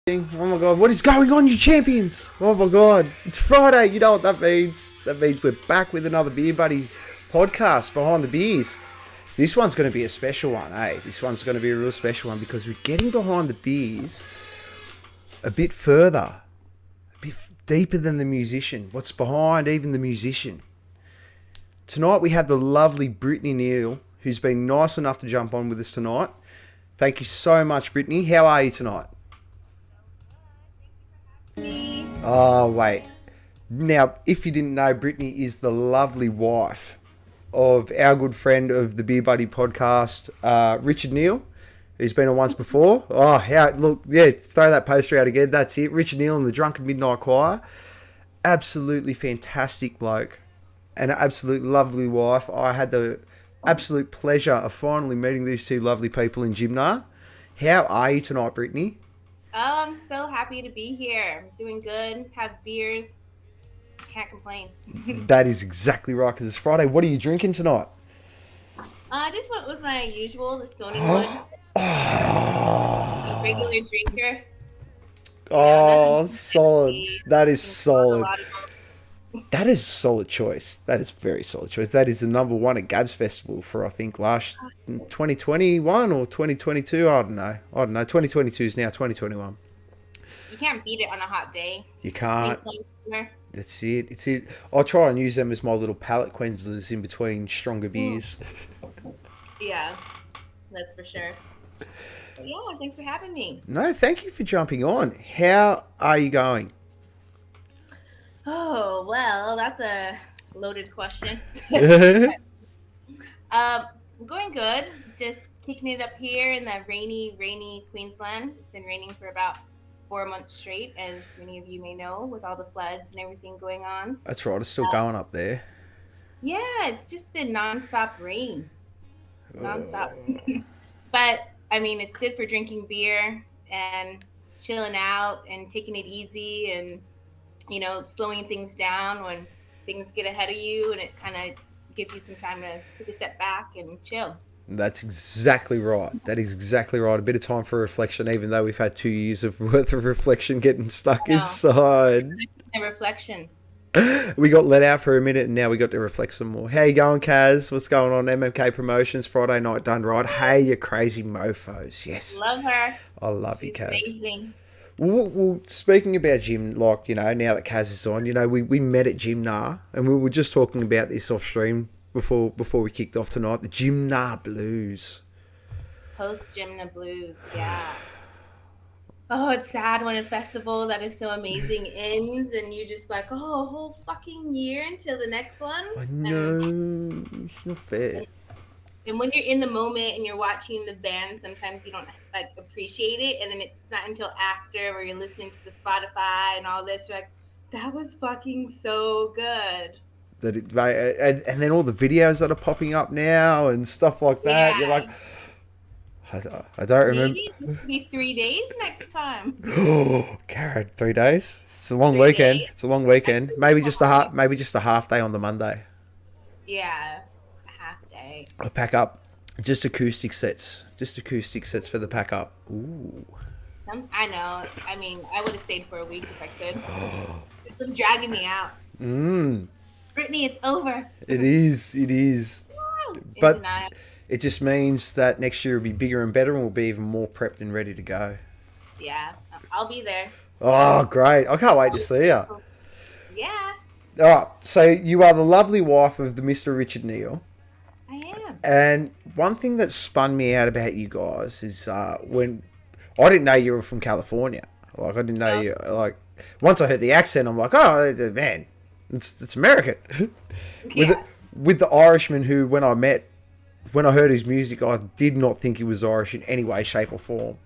Oh my god, what is going on, you champions? Oh my god, it's Friday. You know what that means? That means we're back with another Beer Buddy podcast, Behind the Beers. This one's going to be a special one, eh? This one's going to be a real special one because we're getting behind the beers a bit further, a bit deeper than the musician. What's behind even the musician? Tonight we have the lovely Britney Neill, who's been nice enough to jump on with us tonight. Thank you so much, Britney. How are you tonight? Oh, wait. Now, if you didn't know, Britney is the lovely wife of our good friend of the Beer Buddy podcast, Richard Neill, who's been on once before. Oh, look, yeah, throw that poster out again. That's it. Richard Neill and the Drunken Midnight Choir. Absolutely fantastic bloke and an absolutely lovely wife. I had the absolute pleasure of finally meeting these two lovely people in Gymnar. How are you tonight, Britney? Oh, I'm so happy to be here. I'm doing good. Have beers. Can't complain. That is exactly right, because it's Friday. What are you drinking tonight? I just went with my usual, the Stony Wood. A regular drinker. Oh, solid. That is solid. That is a solid choice. That is a very solid choice. That is the number one at Gabs Festival for, I think, last 2021 or 2022. I don't know. 2022 is now 2021. You can't beat it on a hot day. You can't. That's it. It's it. I'll try and use them as my little palate cleansers in between stronger beers. Yeah, that's for sure. But yeah, thanks for having me. No, thank you for jumping on. How are you going? Oh, well, that's a loaded question. Going good. Just kicking it up here in the rainy Queensland. It's been raining for about 4 months straight, as many of you may know, with all the floods and everything going on. That's right. It's still going up there. Yeah, it's just been nonstop rain. Nonstop. But, I mean, it's good for drinking beer and chilling out and taking it easy and, you know, slowing things down when things get ahead of you, and it kind of gives you some time to take a step back and chill. That's exactly right. That is exactly right. A bit of time for reflection, even though we've had 2 years of worth of reflection getting stuck inside. The reflection. We got let out for a minute and now we got to reflect some more. How you going, Kaz? What's going on? MMK Promotions, Friday night done right. Hey, you crazy mofos. Yes. Love her. I love you, Kaz. Amazing. Well, speaking about gym, like, you know, now that Kaz is on, you know, we met at Gymnar and we were just talking about this off stream before we kicked off tonight. The Gymnar Blues. Post Gymnar Blues, yeah. Oh, it's sad when a festival that is so amazing ends and you're just like, oh, a whole fucking year until the next one. I know, it's not fair. And when you're in the moment and you're watching the band, sometimes you don't like appreciate it, and then it's not until after where you're listening to the Spotify and all this, you're like, that was fucking so good. And then all the videos that are popping up now and stuff like that, yeah. You're like, I don't remember. Maybe it'll be 3 days next time. Oh, Karen, 3 days. It's a long weekend. It's a long weekend. Maybe just a half day on the Monday. Yeah. Day. I'll pack up just acoustic sets for the pack up. Ooh. I know. I mean, I would have stayed for a week if I could. It's been dragging me out. Britney, it's over. It is. But it just means that next year will be bigger and better and we'll be even more prepped and ready to go. Yeah, I'll be there. Oh, great. I can't wait to see you. Yeah. All right, so you are the lovely wife of the Mr. Richard Neill. I am. And one thing that spun me out about you guys is when I didn't know you were from California. Like, I didn't know you. Like, once I heard the accent, I'm like, oh man, it's American. Yeah. With the Irishman who, when I heard his music, I did not think he was Irish in any way, shape, or form.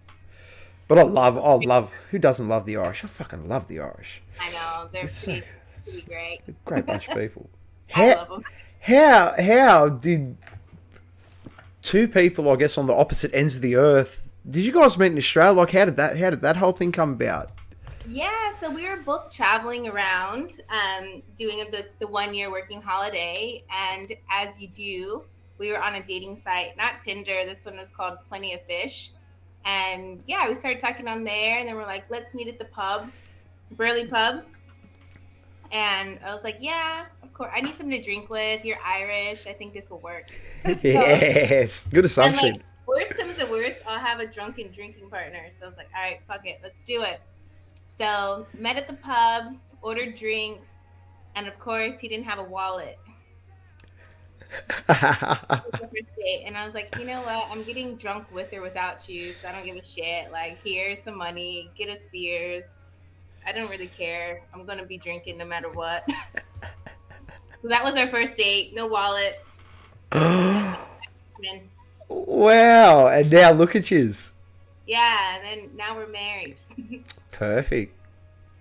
But I love. Who doesn't love the Irish? I fucking love the Irish. I know, they're pretty great. A great bunch of people. I love them. How did two people, I guess, on the opposite ends of the earth, did you guys meet in Australia? Like, how did that whole thing come about? Yeah, so we were both traveling around, doing the 1 year working holiday, and as you do, we were on a dating site, not Tinder. This one was called Plenty of Fish, And yeah, we started talking on there, and then we're like, let's meet at the pub, Burley Pub. And I was like, yeah, of course. I need something to drink with. You're Irish. I think this will work. So, Yes. Good and like, assumption. worst comes to worst, I'll have a drunken drinking partner. So I was like, all right, fuck it. Let's do it. So met at the pub, ordered drinks. And of course, he didn't have a wallet. The first date. And I was like, you know what? I'm getting drunk with or without you. So I don't give a shit. Like, here's some money. Get us beers. I don't really care. I'm going to be drinking no matter what. So that was our first date. No wallet. And Wow. And now look at yous. yeah, and then now we're married. Perfect.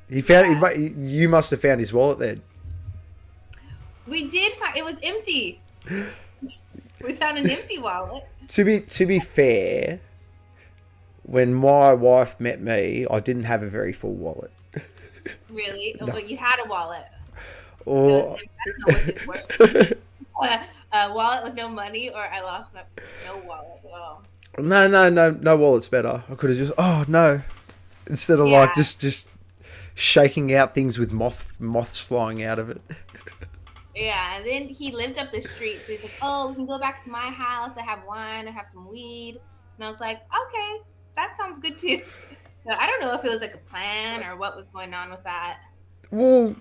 He found. Yeah. You must have found his wallet then. We did find it was empty. We found an empty wallet. To be fair, when my wife met me, I didn't have a very full wallet. Really? No. But you had a wallet. Or I don't know which is worse. A wallet with no money, or I lost my no wallet at all. no wallet's better. I could have just no, instead of Yeah. like just shaking out things with moths flying out of it. Yeah, and then he lived up the street, so he's like, "Oh, we can go back to my house. I have wine. I have some weed." And I was like, "Okay, that sounds good too." So I don't know if it was like a plan or what was going on with that. Well,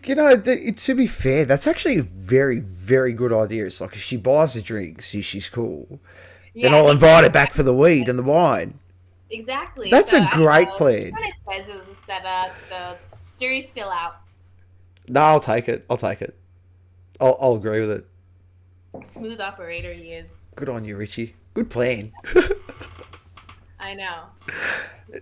you know, to be fair, that's actually a very, very good idea. It's like if she buys the drinks, she's cool. Then Yeah, I'll invite her back for the weed and the wine. exactly. That's So a I don't great know. He plan. kind of says it was a setup, so jury's still out. No, I'll take it. I'll agree with it. Smooth operator he is. Good on you, Richie. Good plan. I know.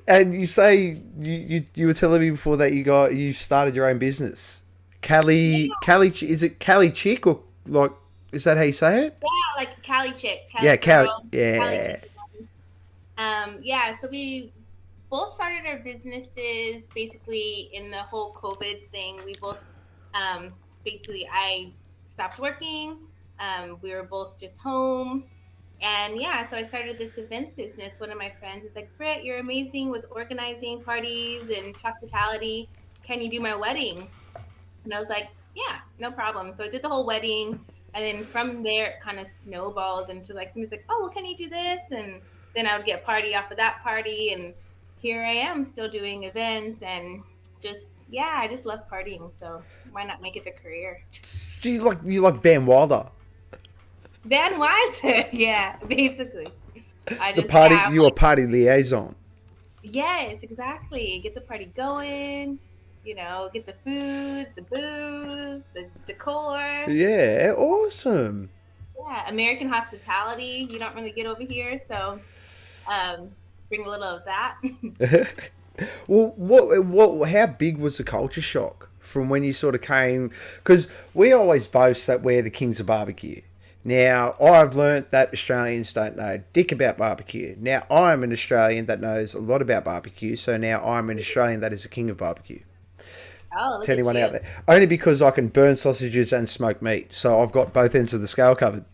And you say you were telling me before that you started your own business. Cali, is it Cali Chick or like is that how you say it? Yeah, like Cali chick, Cali Yeah, Cali. girl, Cali Yeah. chick. Yeah. So we both started our businesses basically in the whole COVID thing. We both, basically, I stopped working. We were both just home. And yeah, so I started this events business. One of my friends is like, Britt, you're amazing with organizing parties and hospitality. Can you do my wedding? And I was like, yeah, no problem. So I did the whole wedding. And then from there, it kind of snowballed into like, somebody's like, oh, well, can you do this? And then I would get a party off of that party. And here I am still doing events and just, yeah, I just love partying. So why not make it a career? So you like Van Wilder. Van Weiser. Yeah, basically. I The just, party yeah, I'm you were like, party liaison. yes, exactly. Get the party going, get the food, the booze, the decor. Yeah, awesome. Yeah, American hospitality you don't really get over here, so bring a little of that. Well, how big was the culture shock from when you sort of came? Because we always boast that we're the kings of barbecue. Now, I've learnt that Australians don't know dick about barbecue. Now, I'm an Australian that knows a lot about barbecue, so now I'm an Australian that is the king of barbecue. Oh, look To at anyone you. out there. Only because I can burn sausages and smoke meat, so I've got both ends of the scale covered.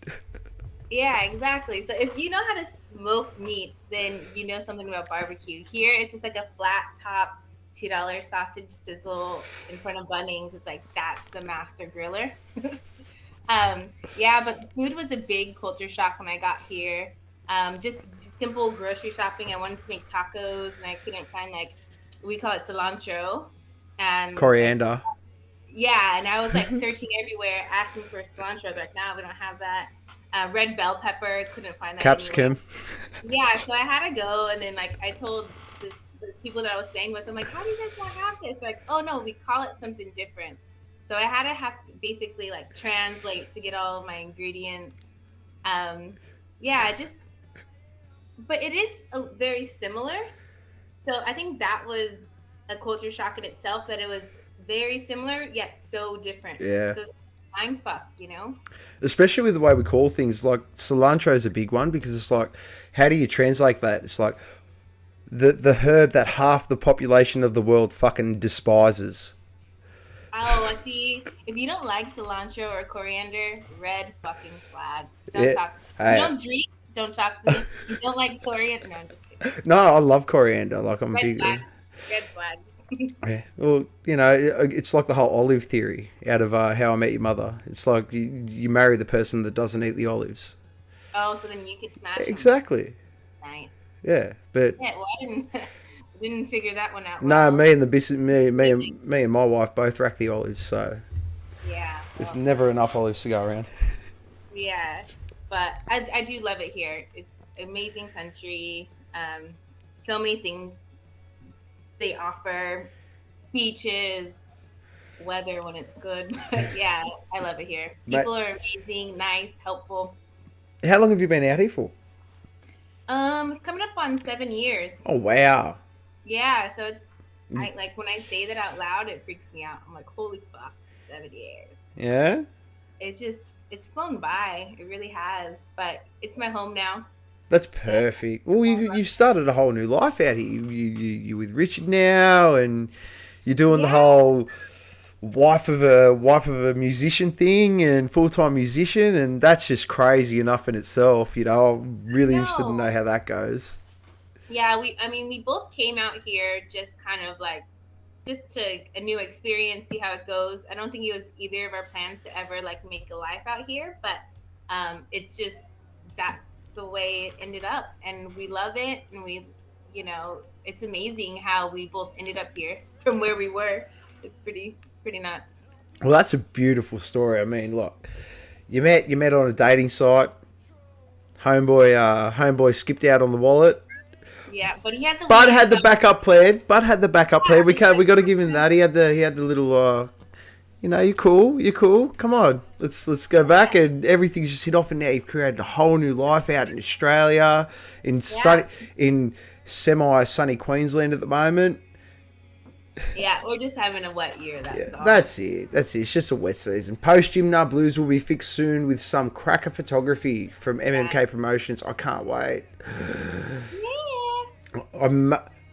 Yeah, exactly. So if you know how to smoke meat, then you know something about barbecue. Here, it's just like a flat top $2 sausage sizzle in front of Bunnings. It's like that's the master griller. um, yeah, but food was a big culture shock when I got here. Just simple grocery shopping. I wanted to make tacos, and I couldn't find like we call it cilantro, and Coriander. yeah, and I was like searching everywhere, asking for cilantro. They're like, no, we don't have that. Red bell pepper, couldn't find that anywhere. Capsicum. Yeah, so I had to go, and then like I told the people that I was staying with, I'm like, how do you guys not have this? They're like, oh no, we call it something different. So I had to have to basically like translate to get all of my ingredients. Yeah, just, but it is very similar. So I think that was a culture shock in itself that it was very similar yet so different. Yeah. So it's mind fuck. Especially with the way we call things, like cilantro is a big one because it's like, how do you translate that? It's like the herb that half the population of the world fucking despises. Oh, I see. If you don't like cilantro or coriander, red fucking flag. Don't Yeah. talk to me. Hey. You don't drink, don't talk to me. You don't like coriander. No, I'm just kidding. No, I love coriander. Like I'm Red big. flag. Red flag. Yeah. Well, it's like the whole olive theory out of How I Met Your Mother. It's like you marry the person that doesn't eat the olives. Oh, so then you could smash them. Exactly. Nice. Yeah, but Yeah, well, I didn't figure that one out no, well. me and the business, me and my wife both rack the olives, so Yeah. there's Well, never enough olives to go around. yeah. But I do love it here. It's amazing country. So many things they offer. Beaches, weather when it's good. But yeah, I love it here. Mate, People are amazing, nice, helpful. how long have you been out here for? It's coming up on 7 years. Oh wow. Yeah, so I like when I say that out loud, it freaks me out. I'm like, holy fuck, 7 years. Yeah. It's flown by. It really has. But it's my home now. That's And perfect. Well, you started a whole new life out here. You with Richard now, and you're doing the yeah, whole wife of a musician thing and full time musician, and that's just crazy enough in itself. I'm I really interested to know know. how that goes. Yeah, we both came out here just kind of like just to a new experience, see how it goes. I don't think it was either of our plans to ever like make a life out here, but it's just that's the way it ended up, and we love it, and it's amazing how we both ended up here from where we were. It's pretty nuts. Well, that's a beautiful story. I mean, look, you met on a dating site. Homeboy skipped out on the wallet. Yeah, but he had the Bud weird had the number. backup plan. Bud had the backup plan. We Yeah, can't. We got to give him that. He had the little. You're cool. You're cool. Come on, let's go back, and everything's just hit off. And now you've created a whole new life out in Australia, in yeah, sunny, in semi-sunny Queensland at the moment. yeah. We're just having a wet year. Yeah, That's all. that's it. That's it. It's just a wet season. Post Gymna Blues will be fixed soon with some cracker photography from Yeah. MMK Promotions. I can't wait. Yeah.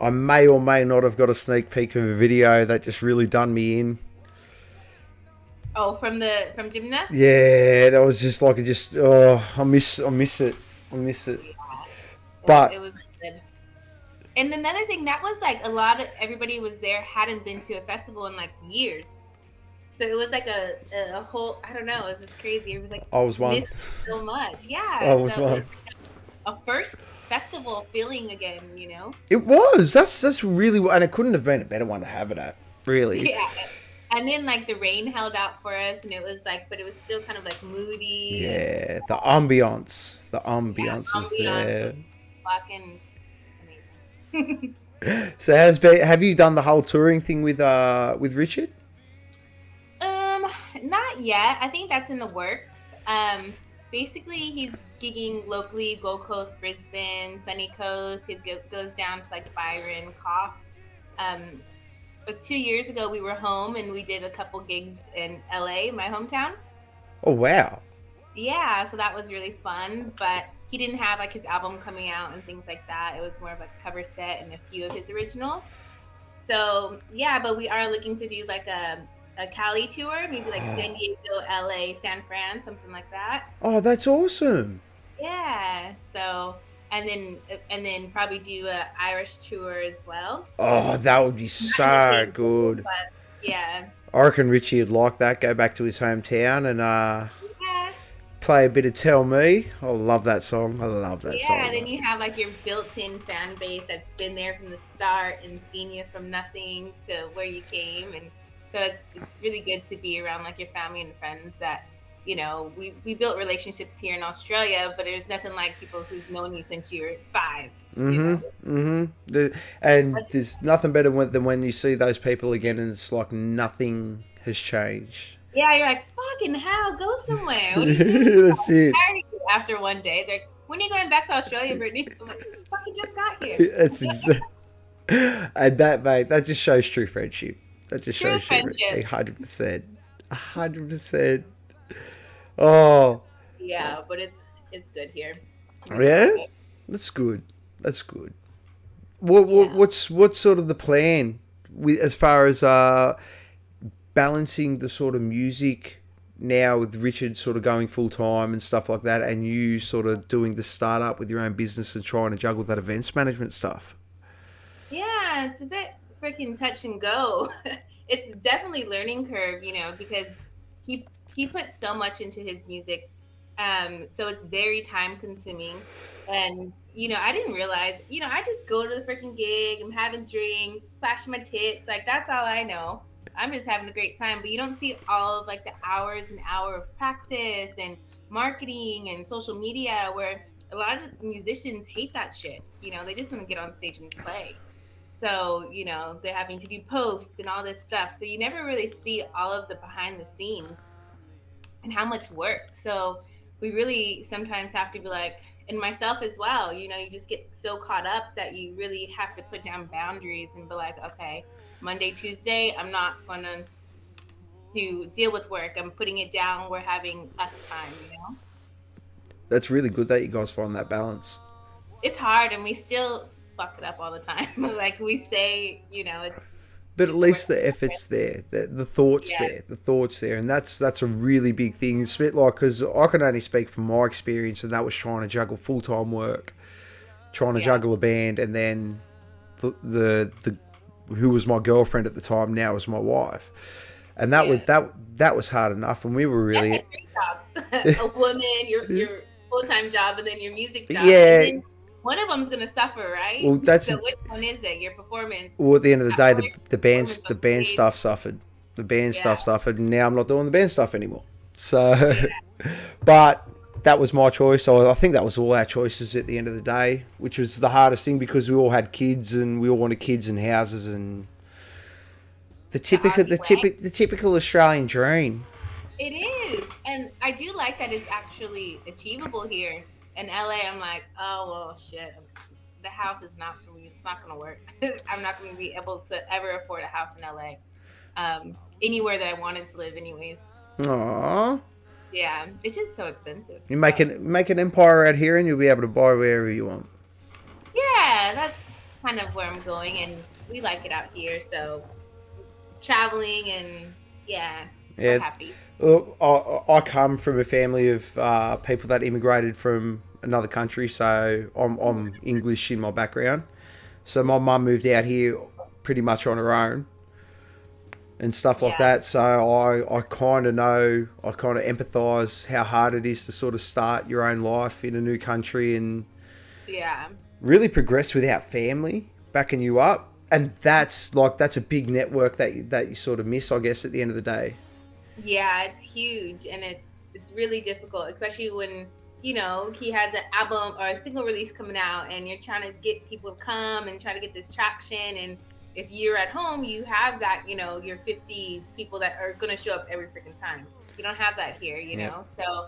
I may or may not have got a sneak peek of a video that just really done me in. Oh, from Gymna? Yeah, that was just like I miss it. I miss it. Yeah. It But was good. And another thing that was like a lot of everybody was there hadn't been to a festival in like years. So it was like a whole I don't know, it was just crazy. It was like I was one. missed so much. I Yeah. was So it was one. a first festival feeling again. It was. That's really, and it couldn't have been a better one to have it at. Really. Yeah. And then like the rain held out for us and it was like but it was still kind of like moody and Yeah, the ambiance. The yeah, ambiance was ambiance there. was fucking amazing. So have you done the whole touring thing with Richard? Um, Not yet. I think that's in the works. Basically, he's gigging locally, Gold Coast, Brisbane, Sunny Coast. Goes down to like Byron, Coffs. Um, but 2 years ago, we were home and we did a couple gigs in LA, my hometown. Oh wow. Yeah, so that was really fun. But he didn't have like his album coming out and things like that. It was more of a cover set and a few of his originals. So yeah, but we are looking to do like a Cali tour, maybe like Oh, San Diego, LA, San Fran, something like that. oh, that's awesome. Yeah. So and then probably do a Irish tour as well. Oh, that would be Not in the so same city, good. but yeah. I reckon Richie would like that. Go back to his hometown and Yeah. play a bit of Tell Me. I love that song. I love that Yeah, and song. then you have like your built-in fan base that's been there from the start and seen you from nothing to where you came, and so it's really good to be around like your family and friends that we built relationships here in Australia, but there's nothing like people who've known you since you were five. You know, And that's there's nothing better than when you see those people again and it's like nothing has changed. yeah, you're like fucking hell, go somewhere. What are you doing? That's it. Tired of you after one day. They're like, when are you going back to Australia, Brittany? I'm like, fucking just got here. That's exactly. And that, mate, that just shows true friendship. That just True shows true friendship. 100%. 100%. Oh, Yeah, but it's good here. It's yeah? really good. That's good. That's good. What, what Yeah. what's sort of the plan with as far as balancing the sort of music now with Richard sort of going full time and stuff like that, and you sort of doing the startup with your own business and trying to juggle that events management stuff? Yeah, it's a bit freaking touch and go. It's definitely learning curve, because he puts so much into his music. So it's very time consuming. And, I didn't realize, I just go to the freaking gig, I'm having drinks, flashing my tits, like that's all I know. I'm just having a great time, but you don't see all of like the hours and hour of practice and marketing and social media where a lot of musicians hate that shit. They just want to get on stage and play. So, they're having to do posts and all this stuff. So you never really see all of the behind the scenes and how much work. So we really sometimes have to be like, and myself as well, you just get so caught up that you really have to put down boundaries and be like, okay, Monday, Tuesday, I'm not going to deal with work. I'm putting it down. We're having us time. That's really good that you guys find that balance. It's hard, and we still fuck it up all the time. Like we say, But at least the effort's there, the thoughts Yeah. there, and that's a really big thing. It's a bit like, because I can only speak from my experience, and that was trying to juggle full time work, trying to juggle a band, and then the who was my girlfriend at the time now is my wife, and that was hard enough, and we were really That's like 3 jobs. A woman, your full-time job, and then your music job. Yeah. And then one of them's gonna suffer, right? Well, that's so which one is it? Your performance? Well, at the end of the day, the Performance on band stage. stuff suffered. The band stuff Yeah. suffered, and now I'm not doing the band stuff anymore. So, but that was my choice. So I think that was all our choices at the end of the day, which was the hardest thing because we all had kids and we all wanted kids and houses and the typical Australian dream. It is, and I do like that it's actually achievable here in LA. I'm like, oh well, shit. The house is not for me. It's not gonna work. I'm not gonna be able to ever afford a house in LA. Anywhere that I wanted to live, anyways. Aww. Yeah, it's just so expensive. You make an empire out here and you'll be able to buy wherever you want. Yeah, that's kind of where I'm going, and we like it out here. So traveling and we're happy. Look, I come from a family of people that immigrated from another country, so I'm English in my background. So my mum moved out here pretty much on her own and stuff like that. So I kind of know, I kind of empathise how hard it is to sort of start your own life in a new country and really progress without family backing you up. And that's a big network that you sort of miss, I guess, at the end of the day. Yeah, it's huge, and it's really difficult, especially when he has an album or a single release coming out, and you're trying to get people to come and try to get this traction. And if you're at home, you have that your 50 people that are gonna show up every freaking time. You don't have that here, know. So,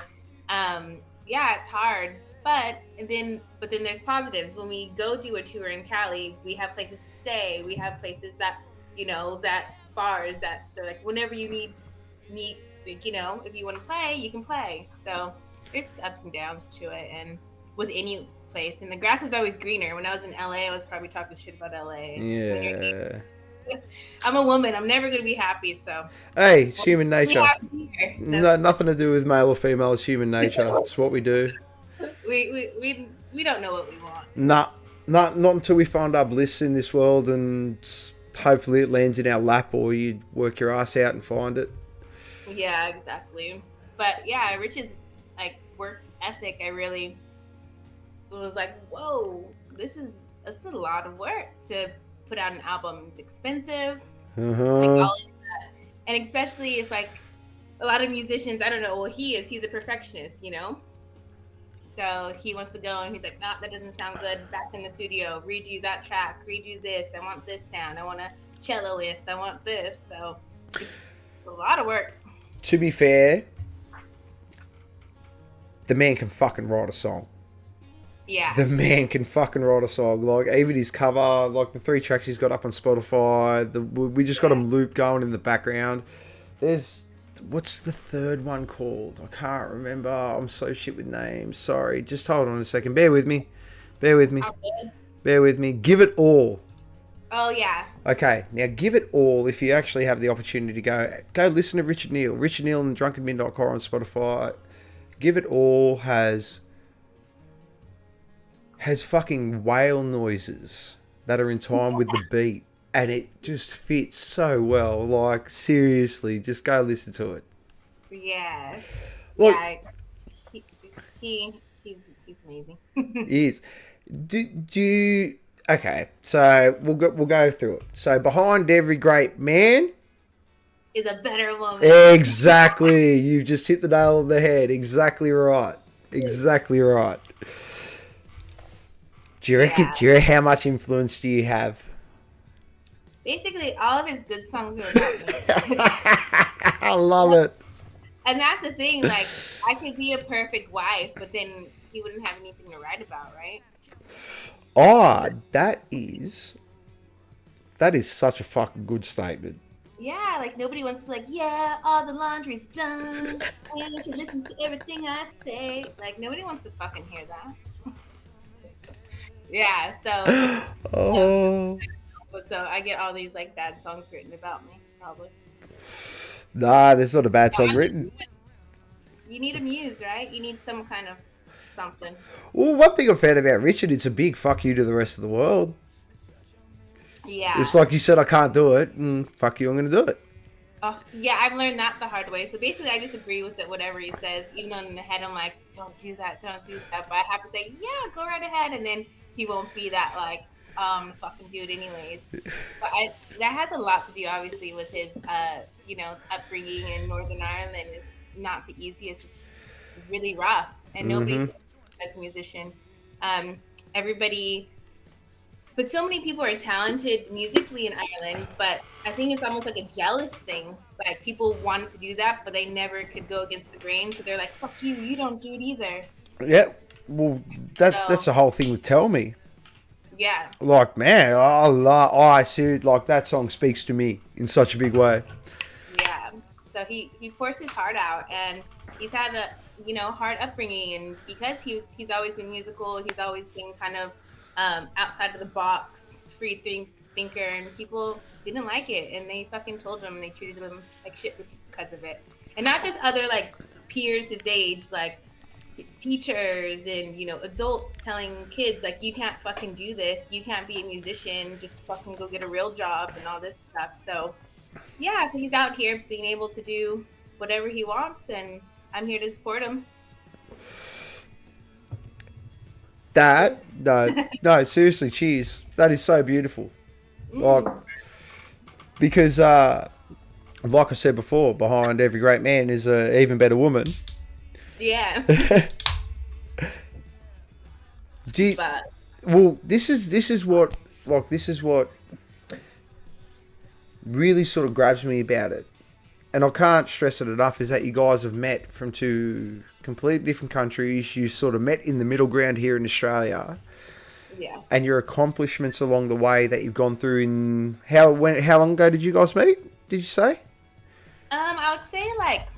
it's hard. But then there's positives. When we go do a tour in Cali, we have places to stay. We have places that that bars that they're like, whenever you need if you want to play, you can play. So there's ups and downs to it, and with any place, and the grass is always greener. When I was in LA, I was probably talking shit about LA. Yeah. I'm a woman. I'm never gonna be happy. So hey, it's human nature. No, nothing to do with male or female. It's human nature. It's what we do. We don't know what we want. Not until we find our bliss in this world, and hopefully it lands in our lap, or you work your ass out and find it. Yeah, exactly. But yeah, Rich's like work ethic, I really was like, whoa, it's a lot of work to put out an album. It's expensive. Like all of that. And especially it's like a lot of musicians, I don't know, well he's a perfectionist, So he wants to go and he's like, nah, that doesn't sound good. Back in the studio, redo that track, redo this. I want this sound. I want a celloist. I want this. So it's a lot of work. To be fair, the man can fucking write a song. Yeah. The man can fucking write a song. Like, even his cover, like the 3 tracks he's got up on Spotify, we just got him loop going in the background. What's the third one called? I can't remember. I'm so shit with names. Sorry. Just hold on a second. Bear with me. Bear with me. Give It All. Oh yeah. Okay, now give it all if you actually have the opportunity to go listen to Richard Neill. Richard Neill and drunkenmin.com on Spotify. Give it all has fucking whale noises that are in time with the beat, and it just fits so well. Like, seriously, just go listen to it. Yeah. Look, Yeah. He, he's amazing. he is. Do you, okay, so we'll go through it. So behind every great man Is a better woman. exactly. You've just hit the nail on the head. Exactly right. Exactly right. Do you reckon? Yeah. Do you know how much influence do you have? Basically, all of his good songs are about me. I love it. And that's the thing. Like, I could be a perfect wife, but then he wouldn't have anything to write about, right? Oh, that is such a fucking good statement. Yeah, like nobody wants to be like, yeah, all the laundry's done. And you should listen to everything I say. Like, nobody wants to fucking hear that. Yeah, so Oh. so I get all these like bad songs written about me, probably. Nah, there's not a bad song written. You need a muse, right? You need some kind of something. Well, one thing I found about Richard, it's a big fuck you to the rest of the world. Yeah. It's like you said, I can't do it, and fuck you, I'm going to do it. Oh, yeah, I've learned that the hard way. So basically, I just agree with it, whatever he says, even though in the head I'm like, don't do that. But I have to say, yeah, go right ahead, and then he won't be that like, fucking do it anyways. But that has a lot to do, obviously, with his, upbringing in Northern Ireland. It's not the easiest. It's really rough, and nobody's as a musician. Everybody. But so many people are talented musically in Ireland, but I think it's almost like a jealous thing. Like, people wanted to do that, but they never could go against the grain. So they're like, fuck you, you don't do it either. Yeah, well, that's the whole thing with Tell Me. Yeah. Like, man, I see, like, that song speaks to me in such a big way. Yeah. So he forced his heart out, and he's had a, hard upbringing. And because he's always been musical, he's always been kind of outside of the box, free thinker, and people didn't like it, and they fucking told him, and they treated him like shit because of it. And not just other like peers his age, like teachers and adults telling kids like, you can't fucking do this, you can't be a musician, just fucking go get a real job and all this stuff. So yeah, so he's out here being able to do whatever he wants, and I'm here to support him. That no, seriously, cheers. That is so beautiful. Like, because like I said before, behind every great man is a even better woman. Yeah. Well, this is what really sort of grabs me about it, and I can't stress it enough, is that you guys have met from two completely different countries. You sort of met in the middle ground here in Australia. Yeah. And your accomplishments along the way that you've gone through in how long ago did you guys meet? Did you say? I would say like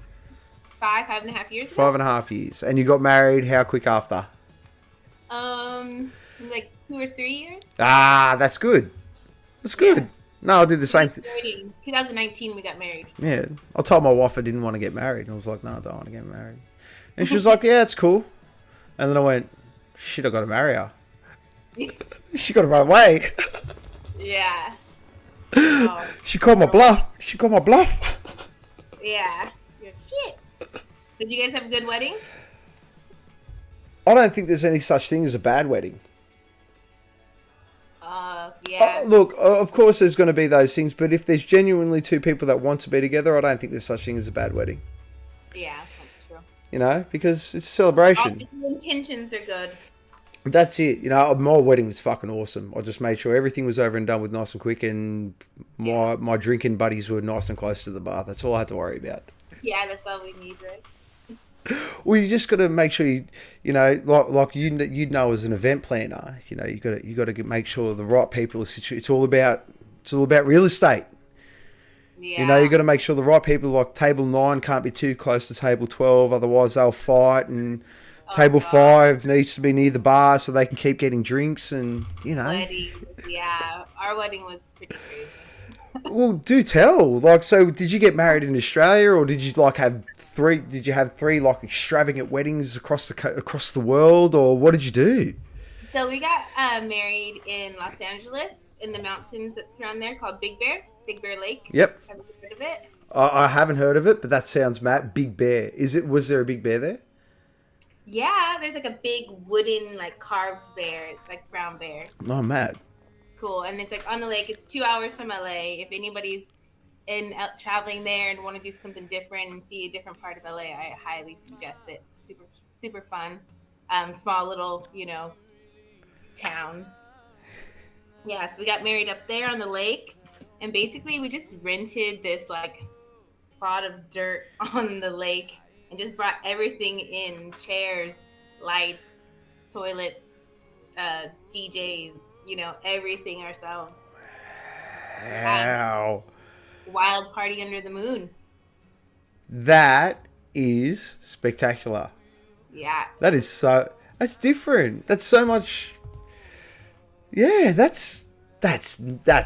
5.5 years. 5.5 years, and you got married how quick after? Like 2 or 3 years. Ah, that's good. That's good. Yeah. No, I did the same thing. 2019, we got married. Yeah, I told my wife I didn't want to get married, and I was like, no, I don't want to get married. And she was like, yeah, it's cool. And then I went, shit, I got to marry her. She got to run away. Yeah. Oh. She called my bluff. Yeah. You're shit. Did you guys have a good wedding? I don't think there's any such thing as a bad wedding. Yeah. Look, of course there's going to be those things, but if there's genuinely two people that want to be together, I don't think there's such thing as a bad wedding. Yeah, that's true. Because it's a celebration. All the intentions are good. That's it. My wedding was fucking awesome. I just made sure everything was over and done with nice and quick, and my drinking buddies were nice and close to the bar. That's all I had to worry about. Yeah, that's all we need, right? Well, you just got to make sure like you know, as an event planner, you got to make sure the right people are situated. It's all about real estate. Yeah. You got to make sure the right people, like table 9 can't be too close to table 12, otherwise they'll fight, and Oh Table God. 5 needs to be near the bar so they can keep getting drinks and, you know. Wedding. Yeah. Our wedding was pretty crazy. Well, do tell. Like, so did you get married in Australia, or did you like have three? Did you have three like extravagant weddings across the world, or what did you do? So we got married in Los Angeles in the mountains that's around there called Big Bear Lake. Yep, Have you heard of it? I haven't heard of it, but that sounds mad. Big Bear. Is it? Was there a big bear there? Yeah, there's like a big wooden like carved bear. It's like brown bear. Oh, mad. Cool, and it's like on the lake. It's 2 hours from LA. If anybody's in traveling there and want to do something different and see a different part of LA, I highly suggest it. Super fun. Small little town. Yeah, so we got married up there on the lake, and basically we just rented this like plot of dirt on the lake and just brought everything in: chairs, lights, toilets, DJs, everything ourselves. Wow. Wild party under the moon. That is spectacular. Yeah. That's different. That's so much. Yeah, that's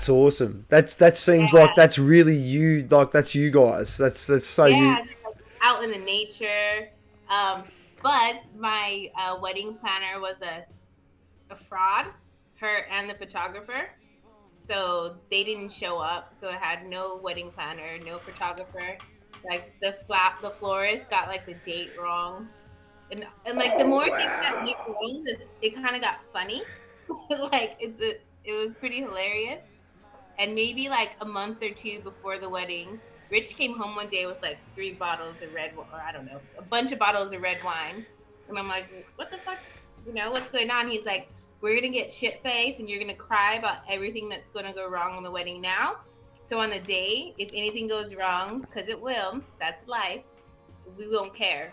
awesome. That seems like that's really you. Like that's you guys. That's so you. Just, like, out in the nature. But my wedding planner was a fraud. Her and the photographer. So they didn't show up. So I had no wedding planner, no photographer. Like the florist got like the date wrong, and like the more things that went wrong, it kind of got funny. Like it was pretty hilarious. And maybe like a month or two before the wedding, Rich came home one day with like 3 bottles of a bunch of bottles of red wine, and I'm like, what the fuck, what's going on? He's like, we're gonna get shit faced and you're gonna cry about everything that's gonna go wrong on the wedding now. So on the day, if anything goes wrong, because it will, that's life, we won't care.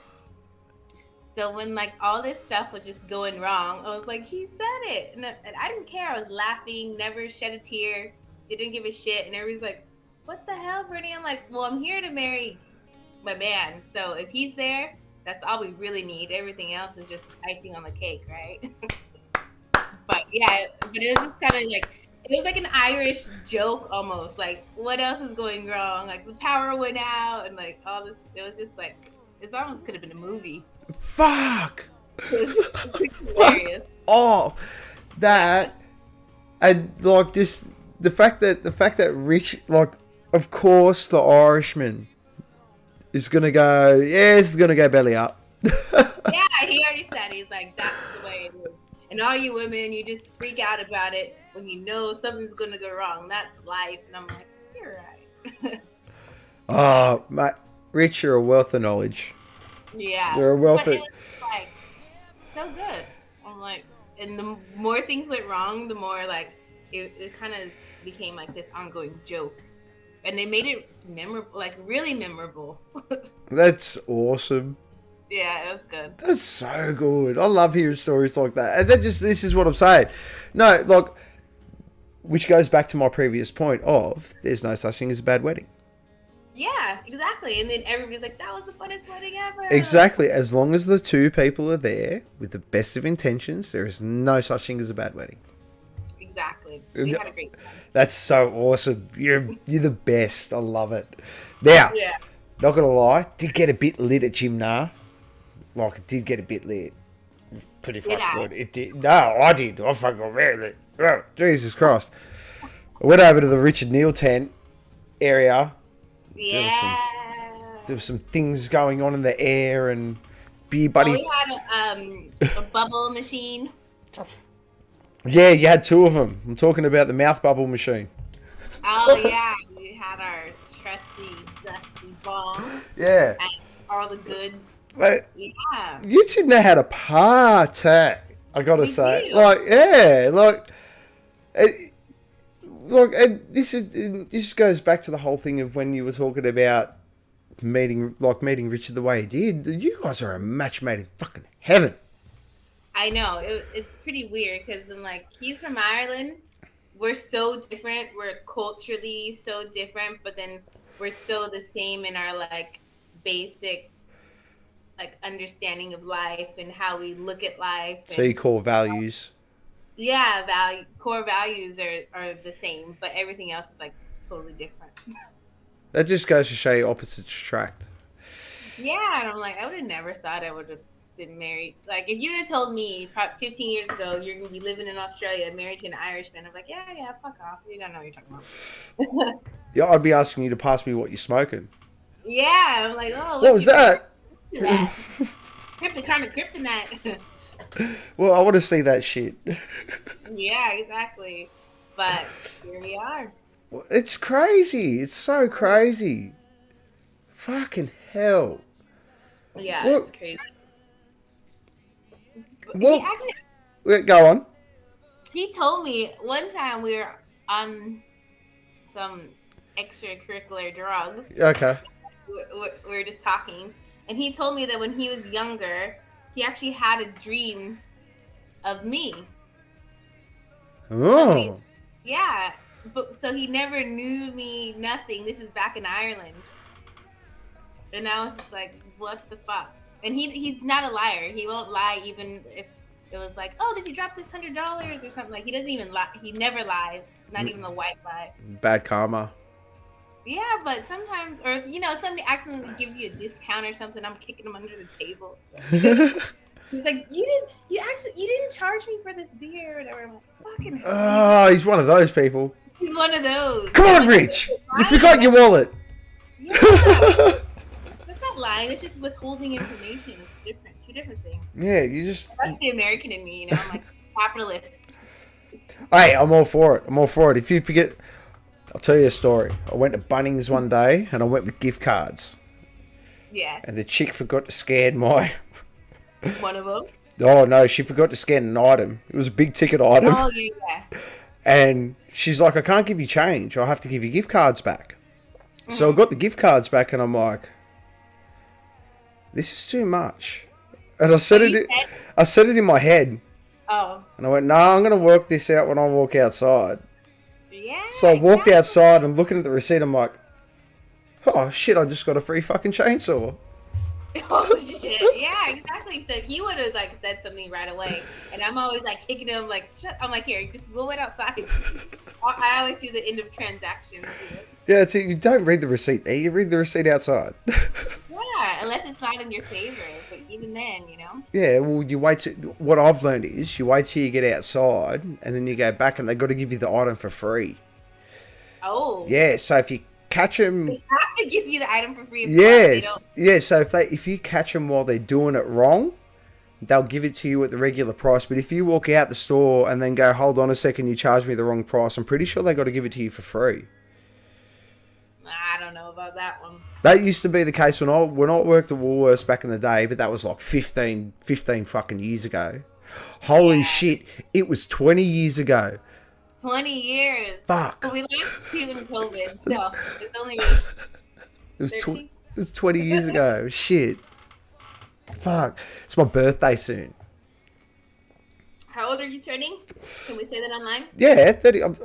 So when like all this stuff was just going wrong, I was like, he said it. And I didn't care. I was laughing, never shed a tear, didn't give a shit. And everybody's like, what the hell, Brittany? I'm like, well, I'm here to marry my man. So if he's there, that's all we really need. Everything else is just icing on the cake, right? But yeah, but it was just kind of like, it was like an Irish joke almost. Like, what else is going wrong? Like, the power went out and like all this. It was just like, it almost could have been a movie. Fuck. It was hilarious. Oh, that and like just the fact that Rich, like, of course the Irishman is gonna go. Yeah, this is gonna go belly up. Yeah, he already said, he's like, that's the way it is. And all you women, you just freak out about it when you know something's going to go wrong. That's life. And I'm like, you're right. Oh, mate, Rich, you're a wealth of knowledge. Yeah. You're a wealth but of... it was like, so good. I'm like, and the more things went wrong, the more like, it kind of became like this ongoing joke. And they made it memorable, like really memorable. That's awesome. Yeah, it was good. That's so good. I love hearing stories like that. And this is what I'm saying. No, like, which goes back to my previous point of there's no such thing as a bad wedding. Yeah, exactly. And then everybody's like, that was the funnest wedding ever. Exactly. As long as the two people are there with the best of intentions, there is no such thing as a bad wedding. Exactly. We had a great time. That's so awesome. You're the best. I love it. Now, not going to lie, did get a bit lit at Gymna. Like, it did get a bit lit. Pretty fucking good. It did. No, I did. I fucking got very lit. Oh, Jesus Christ. I went over to the Richard Neill tent area. Yeah. There was some things going on in the air and beer buddy. We had a bubble machine. Yeah, you had 2 of them. I'm talking about the mouth bubble machine. Oh, yeah. We had our trusty, dusty ball. Yeah. And all the goods. Like, Yeah. you two know how to party, I gotta say. do. Like, yeah, this goes back to the whole thing of when you were talking about meeting Richard the way he did. You guys are a match made in fucking heaven. I know. It's pretty weird because he's from Ireland. We're so different. We're culturally so different, but then we're so the same in our basic like understanding of life and how we look at life. So you call values. Yeah, core values are the same, but everything else is like totally different. That just goes to show you opposites attract. Yeah, and I'm like, I would have never thought I would have been married. Like, if you'd have told me 15 years ago you're gonna be living in Australia, married to an Irishman, I'm like, yeah, fuck off. You don't know what you're talking about. Yeah, I'd be asking you to pass me what you're smoking. Yeah, I'm like, oh, what was that? Kind of kryptonite. Well, I want to see that shit. Yeah, exactly. But here we are. It's crazy. It's so crazy. Fucking hell. Yeah, what? It's crazy. What? Go on. He told me one time we were on some extracurricular drugs. Okay. We were just talking, and he told me that when he was younger, he actually had a dream of me. Oh. Yeah, but so he never knew me, nothing. This is back in Ireland. And I was just like, what the fuck? And he's not a liar. He won't lie even if it was like, oh, did you drop this $100 or something? Like, he doesn't even lie. He never lies. Not even a white lie. Bad karma. Yeah, but sometimes, or somebody accidentally gives you a discount or something, I'm kicking them under the table. He's like, you didn't charge me for this beer or whatever. I'm like, fucking hell. Oh, he's one of those people. He's one of those. Come on, Rich. You forgot your wallet. Yeah. That's not lying. It's just withholding information. It's different. Two different things. Yeah, you just... That's the American in me, I'm like, capitalist. Hey, I'm all for it. If you forget... I'll tell you a story. I went to Bunnings one day, and I went with gift cards. Yeah. And the chick forgot to scan my... One of them? Oh, no, she forgot to scan an item. It was a big ticket item. Oh, yeah. And she's like, I can't give you change. I'll have to give you gift cards back. Mm-hmm. So I got the gift cards back, and I'm like, this is too much. And I said it in my head. Oh. And I went, no, I'm going to work this out when I walk outside. Yeah. So I walked outside and looking at the receipt, I'm like, oh shit, I just got a free fucking chainsaw. Oh shit. Yeah, exactly. So he would have like said something right away. And I'm always like kicking him like, shut. I'm like, here, just go wait outside. I always do the end of transactions. Yeah, so you don't read the receipt there, you read the receipt outside. Yeah, unless it's not in your favor. But even then, Yeah, well, you wait till, what I've learned is you wait till you get outside and then you go back and they've got to give you the item for free. Oh. Yeah, so if you catch them... They have to give you the item for free. Yes. Yeah, so if you catch them while they're doing it wrong, they'll give it to you at the regular price. But if you walk out the store and then go, hold on a second, you charged me the wrong price, I'm pretty sure they got to give it to you for free. I don't know about that one. That used to be the case when I worked at Woolworths back in the day, but that was like 15 fucking years ago. Holy shit, it was 20 years ago. 20 years. Fuck. But we lost two in COVID, so it's only it was 20 years ago. Shit. Fuck. It's my birthday soon. How old are you turning? Can we say that online? Yeah, 30. I'm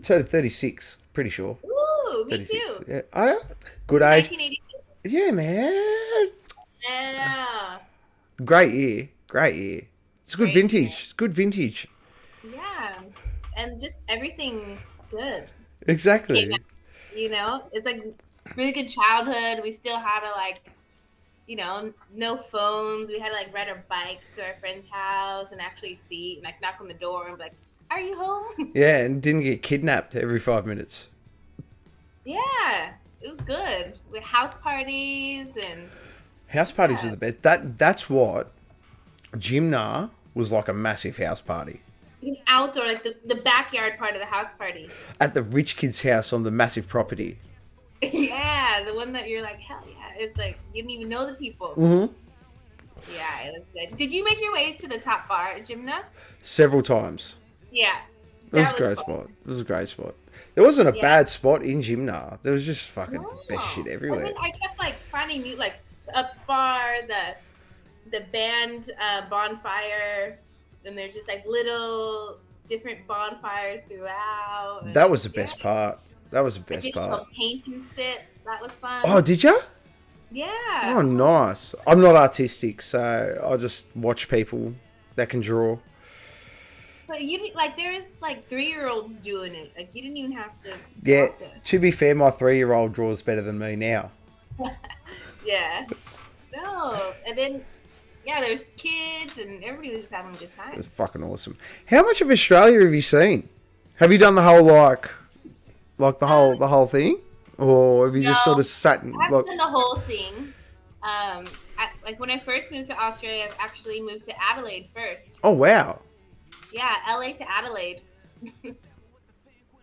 turning 36, pretty sure. Ooh, me 36. too. Yeah. Oh, yeah. Good age. 1982. Yeah, man. Yeah. Great year. It's good vintage. Year. It's good vintage. Yeah. And just everything good. Exactly. It's like really good childhood. We still had to no phones. We had to ride our bikes to our friend's house and actually see and knock on the door and be like, are you home? Yeah, and didn't get kidnapped every 5 minutes. Yeah, it was good. With house parties and... House parties were the best. That's what Gymna was like, a massive house party. An outdoor, the backyard part of the house party. At the rich kid's house on the massive property. Yeah, the one that you're like, hell yeah. It's like, you didn't even know the people. Mm-hmm. Yeah, it was good. Did you make your way to the top bar at Gymna? Several times. Yeah. It was a great spot. There wasn't a bad spot in Gymna. There was just fucking the best shit everywhere. And then I kept finding new, up bar, the band bonfire, and there's just little different bonfires throughout. That was the best part. That was the best part. Paint and sit. That was fun. Oh, did ya? Yeah. Oh, nice. I'm not artistic, so I just watch people that can draw. But you like there's like 3-year-olds doing it. Like you didn't even have to Yeah, draw this. to be fair, my 3-year-old draws better than me now. Yeah. No. And then yeah, there's kids and everybody was having a good It time. was fucking awesome. How much of Australia have you seen? Have you done the whole the whole thing, or have you No, just sort of sat and I like? haven't done the whole thing. Like when I first moved to Australia, I actually moved to Adelaide first. Oh wow! Yeah, LA to Adelaide.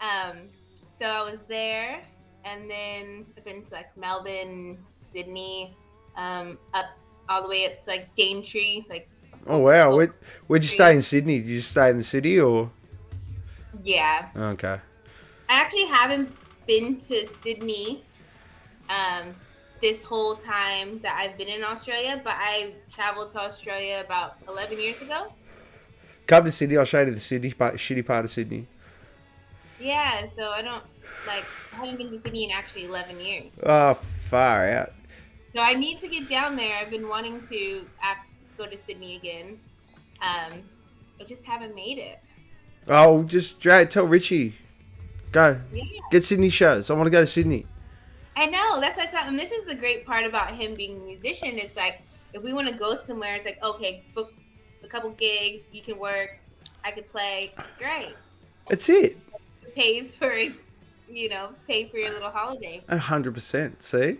um, so I was there, and then I've been to like Melbourne, Sydney, up all the way up to like Daintree, like Oh wow! Gold Where'd you stay in Sydney? Did you stay in the city or? Yeah, Okay. I actually haven't been to Sydney this whole time that I've been in Australia, but I traveled to Australia about 11 years ago. Come to Sydney. I'll show you the shitty part of Sydney. Yeah, so I haven't been to Sydney in actually 11 years. Oh, far out. So I need to get down there. I've been wanting to go to Sydney again. I just haven't made it. Oh, just tell Richie. Go. Yeah. Get Sydney shows. I want to go to Sydney. I know. That's what I thought. And this is the great part about him being a musician. It's like, if we want to go somewhere, it's like, okay, book a couple gigs. You can work. I could play. It's great. That's it. It pays for, pay for your little holiday. 100%. See?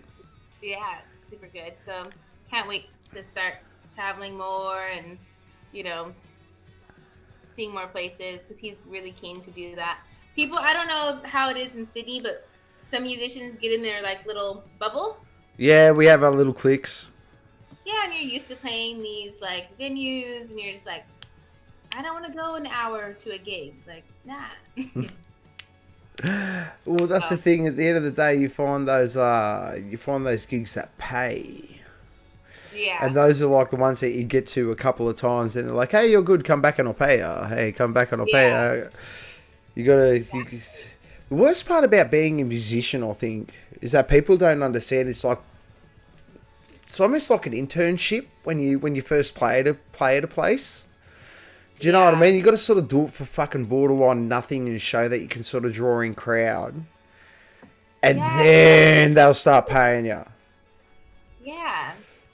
Yeah, it's super good. So can't wait to start traveling more and, seeing more places because he's really keen to do that. People, I don't know how it is in Sydney, but some musicians get in their like little bubble. Yeah, we have our little cliques. Yeah, and you're used to playing these like venues, and you're just like, I don't want to go an hour to a gig. Like, nah. Well, that's the thing. At the end of the day, you find those gigs that pay. Yeah. And those are like the ones that you get to a couple of times, and they're like, "Hey, you're good. Come back and I'll pay you. Hey, come back and I'll pay you." You gotta. The worst part about being a musician, I think, is that people don't understand. It's almost like an internship when you first play at a place. Do you know what I mean? You got to sort of do it for fucking borderline nothing and show that you can sort of draw in crowd, and then they'll start paying you. Yeah,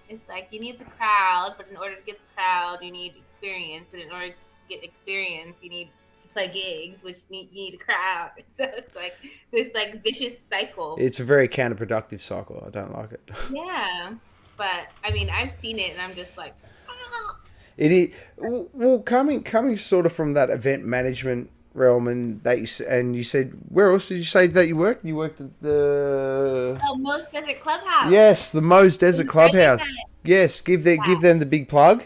it's like you need the crowd, but in order to get the crowd, you need experience. But in order to get experience, you need to play gigs, which you need a crowd. So it's like this like vicious cycle. It's a very counterproductive cycle. I don't like it. Yeah, but I mean, I've seen it, and I'm just like, ah. It is well coming sort of from that event management realm, and you said, where else did you say that you worked? You worked at the Moe's Desert Clubhouse. Yes, the Moe's Desert Clubhouse. Yes, give them the big plug.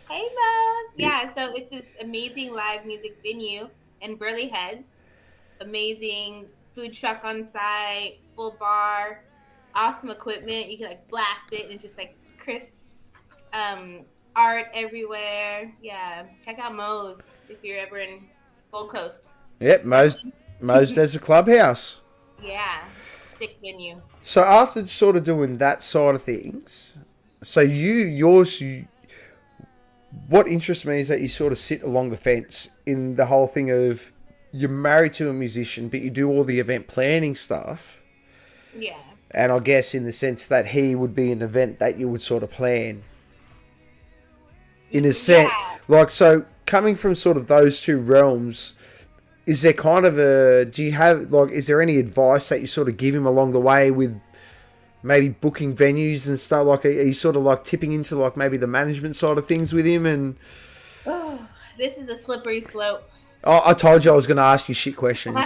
Hey Moe's. Yeah, so it's this amazing live music venue in Burleigh Heads. Amazing food truck on site, full bar, awesome equipment. You can like blast it and it's just like crisp. Art everywhere. Yeah, check out Moe's if you're ever in Gold Coast. Yep, Moe's Desert Clubhouse. Yeah, sick venue. So after sort of doing that side of things, so what interests me is that you sort of sit along the fence in the whole thing of you're married to a musician, but you do all the event planning stuff. Yeah. And I guess in the sense that he would be an event that you would sort of plan. In a sense, so coming from sort of those two realms, is there kind of is there any advice that you sort of give him along the way with maybe booking venues and stuff? Like, are you sort of like tipping into like maybe the management side of things with him? And this is a slippery slope. Oh, I told you I was going to ask you shit questions.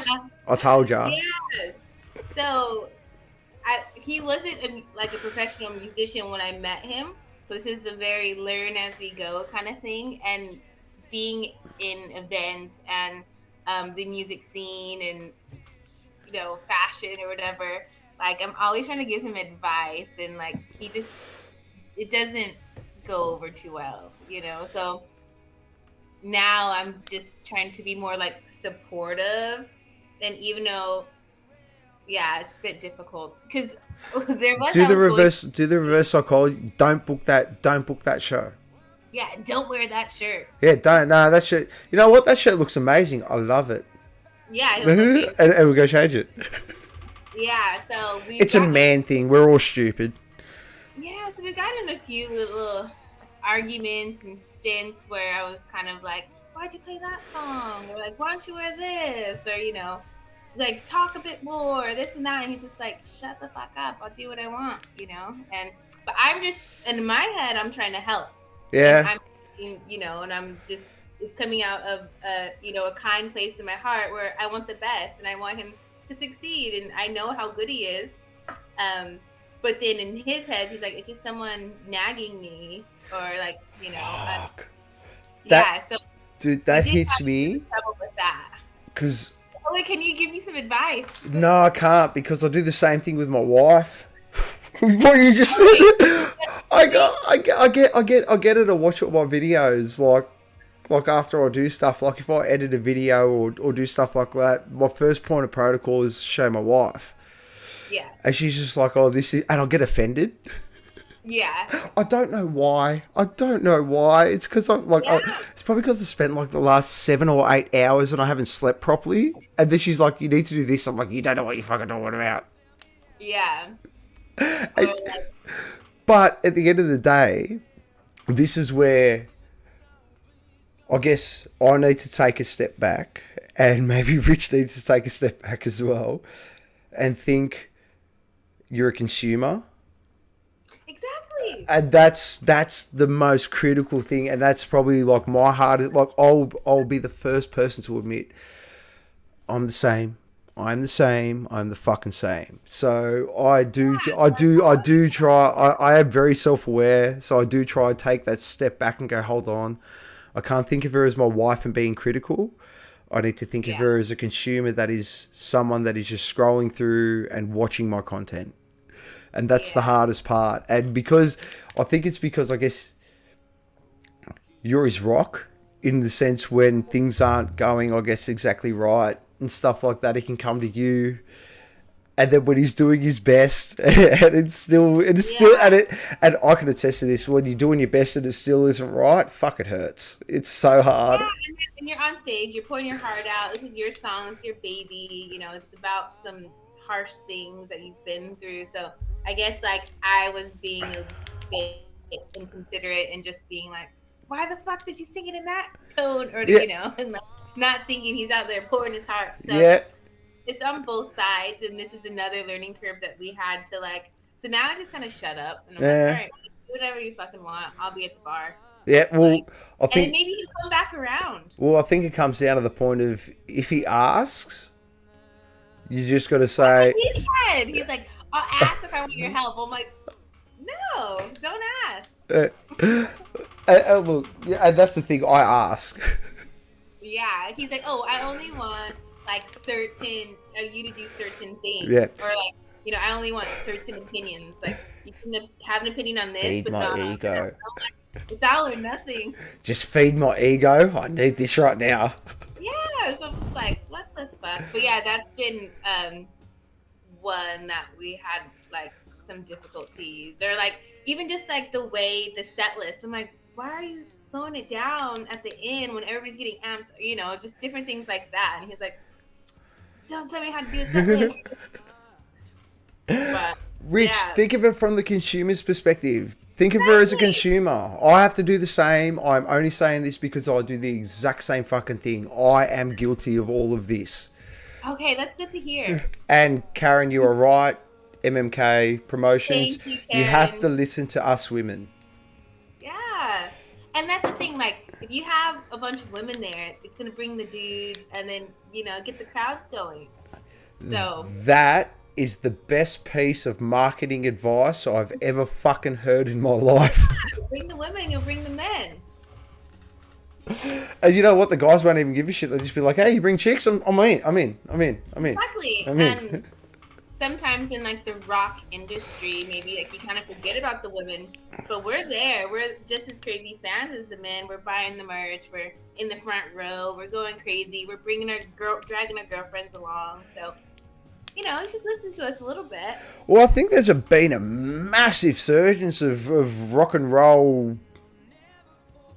I told you. Yeah. So, he wasn't a professional musician when I met him. This is a very learn as we go kind of thing, and being in events and the music scene and fashion or whatever. Like, I'm always trying to give him advice, and like it doesn't go over too well, So now I'm just trying to be more like supportive, and even though yeah, it's a bit difficult because there was Do I the was going. reverse. Do the reverse psychology. Don't book that. Don't book that show. Yeah, don't wear that shirt. Yeah, don't. No, that shirt. You know what? That shirt looks amazing. I love it. Yeah, he'll go change. and we'll go change it. Yeah, so we've It's a gotten man thing. We're all stupid. yeah, so we've gotten a few little arguments and stints where I was kind of like, why'd you play that song? Or like, why don't you wear this? Or, like talk a bit more, this and that. And he's just like, shut the fuck up. I'll do what I want, but I'm just, in my head, I'm trying to help. Yeah. And and I'm just, it's coming out of, a kind place in my heart where I want the best and I want him to succeed. And I know how good he is. But then in his head, he's like, it's just someone nagging me or like, Fuck. yeah. So dude, that hits me. Trouble with that. Because. Oh, wait, can you give me some advice? No, I can't because I do the same thing with my wife. What you just said. I get her to watch all my videos like after I do stuff, like if I edit a video or do stuff like that, my first point of protocol is show my wife. Yeah. And she's just like, oh, this is, and I'll get offended. Yeah. I don't know why. It's because it's probably because I spent like the last 7 or 8 hours and I haven't slept properly. And then she's like, you need to do this. I'm like, you don't know what you're fucking talking about. Yeah. But at the end of the day, this is where I guess I need to take a step back, and maybe Rich needs to take a step back as well, and think you're a consumer. Exactly. And that's the most critical thing, and that's probably like my heart. Like I'll be the first person to admit I'm the same. I'm the same. I'm the fucking same. So I do try. I am very self-aware. So I do try to take that step back and go, hold on. I can't think of her as my wife and being critical. I need to think of her as a consumer that is someone that is just scrolling through and watching my content. And that's the hardest part. And because I guess you're his rock in the sense when things aren't going, I guess, exactly right and stuff like that, he can come to you. And then when he's doing his best and and I can attest to this, when you're doing your best and it still isn't right, fuck, it hurts. It's so hard. Yeah, and you're on stage, you're pouring your heart out. This is your song, it's your baby, it's about some harsh things that you've been through. So I guess like I was being a bit inconsiderate and just being like, why the fuck did you sing it in that tone? Or and like not thinking he's out there pouring his heart. So it's on both sides, and this is another learning curve that we had to like. So now I just kind of shut up and I'm like, all right, do whatever you fucking want. I'll be at the bar. Yeah, well, I think, and maybe he'll come back around. Well, I think it comes down to the point of if he asks, you just got to say. He's like, I'll ask if I want your help. I'm like, no, don't ask. Well, yeah, that's the thing. I ask. Yeah, he's like, oh, I only want like certain you to do certain things. Yeah. Or like, I only want certain opinions. Like you can have an opinion on this, Feed but my not ego. It's all or nothing. Just feed my ego. I need this right now. Yeah, so I'm like, what the fuck? But yeah, that's been one that we had like some difficulties. Or like even just like the way the set list. I'm like, why are you slowing it down at the end when everybody's getting amped? Just different things like that. And he's like, don't tell me how to do a set list. But, Rich, think of it from the consumer's perspective. Think of her as a consumer. I have to do the same. I'm only saying this because I do the exact same fucking thing. I am guilty of all of this. Okay, that's good to hear. And Karen, you are right. MMK promotions. Thank you, Karen. You have to listen to us women. Yeah. And that's the thing, like, if you have a bunch of women there, it's going to bring the dudes and then, get the crowds going. So that is the best piece of marketing advice I've ever fucking heard in my life. Bring the women, you'll bring the men. And you know what? The guys won't even give a shit. They'll just be like, hey, you bring chicks? I'm in. Exactly. And sometimes in like the rock industry, maybe like you kind of forget about the women, but we're there. We're just as crazy fans as the men. We're buying the merch. We're in the front row. We're going crazy. We're dragging our girlfriends along. So, just listen to us a little bit. Well, I think there's been a massive surge of rock and roll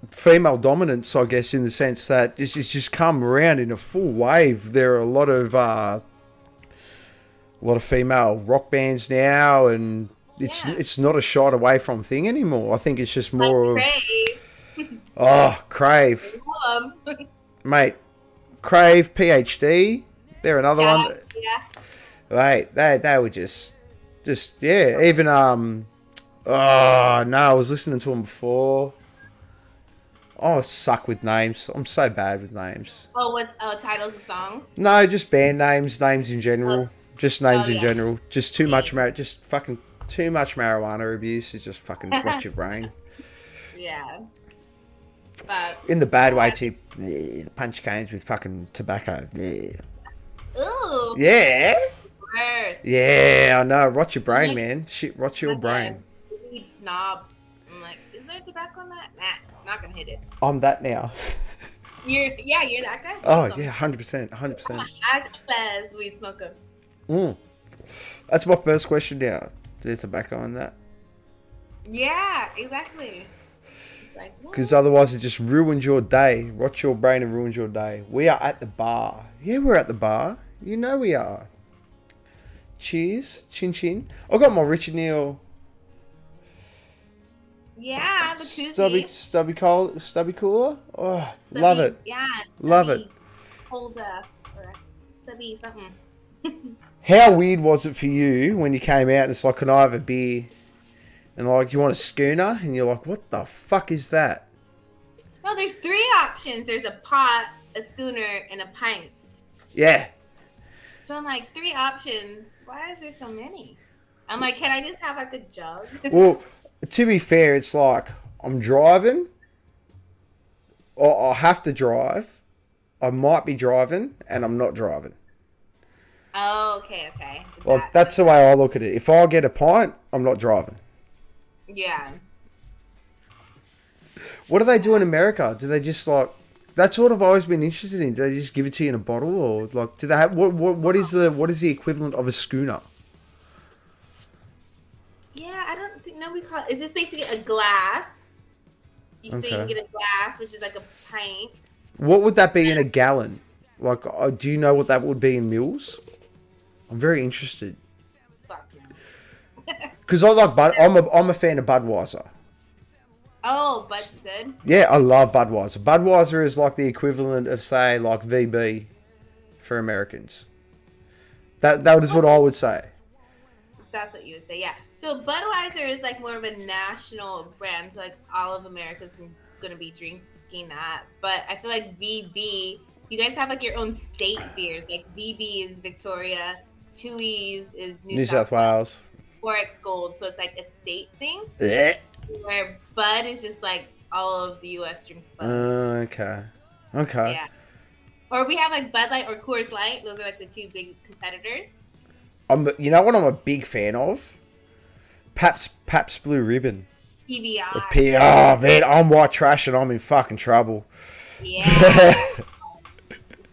female dominance, I guess, in the sense that this has just come around in a full wave. There are a lot of female rock bands now, and it's not a shied away from thing anymore. I think it's just more like of Crave, mate. Crave, PhD, they're another one. Yeah. Right, they were just even I was listening to them before. Oh, I suck with names. I'm so bad with names. Oh, what titles of songs? No, just band names in general. Just names in general. Just too much fucking too much marijuana abuse. It just fucking rots your brain. Yeah. But in the bad way too. Punch canes with fucking tobacco. Ooh. Yeah. Worse. Yeah, I know. Rot your brain, man. Shit, rot your brain. Weed snob. I'm like, is there tobacco on that? Nah, not gonna hit it. I'm that now. You're that guy. Oh yeah, 100%, 100%. I'm a high-class weed smoker. That's my first question now. Is there tobacco on that? Yeah, exactly. Because otherwise it just ruins your day. Rots your brain and ruins your day. We are at the bar. Yeah, we're at the bar. You know we are. Cheers. Chin chin. I got my Richard Neill. Yeah, the koozie. Stubby cooler. Oh, love it. Yeah. Love it. Holder. Or stubby something. How weird was it for you when you came out and it's like, can I have a beer? And like, you want a schooner? And you're like, what the fuck is that? Well, there's 3 options. There's a pot, a schooner, and a pint. Yeah. So I'm like, 3 options. Why is there so many? I'm like, can I just have like a jug? Well, to be fair, it's like, I'm driving. Or I have to drive. I might be driving, and I'm not driving. Oh, okay. Well, that's the way I look at it. If I get a pint, I'm not driving. Yeah. What do they do in America? Do they just like... That's what I've always been interested in. Do they just give it to you in a bottle, or like, do they have what is the equivalent of a schooner? Yeah, I don't think we call it. Is this basically a glass? So you can get a glass, which is like a pint. What would that be in a gallon? Like, do you know what that would be in mils? I'm very interested. Fuck no. Because I'm a fan of Budweiser. Oh, Bud's good. Yeah, I love Budweiser. Budweiser is like the equivalent of, say, like VB for Americans. That is what I would say. That's what you would say, yeah. So Budweiser is like more of a national brand, so like all of America's gonna be drinking that. But I feel like VB, you guys have like your own state beers. Like VB is Victoria, Tooheys is New South Wales, 4X Gold, so it's like a state thing. Where Bud is just like all of the U.S. drinks Bud. Okay. Yeah. Or we have like Bud Light or Coors Light. Those are like the 2 big competitors. You know what I'm a big fan of? Pabst Blue Ribbon. PBR. Oh, man, I'm white trash and I'm in fucking trouble. Yeah.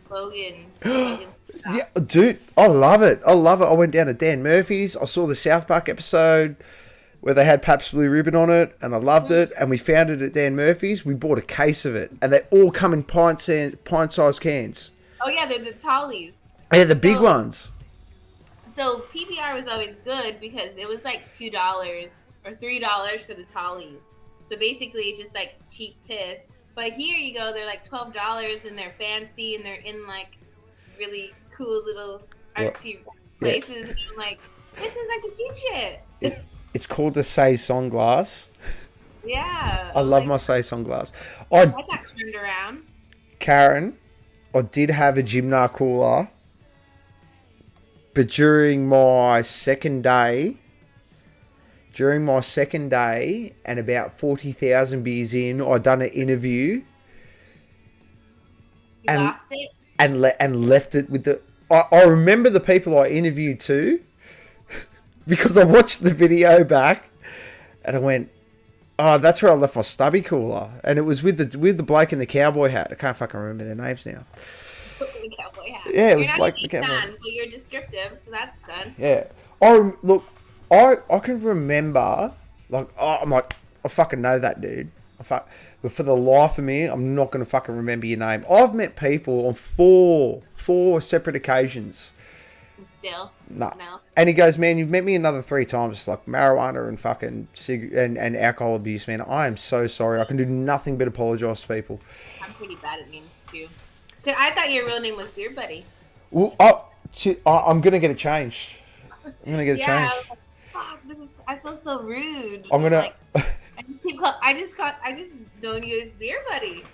Logan. Yeah, dude, I love it. I went down to Dan Murphy's. I saw the South Park episode where they had Pabst Blue Ribbon on it, and I loved it. And we found it at Dan Murphy's. We bought a case of it, and they all come in pint-sized cans. Oh yeah, they're the tallies. Yeah, the big ones. So PBR was always good because it was like $2 or $3 for the tallies. So basically, it's just like cheap piss. But here you go, they're like $12, and they're fancy, and they're in like really cool little artsy places. And I'm like, this is like the cheap shit. It's called the Saison glass. Yeah. I love my Saison glass. I got turned around. Karen, I did have a Gymnar cooler, but during my second day, and about 40,000 beers in, I done an interview. You lost it? And left it with the... I remember the people I interviewed too, because I watched the video back, and I went, oh, that's where I left my stubby cooler. And it was with the bloke in the cowboy hat. I can't fucking remember their names now. The cowboy hat. Yeah, it You're was not Blake a the Cat Man. fan, but you're descriptive, so that's good. Yeah. Look, I can remember, like, I'm like, I fucking know that dude. But for the life of me, I'm not going to fucking remember your name. I've met people on four separate occasions. Still, Nah. no. And he goes, man, you've met me another 3 times. It's like marijuana and fucking and alcohol abuse, man. I am so sorry. I can do nothing but apologise to people. I'm pretty bad at names too. So I thought your real name was Beer Buddy. Well, I'm going to get it changed. I'm going to get it Yeah, I changed. was like, fuck, I feel so rude. I'm going to... Like, I just known you as Beer Buddy.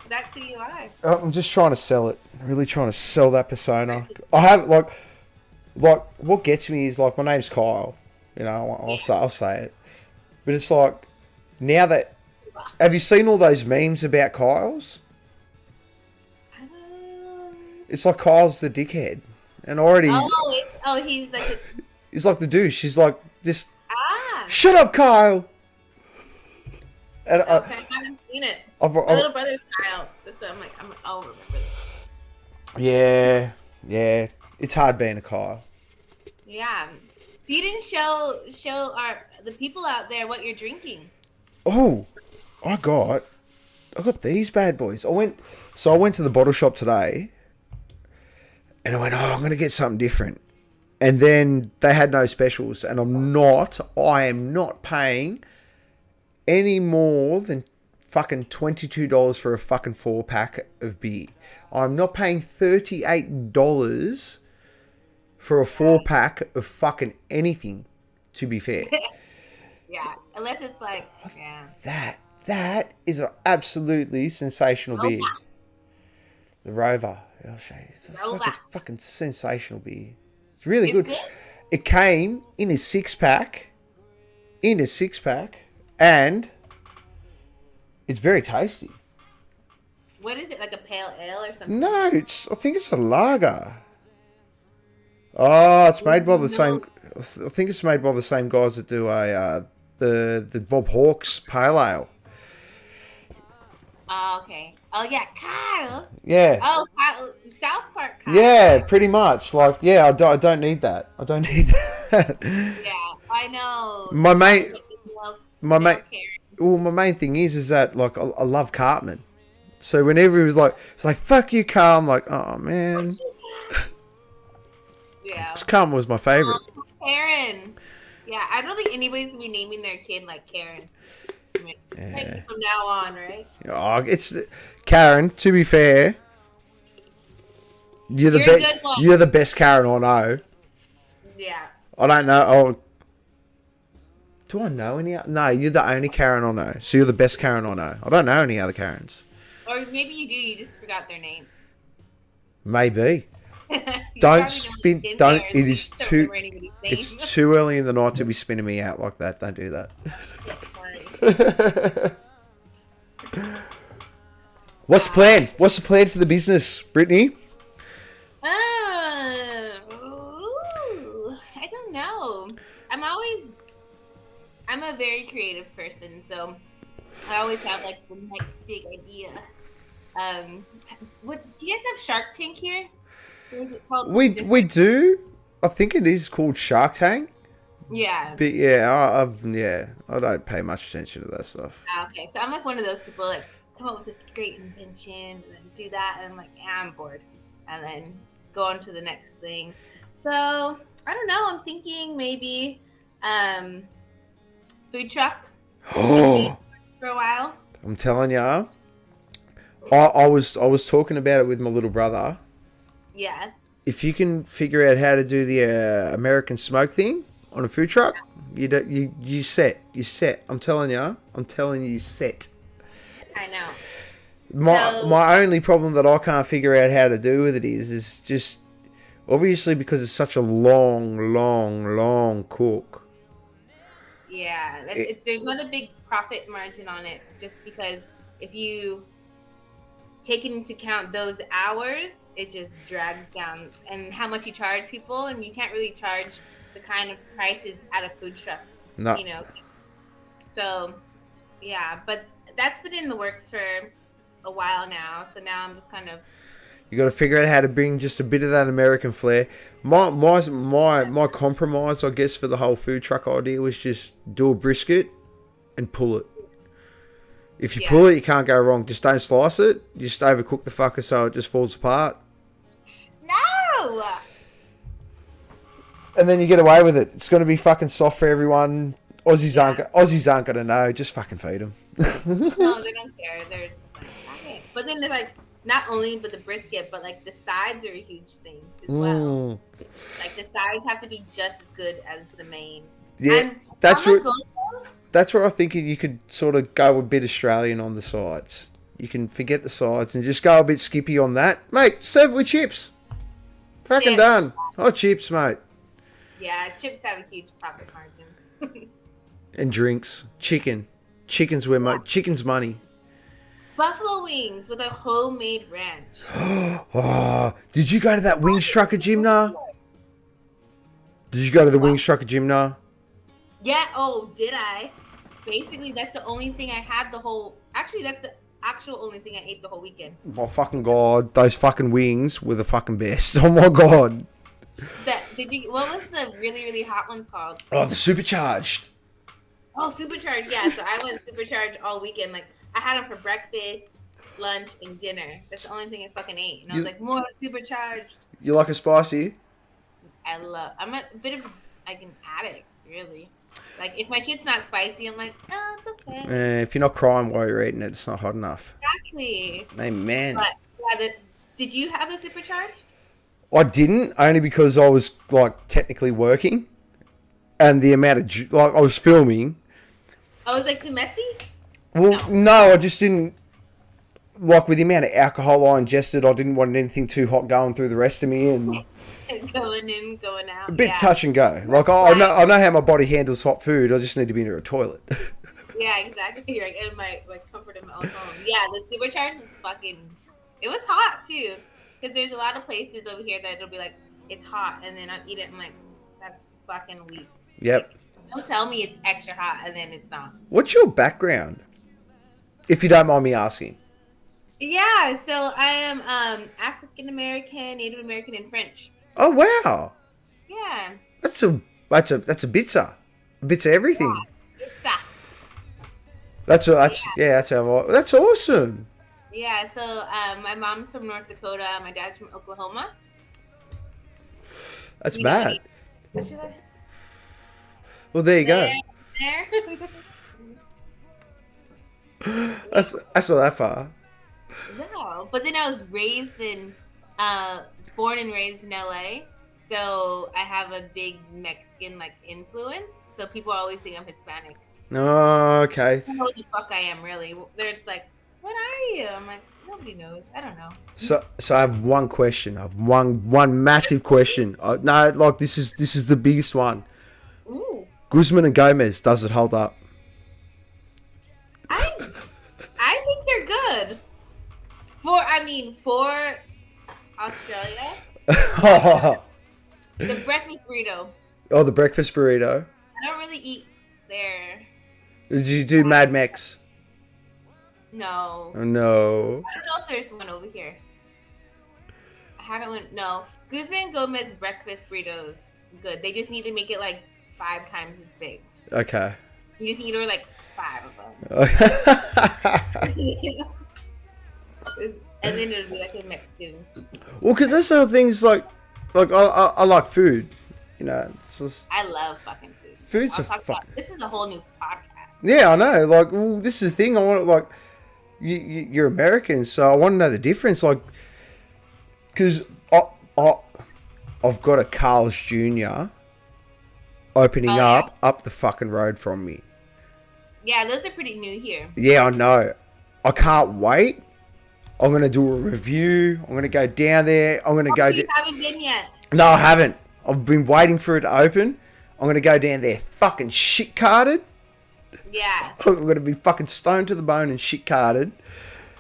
That's who you are. I'm just trying to sell it. Really trying to sell that persona. I have, like what gets me is, like, my name's Kyle. You know, I'll say it. But it's like, now that... Have you seen all those memes about Kyle's? It's like Kyle's the dickhead. And already... He's like... He's like the douche. He's like, just... Ah! Shut up, Kyle! And Okay, I haven't seen it. My little brother's Kyle. So I'll remember this. Yeah. It's hard being a Kyle. Yeah. So you didn't show the people out there what you're drinking. Oh, I got these bad boys. I went to the bottle shop today, and I went, I'm going to get something different. And then they had no specials, and I am not paying any more than fucking $22 for a fucking 4-pack of beer. I'm not paying $38 for a 4-pack of fucking anything, to be fair. Yeah, unless it's like, yeah. That is an absolutely sensational beer. The Rover. I'll show you. It's a fucking sensational beer. It's really good. It came in a 6-pack. And it's very tasty. What is it, like a pale ale or something? No, I think it's a lager. Oh, it's made by the same... I think it's made by the same guys that do the Bob Hawke's Pale Ale. Oh, okay. Oh, yeah, Kyle. Yeah. Oh, Kyle, South Park Kyle. Yeah, pretty much. Like, yeah, I don't need that. I don't need that. Yeah, I know. My main thing is that, like, I love Cartman. So whenever he was like, fuck you, Carl, I'm like, oh, man. Yeah. Cartman was my favourite. Karen. Yeah, I don't think anybody's going to be naming their kid like Karen. Yeah. Like from now on, right? Oh, it's Karen. To be fair, you're the best Karen I know. Yeah. I don't know. Oh, do I know any? No, you're the only Karen I know. So you're the best Karen I know. I don't know any other Karens. Or maybe you do. You just forgot their name. Maybe. Don't spin. Don't. It is too. It's too early in the night to be spinning me out like that. Don't do that. What's the plan? What's the plan for the business, Britney? I don't know. I'm a very creative person, so I always have like the next big idea. What do you guys have Shark Tank here? Or is it called? We do. I think it is called Shark Tank. Yeah. But yeah, I don't pay much attention to that stuff. Okay, so I'm like one of those people like come up with this great invention and then do that, and I'm like, I'm bored, and then go on to the next thing. So I don't know. I'm thinking maybe food truck. Oh, for a while. I'm telling ya. I was talking about it with my little brother. Yeah. If you can figure out how to do the American smoke thing on a food truck, you set. I'm telling you, you set. I know. My only problem that I can't figure out how to do with it is just obviously because it's such a long cook. Yeah, there's not a big profit margin on it, just because if you take into account those hours, it just drags down and how much you charge people, and you can't really charge the kind of prices at a food truck. No. You know. So, yeah, but that's been in the works for a while now. So now I'm just kind of You got to figure out how to bring just a bit of that American flair. My compromise, I guess, for the whole food truck idea was just do a brisket and pull it. If you pull it, you can't go wrong. Just don't slice it. You just overcook the fucker so it just falls apart. No! And then you get away with it. It's going to be fucking soft for everyone. Aussies aren't going to know. Just fucking feed them. No, they don't care. They're just like, okay. But then they're like, not only but the brisket, but like the sides are a huge thing as well. Like the sides have to be just as good as the main. Yeah, and that's where I think you could sort of go a bit Australian on the sides. You can forget the sides and just go a bit skippy on that, mate. Serve it with chips. Fucking done. Oh, chips, mate. Yeah, chips have a huge profit margin. And drinks, chicken's chicken's money. Buffalo wings with a homemade ranch. Oh, did you go to that Wings Trucker gym now? Did you go to the Wings Trucker gym now? Yeah. Oh, did I? Basically, that's the only thing I had the whole. Actually, that's the actual only thing I ate the whole weekend. Oh fucking god, those fucking wings were the fucking best. Oh my god. What was the really, really hot ones called? Oh, the supercharged. Oh, supercharged. Yeah. So I went supercharged all weekend. Like I had them for breakfast, lunch, and dinner. That's the only thing I fucking ate. And I was like, more supercharged. You like it spicy? I'm a bit of like an addict, really. Like if my shit's not spicy, I'm like, oh, it's okay. If you're not crying while you're eating it, it's not hot enough. Exactly. Amen. But yeah, did you have the supercharged? I didn't, only because I was like technically working, and the amount of I was filming. Oh, was like too messy? Well, no, I just didn't. Like with the amount of alcohol I ingested, I didn't want anything too hot going through the rest of me, and going in, going out. A bit touch and go. Like I know how my body handles hot food. I just need to be near a toilet. Yeah, exactly. You're like in my comfort in my own home. Yeah, the supercharged was fucking. It was hot too, because there's a lot of places over here that it'll be like it's hot, and then I eat it. I'm like, that's fucking weak. Yep. Like, don't tell me it's extra hot and then it's not. What's your background, if you don't mind me asking? Yeah, so I am African American, Native American, and French. Oh wow. Yeah. That's a bitsa. A bitsa everything. Yeah, That's awesome. Yeah, so my mom's from North Dakota, my dad's from Oklahoma. That's bad. Should I? Well, there you go. There. That's not that far. No, but then I was born and raised in LA, so I have a big Mexican influence. So people always think I'm Hispanic. Oh, okay. I don't know what the fuck I am really. They're just like, "What are you?" I'm like, nobody knows. I don't know. So I have one question. I have one massive question. This is the biggest one. Ooh. Guzman and Gomez, does it hold up? I think they're good. For Australia. The breakfast burrito. Oh, the breakfast burrito. I don't really eat there. Did you do Mad Mex? No. Oh, no. I don't know if there's one over here. I haven't went. No. Guzman Gomez breakfast burritos. Good. They just need to make it 5 times as big. Okay. You just need to order 5 of them. And then it'll be a Mexican. Well, because that's how things I like food. You know, it's just, I love fucking food. Food's a fucking. This is a whole new podcast. Yeah, I know. This is the thing. I want you're American, so I want to know the difference. Because I've got a Carl's Jr. opening up the fucking road from me. Yeah, those are pretty new here. Yeah, I know. I can't wait. I'm going to do a review. I'm going to go down there. I'm going to go... You haven't been yet. No, I haven't. I've been waiting for it to open. I'm going to go down there fucking shit-carded. Yeah. I'm going to be fucking stoned to the bone and shit-carded.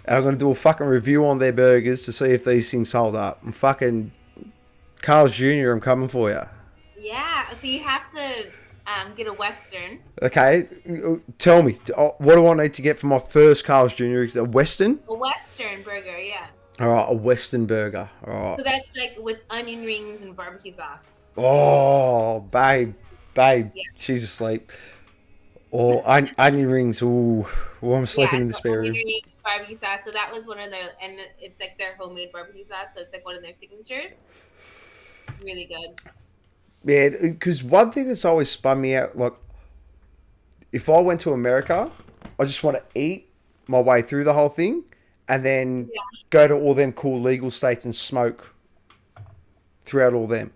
And I'm going to do a fucking review on their burgers to see if these things hold up. I'm fucking... Carl's Jr., I'm coming for you. Yeah, so you have to get a Western. Okay, tell me, what do I need to get for my first Carl's Jr.? A Western? A Western burger, yeah. All right, a Western burger. All right. So that's like with onion rings and barbecue sauce. Oh, babe, Yeah. she's asleep. Or onion rings. Ooh, I'm sleeping Yeah, in the so spare onion room. rings, barbecue sauce. So that was one of their, and it's like their homemade barbecue sauce. So it's like one of their signatures. Really good. Yeah, because one thing that's always spun me out, like, if I went to America, I just want to eat my way through the whole thing, and then Yeah. go to all them cool legal states and smoke throughout all them.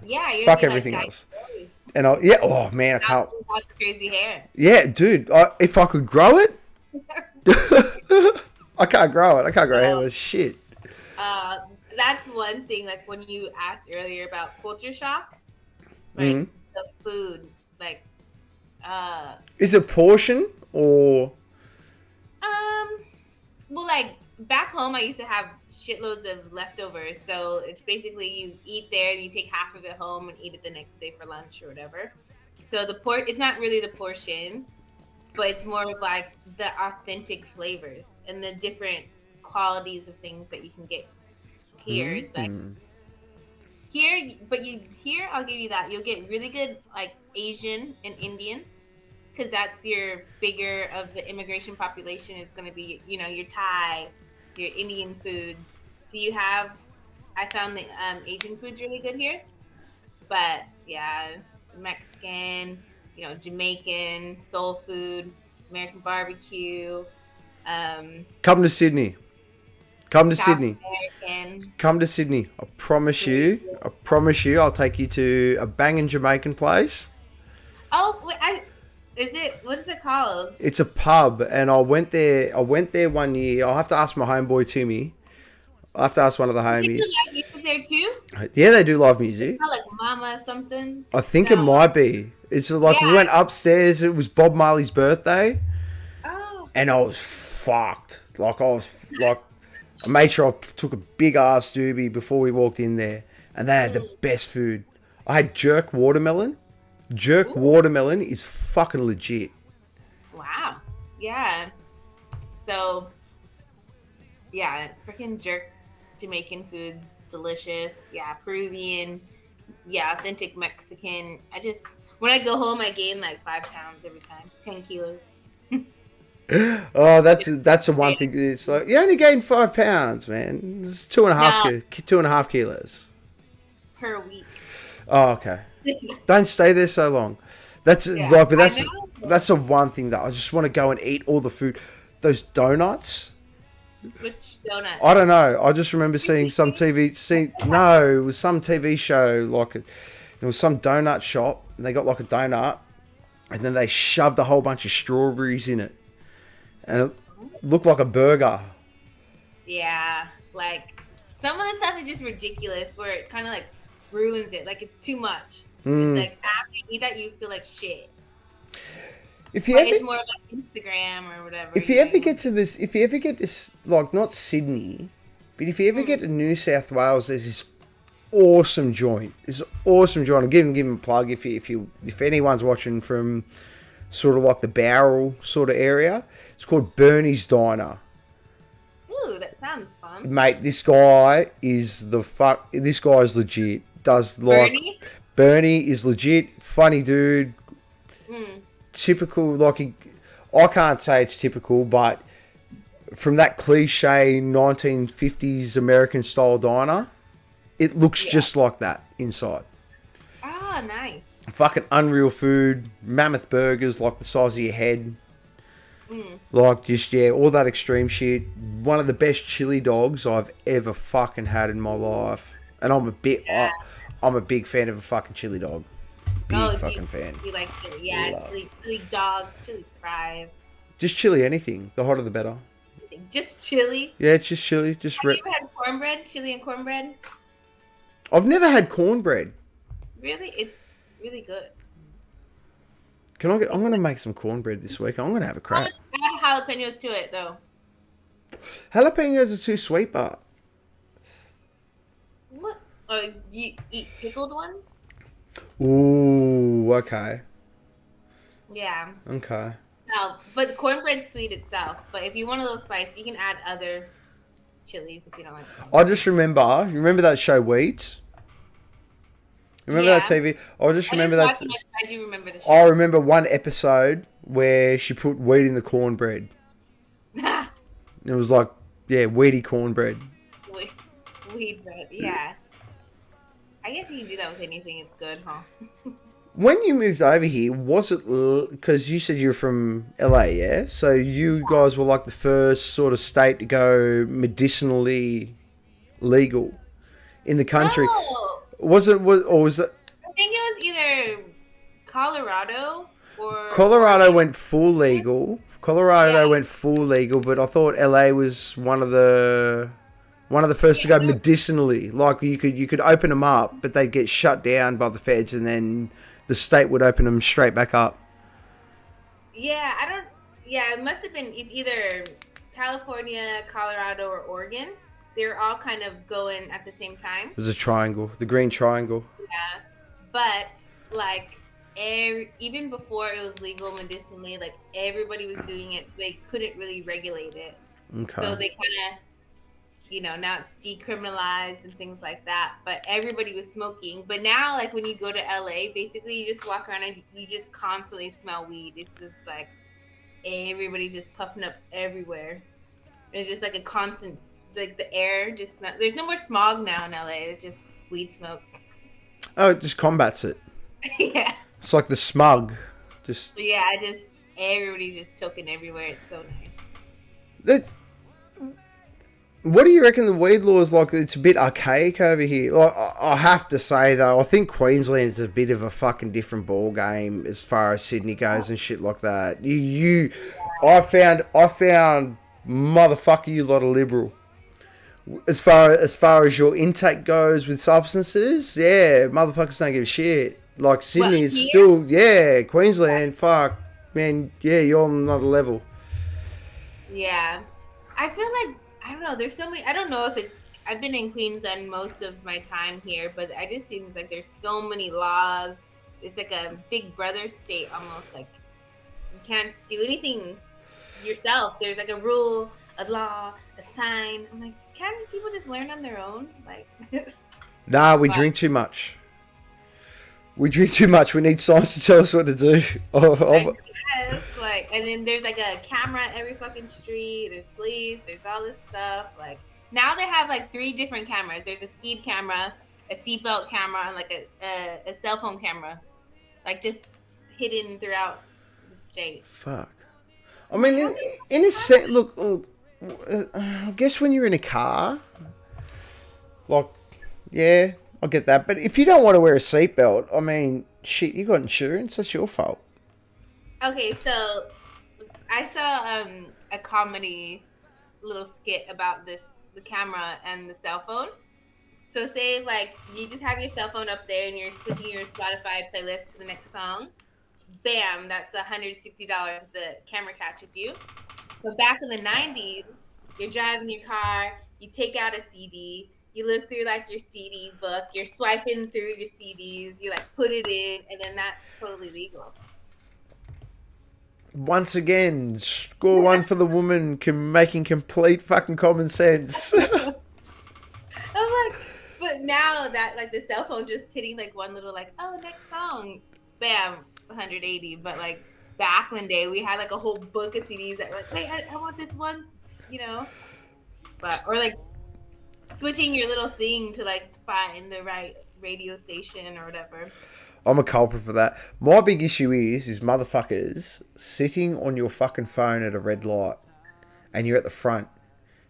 Yeah, you're gonna Fuck be like everything Guy else. Fieri. And yeah, oh man, I Now can't. you have crazy hair. Yeah, dude, if I could grow it, I can't grow it. I can't grow hair with shit. Uh, that's one thing. Like when you asked earlier about culture shock, like Mhm. the food, like Is it portion or? um, well, like back home, I used to have shitloads of leftovers. So it's basically you eat there and you take half of it home and eat it the next day for lunch or whatever. So it's not really the portion, but it's more of like the authentic flavors and the different qualities of things that you can get here. It's like here, but here I'll give you that. You'll get really good like Asian and Indian because that's your bigger of the immigration population is going to be, you know, your Thai, your Indian foods. So I found the Asian foods really good here, but yeah, Mexican, you know, Jamaican, soul food, American barbecue, Come to Sydney. Come to South Sydney. American. Come to Sydney. I promise you. I'll take you to a banging Jamaican place. Oh, wait, what is it called? It's a pub, and I went there. One year. I'll have to ask my homeboy Timmy. I'll have to ask one of the They do homies. live music there too? Yeah, they do live music. Not like Mama something. I think it No. might be. It's like we Yeah. went upstairs. It was Bob Marley's birthday, Oh, and I was fucked. I made sure I took a big ass doobie before we walked in there, and they had the best food. I had jerk watermelon. Jerk watermelon is fucking legit. wow. Yeah. So, yeah, freaking jerk Jamaican foods, delicious. Yeah, Peruvian. Yeah, authentic Mexican. When I go home, I gain like 5 pounds every time, 10 kilos Oh, that's the one thing. It's like you only gained 5 pounds, man. It's 2.5 kilos. per week. Oh, okay. Don't stay there so long. That's Yeah, like, but I know. that's the one thing that I just want to go and eat all the food. Those donuts. Which donut? I don't know. I just remember seeing some no, it was some TV show. It was some donut shop, and they got like a donut, and then they shoved a whole bunch of strawberries in it, and it looked like a burger. Yeah, like some of the stuff is just ridiculous where it kind of like ruins it. Like it's too much. It's like after you eat that, you feel like shit. If you Like ever it's more like Instagram or whatever. if you ever get this, like not Sydney, but if you ever get to New South Wales, there's this awesome joint. I'll give him a plug if anyone's watching from sort of like the Bowral sort of area. It's called Bernie's Diner. Ooh, that sounds fun. Mate, this guy is this guy is legit. Does like Bernie? Bernie is legit, funny dude. Typical, I can't say it's typical, but from that cliche 1950s American style diner, it looks just like that inside. Ah, nice. Fucking unreal food, mammoth burgers like the size of your head. Like just all that extreme shit. One of the best chili dogs I've ever fucking had in my life, and I'm a big fan of a fucking chili dog. Big fucking fan. You like chili? Yeah, chili dog, chili fries. Just chili anything. The hotter the better. Just chili. Yeah, it's just chili. Have you ever had cornbread? Chili and cornbread? I've never had cornbread. Really? It's really good. I'm gonna make some cornbread this week. I'm gonna have a crack. Add jalapenos to it though. Jalapenos are too sweet, but What? Oh, do you eat pickled ones? ooh, okay. Yeah. Okay. No, but cornbread's sweet itself. But if you want a little spice, you can add other chilies if you don't like I just remember that show Weeds? Remember that TV? I just remember I that. didn't watch much, but I do remember the show. I remember one episode where she put wheat in the cornbread. It was like, yeah, weedy cornbread. Weed bread, yeah. I guess you can do that with anything. It's good, huh? When you moved over here, was it because you said you were from LA, yeah? So you guys were like the first sort of state to go medicinally legal in the country. No, Was it? Or was it? I think it was either Colorado or Colorado Oregon. went full legal. Colorado went full legal, but I thought LA was one of the first to go medicinally. Like you could open them up, but they'd get shut down by the feds, and then the state would open them straight back up. Yeah, I don't. Yeah, it must have been. It's either California, Colorado, or Oregon. They're all kind of going at the same time. It was a triangle, the green triangle. Yeah, but like even before it was legal medicinally, like everybody was doing it, so they couldn't really regulate it. Okay. So they kind of, now it's decriminalized and things like that. But everybody was smoking. But now, like when you go to LA, basically you just walk around and you just constantly smell weed. It's just like everybody's just puffing up everywhere. It's just like a constant, like the air just smells. There's no more smog now in LA. It's just weed smoke. Oh, it just combats it. Yeah. It's like the smug. Everybody's just toking everywhere. It's so nice. That's. What do you reckon the weed law is like? It's a bit archaic over here. Like, I have to say though, I think Queensland's a bit of a fucking different ball game as far as Sydney goes and shit like that. I found, motherfucker, you lot of liberal. As far as your intake goes with substances, yeah, motherfuckers don't give a shit. Like Sydney is still, yeah, Queensland, fuck, man, yeah, you're on another level. Yeah, I feel like, I don't know, there's so many, I don't know if it's, I've been in Queensland most of my time here, but it just seems like there's so many laws. It's like a big brother state almost, like you can't do anything yourself. There's like a rule, a law, a sign. I'm like, can't people just learn on their own? Like, nah, we drink too much. We drink too much. We need science to tell us what to do. Yes, like, and then there's like a camera at every fucking street. There's police. There's all this stuff. Like, now they have like 3 different cameras. There's a speed camera, a seatbelt camera, and like a cell phone camera, like just hidden throughout the state. Fuck. I mean, in a sense, look, I guess when you're in a car, like, yeah, I get that. But if you don't want to wear a seatbelt, I mean, shit, you got insurance. That's your fault. Okay, so I saw a comedy little skit about the camera and the cell phone. So say like you just have your cell phone up there and you're switching your Spotify playlist to the next song. Bam, that's $160 if the camera catches you. But back in the 90s, you're driving your car, you take out a CD, you look through like your CD book, you're swiping through your CDs, you like put it in, and then that's totally legal. Once again, score one for the woman making complete fucking common sense. I'm like, but now that like the cell phone just hitting like one little like, oh, next song, bam, 180. But like back in the day, we had like a whole book of CDs that were like, wait, I want this one, But or like switching your little thing to like find the right radio station or whatever. I'm a culprit for that. My big issue is motherfuckers sitting on your fucking phone at a red light and you're at the front.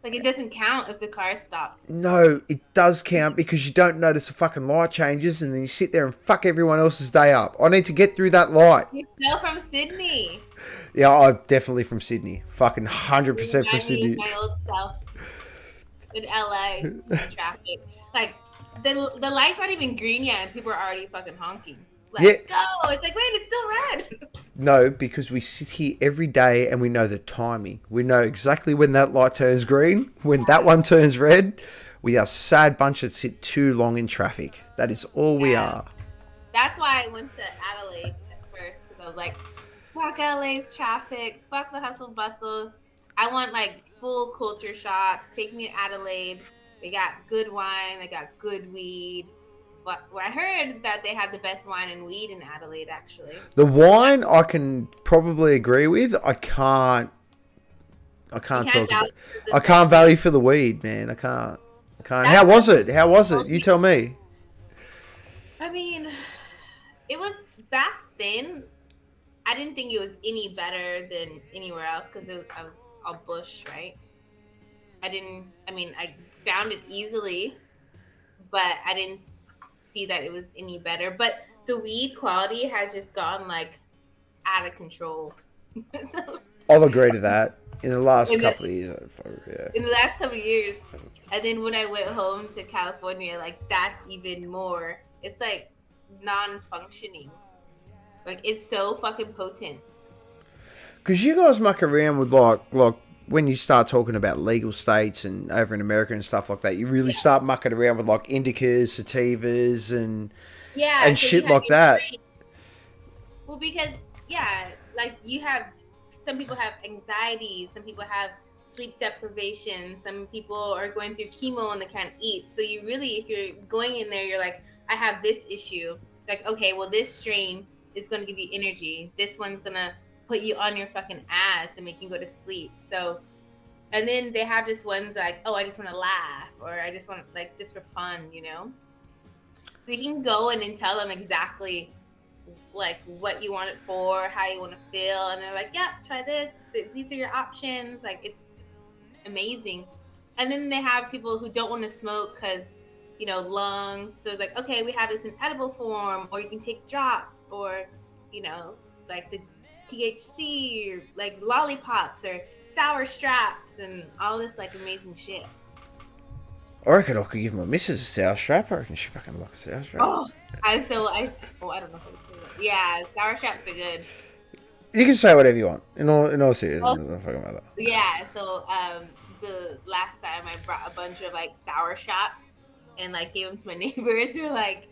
Like it doesn't count if the car stops. No, it does count because you don't notice the fucking light changes and then you sit there and fuck everyone else's day up. I need to get through that light. You're still from Sydney. Yeah, I'm definitely from Sydney. Fucking 100% from Sydney. My old self in LA in traffic. Like the light's not even green yet and people are already fucking honking. Let's go. It's like, wait, it's still red. No, because we sit here every day and we know the timing. We know exactly when that light turns green, when that one turns red. We are a sad bunch that sit too long in traffic. That is all we are. That's why I went to Adelaide at first, because I was like, fuck LA's traffic, fuck the hustle bustle. I want like full culture shock. Take me to Adelaide. They got good wine. They got good weed. But I heard that they have the best wine and weed in Adelaide, actually. The wine I can probably agree with. I can't talk about. I can't value for the weed, man. I can't. How was it? You tell me. I mean, it was back then. I didn't think it was any better than anywhere else because I was all bush, right? I found it easily, but I didn't see that it was any better. But the weed quality has just gone like out of control. I'll agree to that. In the last couple of years, yeah. In the last couple of years, and then when I went home to California, like that's even more. It's like non-functioning. Like it's so fucking potent. Because you guys muck around with like when you start talking about legal states and over in America and stuff like that, you really start mucking around with like indicas, sativas, and so shit like that. Well, because like you have. Some people have anxiety. Some people have sleep deprivation. Some people are going through chemo and they can't eat. So you really, if you're going in there, you're like, I have this issue. Like, okay, well, this strain is going to give you energy. This one's going to put you on your fucking ass and make you go to sleep. So, and then they have just ones like, oh, I just want to laugh, or I just want like just for fun, you know? So you can go in and tell them exactly like what you want it for, how you want to feel, and they're like, yeah, try this, these are your options. Like it's amazing. And then they have people who don't want to smoke because lungs, so it's like, okay, we have this in edible form, or you can take drops, or like the THC, or like lollipops, or sour straps, and all this like amazing shit. I reckon I could give my missus a sour strap. I reckon she fucking like a sour strap. I don't know. Yeah, sour straps are good. You can say whatever you want. In all seriousness, it doesn't fucking matter. Yeah, so the last time I brought a bunch of like sour straps and like gave them to my neighbors. They're like,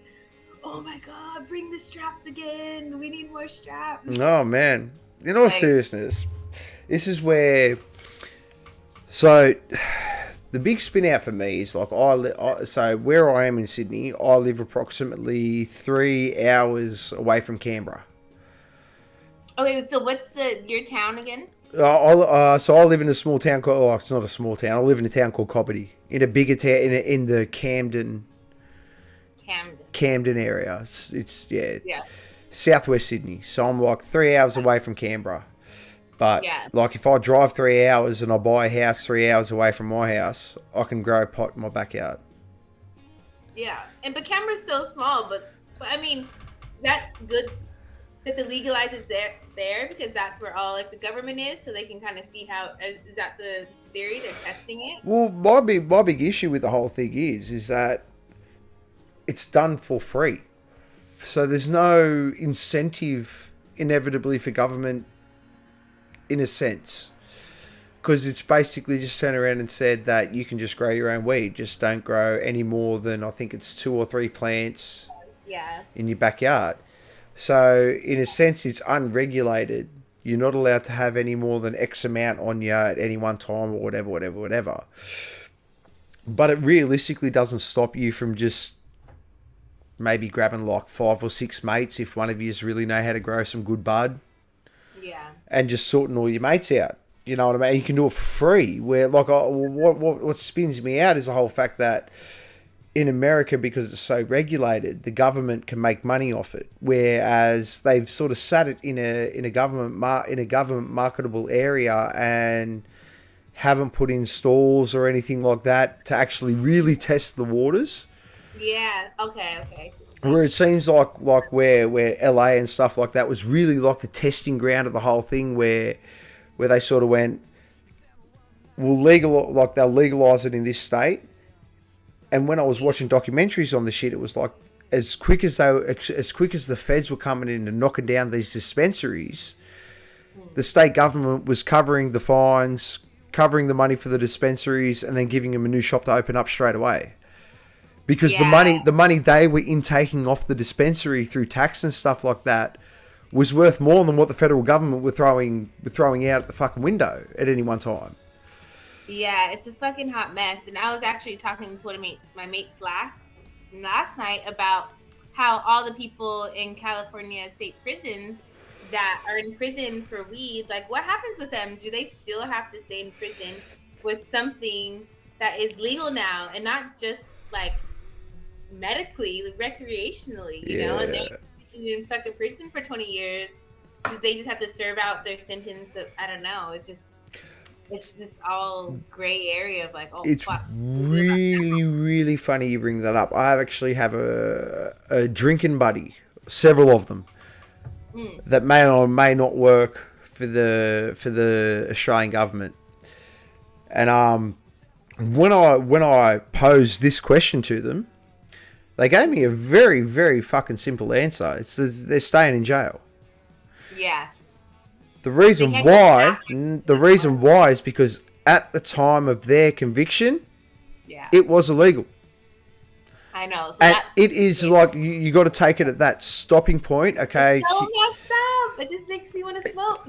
"Oh my god, bring the straps again! We need more straps." Oh man, in all seriousness, this is where. So, the big spin out for me is like so where I am in Sydney, I live approximately 3 hours away from Canberra. Okay, so what's your town again? So I live in a small town called. Oh, it's not a small town. I live in a town called Coppity, in a bigger town in the Camden area. It's southwest Sydney. So I'm like 3 hours away from Canberra. But like if I drive 3 hours and I buy a house 3 hours away from my house, I can grow a pot in my backyard. Yeah, but Canberra's so small, but I mean, that's good that they legalize it there because that's where all like the government is, so they can kind of see how is that the theory they're testing it. Well, my big issue with the whole thing is that it's done for free, so there's no incentive inevitably for government. In a sense, because it's basically just turned around and said that you can just grow your own weed, just don't grow any more than I think it's 2 or 3 plants in your backyard. So in a sense, it's unregulated. You're not allowed to have any more than X amount on you at any one time or whatever. But it realistically doesn't stop you from just maybe grabbing like 5 or 6 mates if one of you really know how to grow some good bud. Yeah. And just sorting all your mates out. You know what I mean? You can do it for free. Where like what spins me out is the whole fact that in America, because it's so regulated, the government can make money off it. Whereas they've sort of sat it in a government marketable area and haven't put in stalls or anything like that to actually really test the waters. Yeah. Okay. Where it seems like where LA and stuff like that was really like the testing ground of the whole thing, where they sort of went, they'll legalize it in this state. And when I was watching documentaries on the shit, it was like as quick as the feds were coming in and knocking down these dispensaries, the state government was covering the fines, covering the money for the dispensaries, and then giving them a new shop to open up straight away. Because the money they were intaking off the dispensary through tax and stuff like that was worth more than what the federal government were throwing out at the fucking window at any one time. Yeah, it's a fucking hot mess. And I was actually talking to one of my mates last night about how all the people in California state prisons that are in prison for weed, like what happens with them? Do they still have to stay in prison with something that is legal now and not just like medically, recreationally, you know? And they're in fucking prison for 20 years. So they just have to serve out their sentence of, I don't know, it's this all gray area of like, oh, it's fuck. really funny you bring that up. I actually have a drinking buddy, several of them, that may or may not work for the Australian government. And when I posed this question to them, they gave me a very, very fucking simple answer. It's they're staying in jail. Yeah. The reason why is because at the time of their conviction, it was illegal. I know. So and it is like, you got to take it at that stopping point, okay? It's so messed up. It just makes me want to smoke.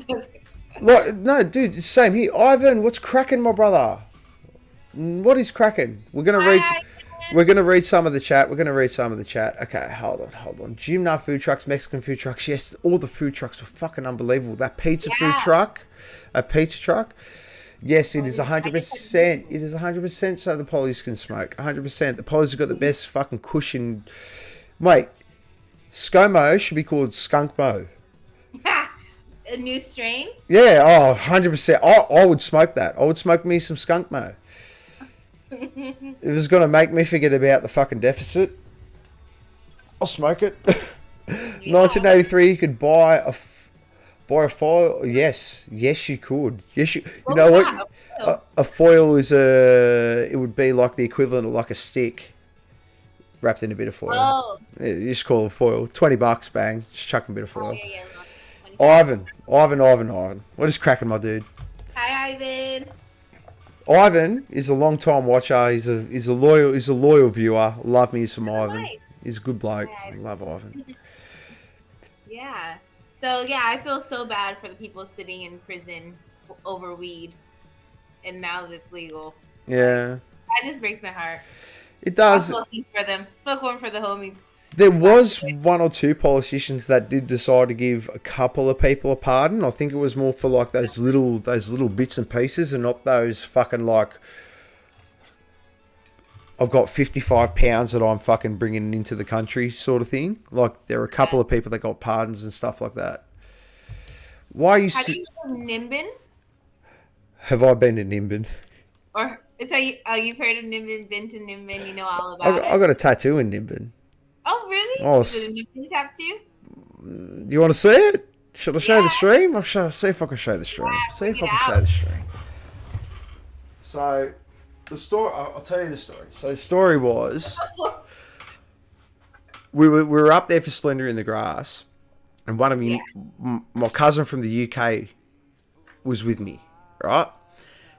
Like, no, dude, same here. Ivan, what's cracking, my brother? What is cracking? We're going to read some of the chat. Okay, hold on. Gymna food trucks, Mexican food trucks. Yes, all the food trucks were fucking unbelievable. That pizza food truck, yes, it is 100%. It is 100% so the police can smoke. 100%. The police have got the best fucking cushion. Wait, ScoMo should be called Skunk Mo. A new strain? Yeah, 100%. I would smoke that. I would smoke me some Skunk Mo. If it was going to make me forget about the fucking deficit, I'll smoke it. 1983, you could buy a foil. Yes, you could. Yes, you know what? A foil is it would be like the equivalent of like a stick wrapped in a bit of foil. Oh. Yeah, you just call it a foil. $20, bang. Just chuck a bit of foil. Oh, Ivan. What is cracking, my dude? Hi, Ivan. Ivan is a long time watcher. He's a loyal viewer. Love me some Ivan. Nice. He's a good bloke. Yeah. I love Ivan. Yeah. So yeah, I feel so bad for the people sitting in prison over weed, and now it's legal. Yeah. That just breaks my heart. It does. I'm smoking for them. Smoke one for the homies. There was one or two politicians that did decide to give a couple of people a pardon. I think it was more for like those little bits and pieces, and not those fucking like, I've got 55 pounds that I'm fucking bringing into the country sort of thing. Like there were a couple of people that got pardons and stuff like that. Why are you? Have you been to Nimbin? Have I been to Nimbin? Or so you've heard of Nimbin? Been to Nimbin? You know all about it. I got a tattoo in Nimbin. Oh, really? Oh, is it a Nimbin tattoo? You want to see it? Should I show the stream? See if I can show the stream. So, the story. I'll tell you the story. So the story was, we were up there for Splendor in the Grass, and one of my cousin from the UK was with me, right?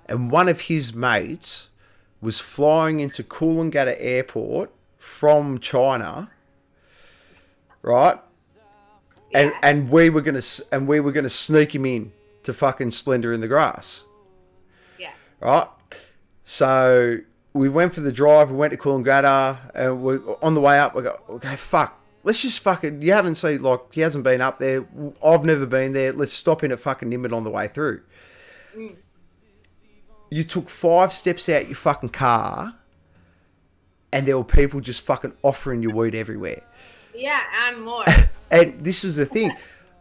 And one of his mates was flying into Coolangatta Airport from China, right? Yeah. And we were gonna sneak him in to fucking Splendor in the Grass. Yeah. Right. So we went for the drive. We went to Coolangatta, and we on the way up. We go, okay, fuck. Let's just fucking. You haven't seen, like, he hasn't been up there. I've never been there. Let's stop in at fucking Nimbin on the way through. Mm. You took 5 steps out your fucking car, and there were people just fucking offering you weed everywhere. Yeah, and more. And this was the thing.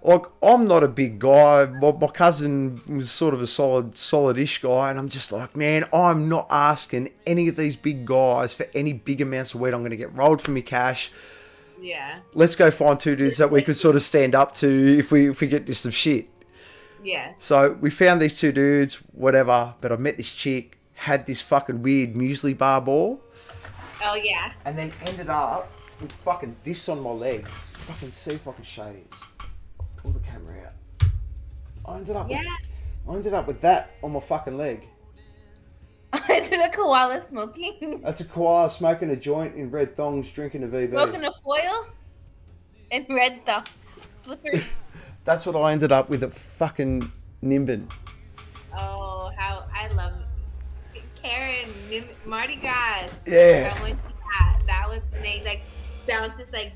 Like, I'm not a big guy. My cousin was sort of a solid-ish guy, and I'm just like, man, I'm not asking any of these big guys for any big amounts of weed. I'm going to get rolled for me cash. Yeah. Let's go find 2 dudes that we could sort of stand up to if we get this some shit. Yeah. So we found these 2 dudes, whatever. But I met this chick, had this fucking weird muesli bar ball. Oh yeah. And then ended up with fucking this on my leg. Let's fucking see if I can show you. Pull the camera out. I ended up with that on my fucking leg. Is it a koala smoking? That's a koala smoking a joint in red thongs, drinking a VB. Smoking a foil? And red thong. Slippers. That's what I ended up with at fucking Nimbin. Oh, how I love Karen, Mardi Gras. Yeah. I went to that. That was amazing. Like, bounces like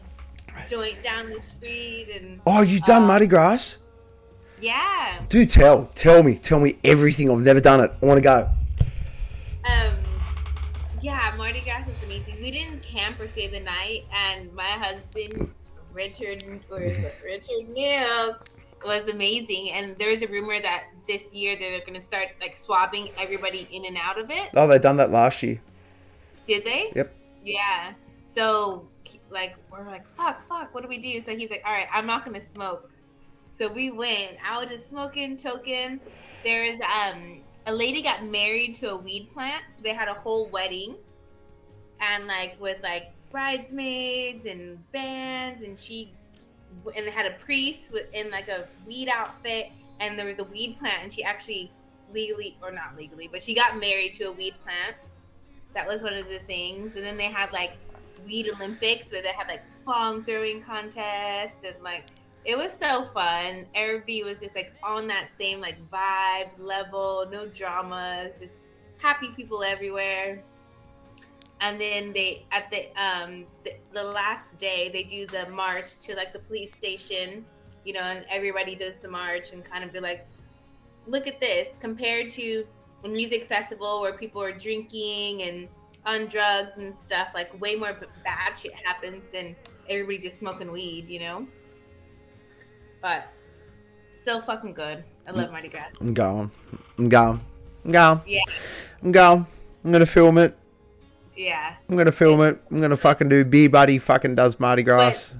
joint down the street and. Oh, you done Mardi Gras? Yeah. Do tell me everything. I've never done it. I want to go. Um. Yeah, Mardi Gras was amazing. We didn't camp or stay the night, and my husband Richard Neill was amazing. And there was a rumor that this year they're going to start like swabbing everybody in and out of it. Oh, they done that last year. Did they? Yep. Yeah. So like we're like fuck, what do we do? So he's like, all right, I'm not going to smoke. So we went. I was just smoking, choking. There's a lady got married to a weed plant, so they had a whole wedding, and like with like bridesmaids and bands, and they had a priest in like a weed outfit, and there was a weed plant, and she actually legally or not legally, but she got married to a weed plant. That was one of the things, and then they had like weed Olympics where they had like bong throwing contests and like. It was so fun. Everybody was just like on that same like vibe level, no dramas, just happy people everywhere. And then they at the last day they do the march to like the police station, you know, and everybody does the march and kind of be like, look at this compared to a music festival where people are drinking and on drugs and stuff. Like way more bad shit happens than everybody just smoking weed, you know. But so fucking good. I love Mardi Gras. I'm going. Yeah. I'm going. I'm gonna film it. Yeah. I'm gonna film it. I'm gonna fucking do Beer Buddy fucking does Mardi Gras.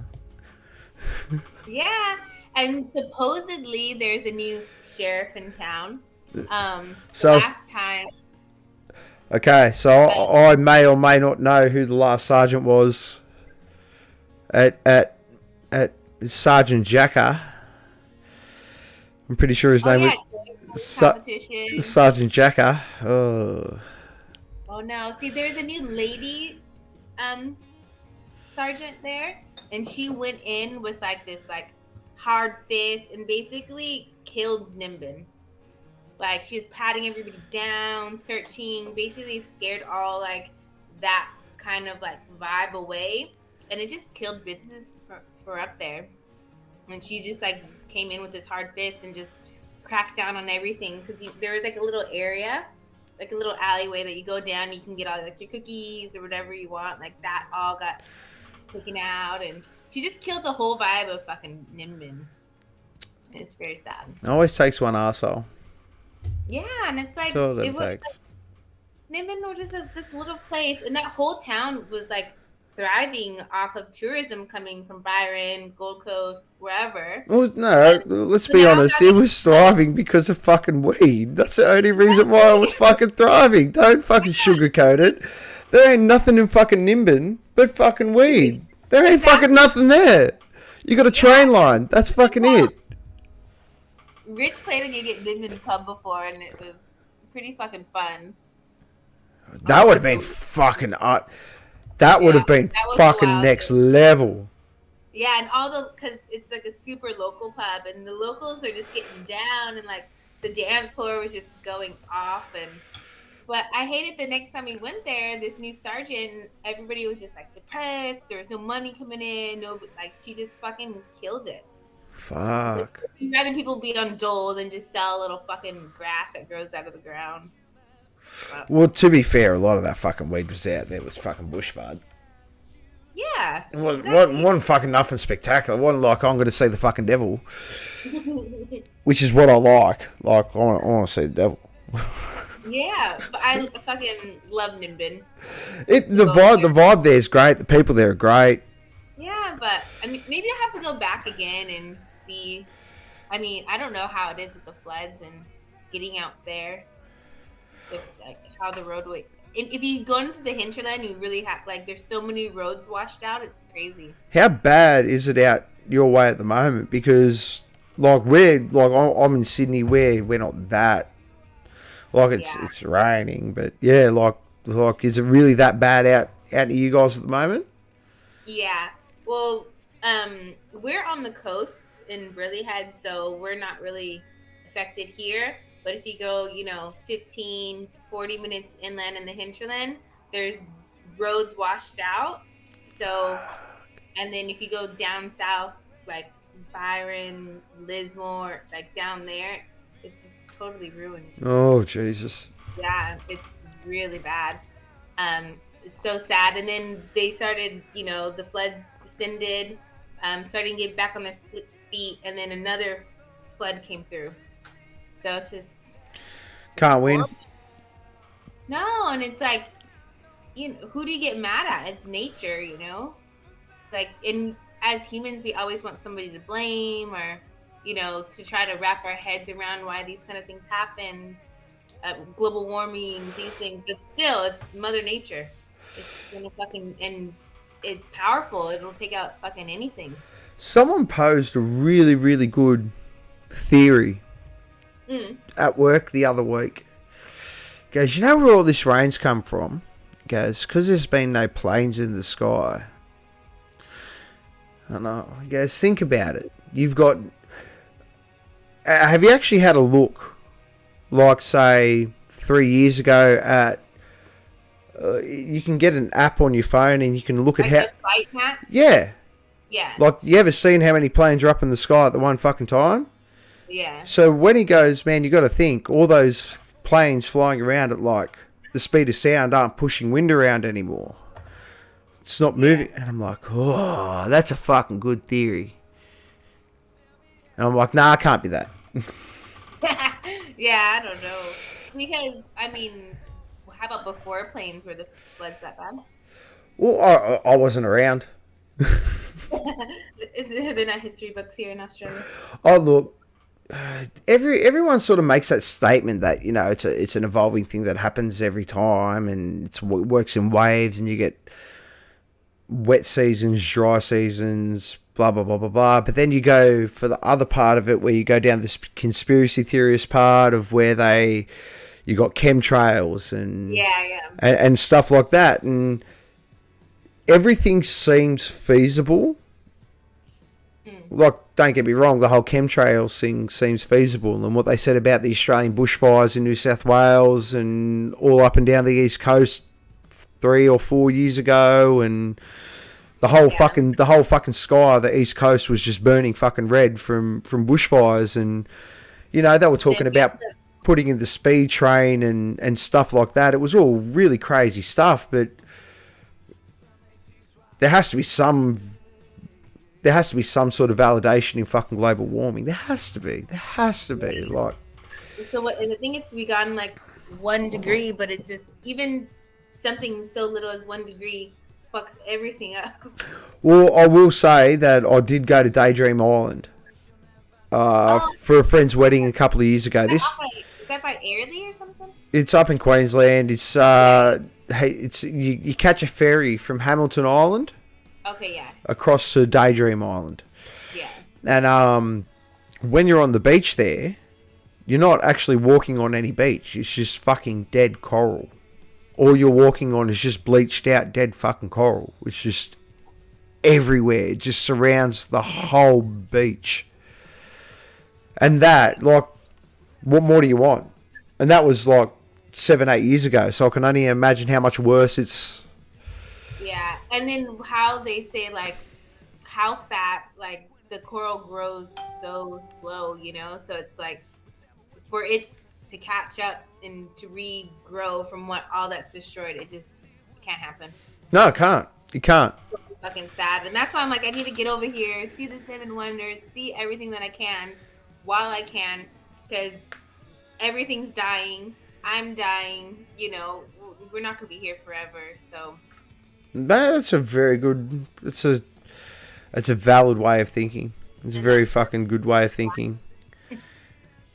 Yeah. And supposedly there's a new sheriff in town. Last time. Okay, so I may or may not know who the last sergeant was at Sergeant Jacker. I'm pretty sure his name was Sergeant Jacker. Oh no! See, there's a new lady, sergeant there, and she went in with like this like hard fist and basically killed Nimbin. Like she was patting everybody down, searching, basically scared all like that kind of like vibe away, and it just killed business for up there. And she just like came in with this hard fist and just cracked down on everything because there was like a little area, like a little alleyway that you go down, you can get all like your cookies or whatever you want. Like that all got taken out, and she just killed the whole vibe of fucking Nimbin. It's very sad. It always takes one arsehole. Yeah, and it's like That's all it was takes. Like, Nimbin was just this little place, and that whole town was like thriving off of tourism coming from Byron, Gold Coast, wherever. Well, no, let's be honest. It was thriving because of fucking weed. That's the only reason why it was fucking thriving. Don't fucking sugarcoat it. There ain't nothing in fucking Nimbin but fucking weed. There ain't fucking nothing there. You got a train line. That's fucking it. Rich played a gig at Nimbin Pub before, and it was pretty fucking fun. That would have been fucking... That would have been fucking next level. Yeah, and because it's like a super local pub, and the locals are just getting down, and like the dance floor was just going off. But I hated the next time we went there, this new sergeant, everybody was just like depressed. There was no money coming in. She just fucking killed it. Fuck. I'd rather people be on dole than just sell a little fucking grass that grows out of the ground. Well, to be fair, a lot of that fucking weed was out there was fucking bush bud. Yeah. Exactly. Wasn't fucking nothing spectacular. It wasn't like I'm going to see the fucking devil, which is what I like. Like I want to see the devil. Yeah, but I fucking love Nimbin. The vibe there is great. The people there are great. Yeah, but I mean, maybe I have to go back again and see. I mean, I don't know how it is with the floods and getting out there. With like how the roadway, and if you go into the hinterland, you really have like there's so many roads washed out. It's crazy. How bad is it out your way at the moment? Because like I'm in Sydney, where we're not that like it's raining, but yeah, like is it really that bad out to you guys at the moment? Yeah. Well, we're on the coast in Burleyhead, so we're not really affected here. But if you go, 15, 40 minutes inland in the hinterland, there's roads washed out. So, and then if you go down south, like Byron, Lismore, like down there, it's just totally ruined. Oh, Jesus. Yeah, it's really bad. It's so sad. And then they started, the floods descended, starting to get back on their feet, and then another flood came through. So it's just can't win. No, and it's like, who do you get mad at? It's nature, Like, and as humans, we always want somebody to blame or, to try to wrap our heads around why these kind of things happen. Global warming, these things, but still, it's Mother Nature. It's gonna and it's powerful. It'll take out fucking anything. Someone posed a really, really good theory at work the other week. Goes, you know where all this rain's come from? Goes, because there's been no planes in the sky. I know. He goes, think about it. You've got. Have you actually had a look, like say 3 years ago, at? You can get an app on your phone and you can look like at how. Flight maps? Yeah. Yeah. Like, you ever seen how many planes are up in the sky at the one fucking time? Yeah. So when he goes, man, you got to think, all those planes flying around at like the speed of sound aren't pushing wind around anymore. It's not moving. And I'm like, oh, that's a fucking good theory. And I'm like, nah, it can't be that. Yeah, I don't know. Because, how about before planes were the floods that bad? Well, I wasn't around. They're not history books here in Australia. Oh, look, everyone sort of makes that statement that, it's an evolving thing that happens every time and it works in waves and you get wet seasons, dry seasons, blah, blah, blah, blah, blah. But then you go for the other part of it where you go down this conspiracy theorist part of where you got chemtrails and and stuff like that. And everything seems feasible. Like, don't get me wrong, the whole chemtrails thing seems feasible. And what they said about the Australian bushfires in New South Wales and all up and down the East Coast 3 or 4 years ago, and the whole fucking sky, the East Coast was just burning fucking red from bushfires. And, they were talking about putting in the speed train and stuff like that. It was all really crazy stuff, but there has to be some sort of validation in fucking global warming. There has to be. Like, so what? And I think it's gone like 1 degree, but it just, even something so little as 1 degree fucks everything up. Well, I will say that I did go to Daydream Island for a friend's wedding a couple of years ago. Is that by Airlie or something? It's up in Queensland. It's you catch a ferry from Hamilton Island. Okay, yeah. Across to Daydream Island. Yeah. And when you're on the beach there, you're not actually walking on any beach. It's just fucking dead coral. All you're walking on is just bleached out dead fucking coral. It's just everywhere. It just surrounds the whole beach. And that, like, what more do you want? And that was like 7-8 years ago. So I can only imagine how much worse it's... Yeah, and then how they say, like, how fast, like, the coral grows so slow, So it's like, for it to catch up and to regrow from all that's destroyed, it can't happen. No, it can't. It can't. It's so fucking sad. And that's why I'm like, I need to get over here, see the 7 wonders, see everything that I can while I can, because everything's dying. I'm dying, we're not going to be here forever, so... That's a very good. It's a valid way of thinking. It's a very fucking good way of thinking.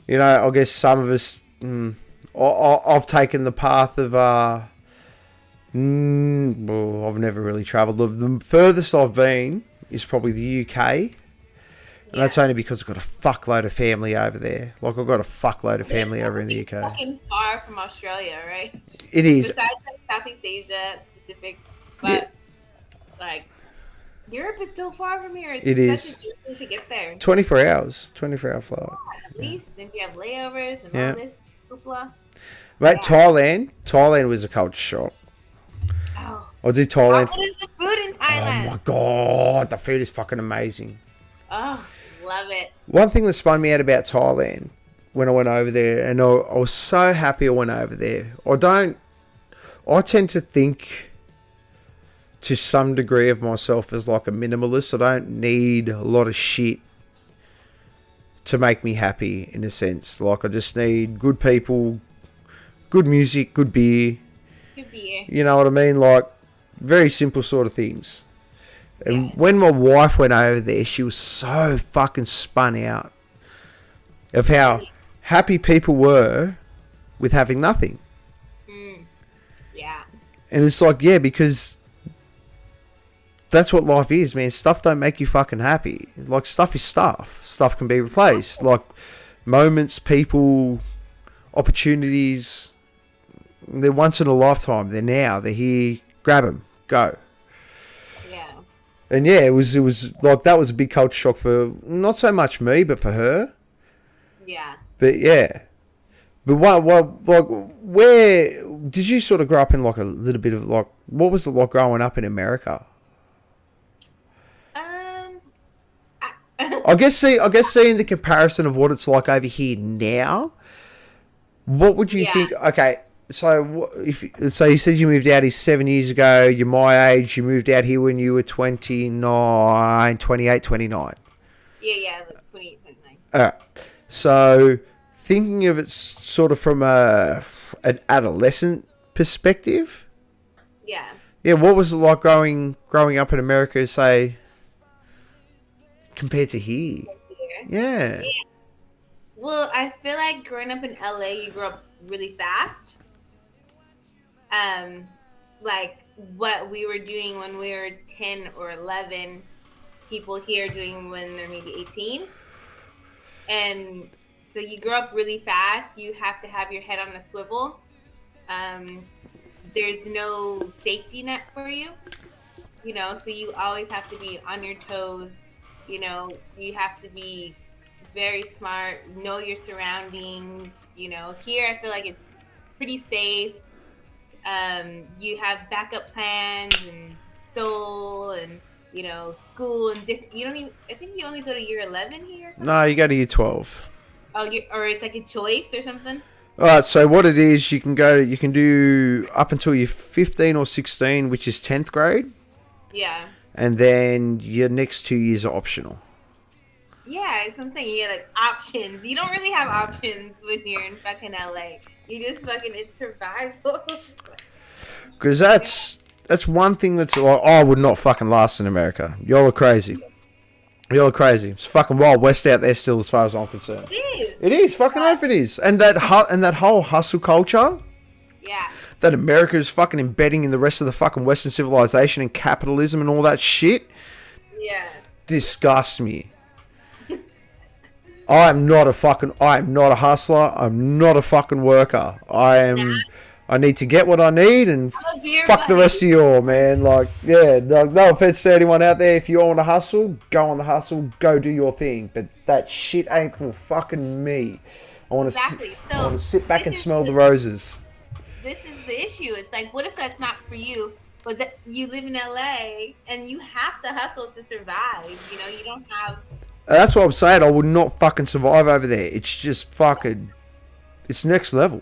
I guess some of us. I've taken the path of. Well, I've never really travelled. The furthest I've been is probably the UK, and that's only because I've got a fuckload of family over there. Like, I've got a fuckload of family over in the UK. It's fucking far from Australia, right? It is. Besides Southeast Asia, Pacific. But, Europe is so far from here. It It's such is. a journey to get there. 24 hours. 24-hour flight. At least if you have layovers and Yeah. all this hoopla. Mate, Yeah. Thailand was a culture shock. Oh, I did how Thailand. good is the food in Oh Thailand? my god, the food is fucking amazing. Oh, love it. One thing that spun me out about Thailand when I went over there, and I was so happy I went over there. I tend to think to some degree of myself as like a minimalist. I don't need a lot of shit to make me happy, in a sense. Like, I just need good people, good music, good beer. Good beer. You know what I mean? Like, very simple sort of things. And Yeah. when my wife went over there, she was so fucking spun out of how happy people were with having nothing. Yeah. And it's like, yeah, because that's what life is, man. Stuff don't make you fucking happy. Like, stuff is stuff. Stuff can be replaced. Like, moments, people, opportunities, they're once in a lifetime. They're now. They're here. Grab them. Go. Yeah. And yeah, it was like, that was a big culture shock for not so much me, but for her. Yeah. But yeah. But like, where did you sort of grow up in, like, a little bit of, like, what was it like growing up in America? I guess seeing the comparison of what it's like over here now, what would you think? Okay, so so you said you moved out here 7 years ago. You're my age. You moved out here when you were 29, 28, 29. Yeah, like 28, 29. Alright. So thinking of it sort of from an adolescent perspective. Yeah. Yeah, what was it like growing up in America, say, compared to here? Yeah. Well, I feel like growing up in LA, you grew up really fast. Like what we were doing when we were 10 or 11, people here doing when they're maybe 18. And so you grow up really fast. You have to have your head on a swivel. There's no safety net for you, so you always have to be on your toes. You have to be very smart, know your surroundings. Here I feel like it's pretty safe. You have backup plans and Dole and, school and different. You don't even, I think you only go to year 11 here or something? No, you go to year 12. Oh, or it's like a choice or something? Alright, so what it is, you can do up until you're 15 or 16, which is 10th grade. Yeah. And then your next 2 years are optional. Yeah, that's what I'm saying. You get like options. You don't really have options when you're in fucking LA. You just fucking, it's survival. Because that's one thing that's like, I would not fucking last in America. Y'all are crazy. Y'all are crazy. It's fucking Wild West out there still, as far as I'm concerned. It is. It is. Fucking oath it is. And that whole hustle culture. Yeah. That America is fucking embedding in the rest of the fucking Western civilization and capitalism and all that shit. Yeah. Disgusts me. I am not a hustler. I'm not a fucking worker. I need to get what I need and fuck the rest of you all, man. Like, yeah, no offense to anyone out there. If you want to hustle, go on the hustle. Go do your thing. But that shit ain't for fucking me. I want to sit back and smell the roses. This is the issue. It's like, what if that's not for you? But that you live in LA and you have to hustle to survive. You don't have... That's what I'm saying. I would not fucking survive over there. It's just fucking... It's next level.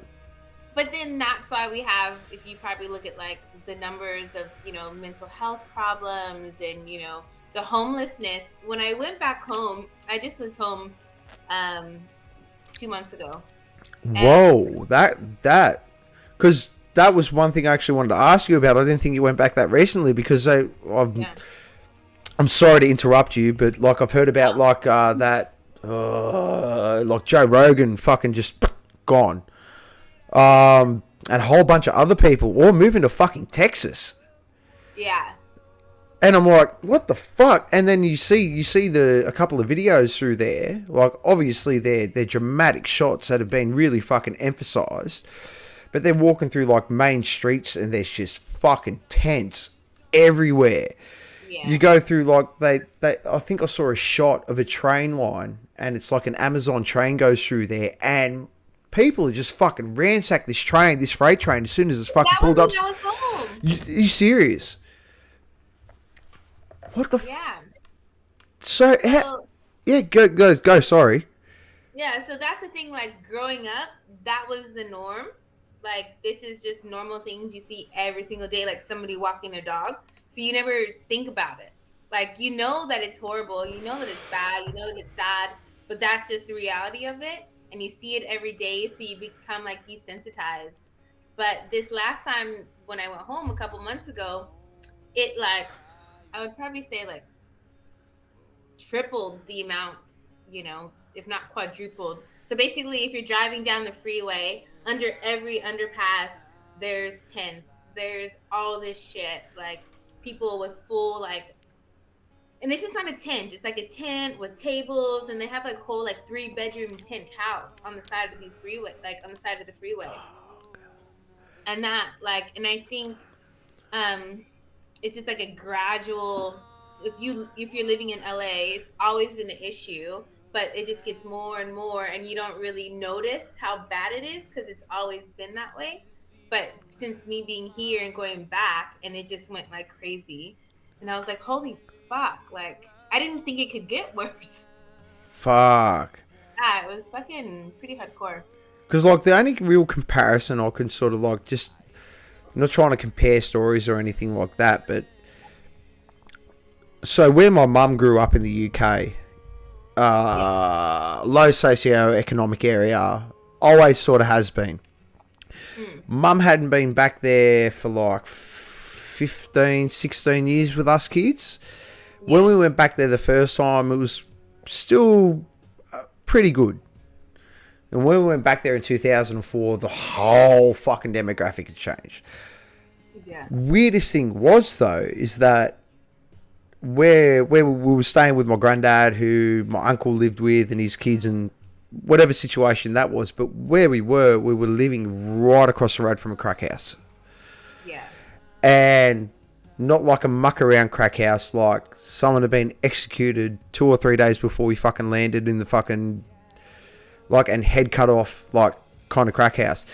But then that's why we have, if you probably look at like the numbers of, mental health problems and, the homelessness. When I went back home, I just was home 2 months ago. Whoa, that, because that was one thing I actually wanted to ask you about. I didn't think you went back that recently because I'm sorry to interrupt you, but like I've heard about like that, like Joe Rogan fucking just gone. And a whole bunch of other people all moving to fucking Texas. Yeah. And I'm like, what the fuck? And then you see a couple of videos through there. Like, obviously they're dramatic shots that have been really fucking emphasized. But they're walking through like main streets and there's just fucking tents everywhere. You go through like they I think I saw a shot of a train line, and it's like an Amazon train goes through there, and people are just fucking ransacked this freight train, as soon as it's fucking pulled up. That was home. You serious? What the? Yeah. So yeah, go. Sorry. Yeah, so that's the thing. Like growing up, that was the norm. Like this is just normal things you see every single day. Like somebody walking their dog. So you never think about it. Like, you know that it's horrible. You know that it's bad. You know that it's sad. But that's just the reality of it. And you see it every day. So you become, like, desensitized. But this last time when I went home a couple months ago, it, like, I would probably say, like, tripled the amount, you know, if not quadrupled. So basically, if you're driving down the freeway, under every underpass, there's tents. There's all this shit. Like, people with full, like, and it's just not a tent. It's like a tent with tables, and they have like whole like 3-bedroom tent house on the side of these freeway, like on the side of the freeway. And that, like, and I think it's just like a gradual. If you're living in LA, it's always been an issue, but it just gets more and more, and you don't really notice how bad it is because it's always been that way. But since me being here and going back, and it just went like crazy, and I was like, holy fuck, like I didn't think it could get worse. Fuck. Yeah, it was fucking pretty hardcore. Because like the only real comparison I can sort of like, just not trying to compare stories or anything like that, but so where my mum grew up in the UK, low socio-economic area, always sort of has been. Mum hadn't been back there for like 15, 16 years with us kids. When we went back there the first time, it was still pretty good. And when we went back there in 2004, the whole fucking demographic had changed. Yeah. Weirdest thing was, though, is that where we were staying with my granddad, who my uncle lived with, and his kids, and whatever situation that was, but where we were living right across the road from a crack house. Yeah. And not like a muck around crack house, like someone had been executed 2 or 3 days before we fucking landed in the fucking, like, and head cut off, like, kind of crack house.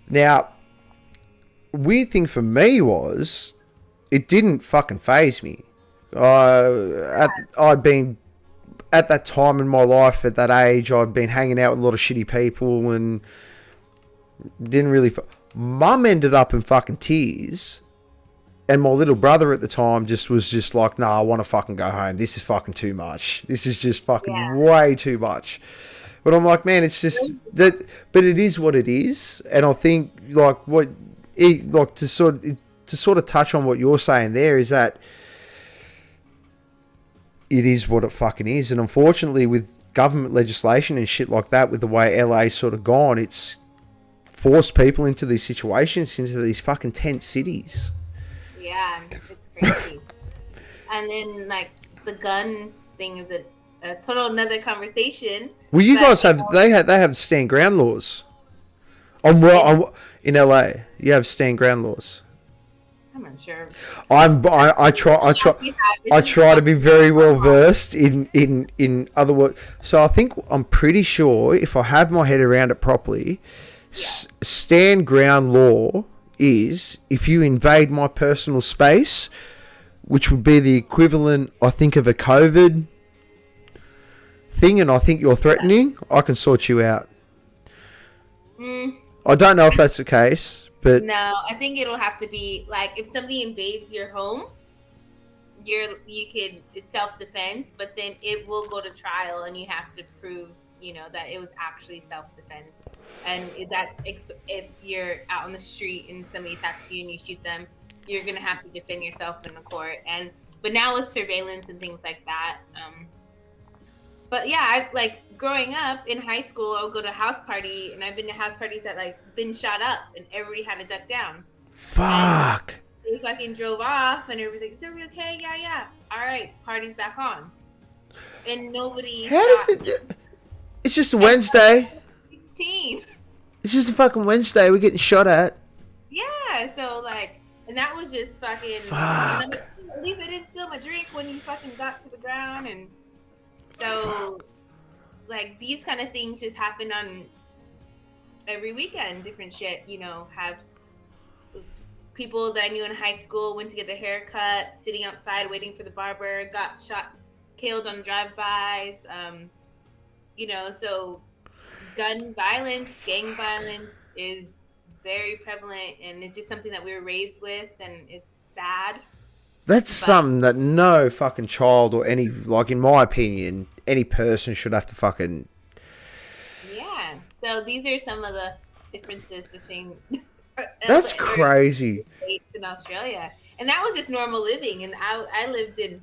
Now, weird thing for me was, it didn't fucking faze me. I'd been, at that time in my life, at that age, I'd been hanging out with a lot of shitty people and didn't really... Mum ended up in fucking tears, and my little brother at the time was just like, nah, I want to fucking go home. This is fucking too much. This is just fucking way too much. But I'm like, man, it's just... that. But it is what it is, and I think, like, to sort of touch on what you're saying there is that it is what it fucking is. And unfortunately, with government legislation and shit like that, with the way LA's sort of gone, it's forced people into these situations, into these fucking tent cities. Yeah, it's crazy. And then, like, the gun thing is a total another conversation. Well, you guys have, they have stand ground laws. In LA, you have stand ground laws. I'm not sure. I try to be very well versed in other words. So I'm pretty sure, if I have my head around it properly, stand ground law is if you invade my personal space, which would be the equivalent, I think, of a COVID thing, and I think you're threatening, I can sort you out. I don't know if that's the case. But no, I think it'll have to be like if somebody invades your home, it's self-defense, but then it will go to trial, and you have to prove, that it was actually self-defense. And if you're out on the street and somebody attacks you and you shoot them, you're gonna have to defend yourself in the court. But now with surveillance and things like that. But yeah, I've like growing up in high school, I would go to a house party, and I've been to house parties that like been shot up, and everybody had to duck down. Fuck. And they fucking drove off, and everybody's like, "Is everybody okay? Yeah. All right, party's back on." And nobody. How does it? It's just a Wednesday. 16. It's just a fucking Wednesday. We're getting shot at. Yeah. So like, and that was just fucking. Fuck. at least I didn't spill my drink when you fucking got to the ground. And so, like, these kind of things just happen on every weekend. Different shit, you know, have people that I knew in high school went to get their hair cut, sitting outside waiting for the barber, got shot, killed on drive-bys. You know, so gun violence, gang violence is very prevalent, and it's just something that we were raised with, and it's sad. That's something that no fucking child or any, like, in my opinion, any person should have to fucking... Yeah. So these are some of the differences between... That's crazy. States in Australia. And that was just normal living. And I lived in,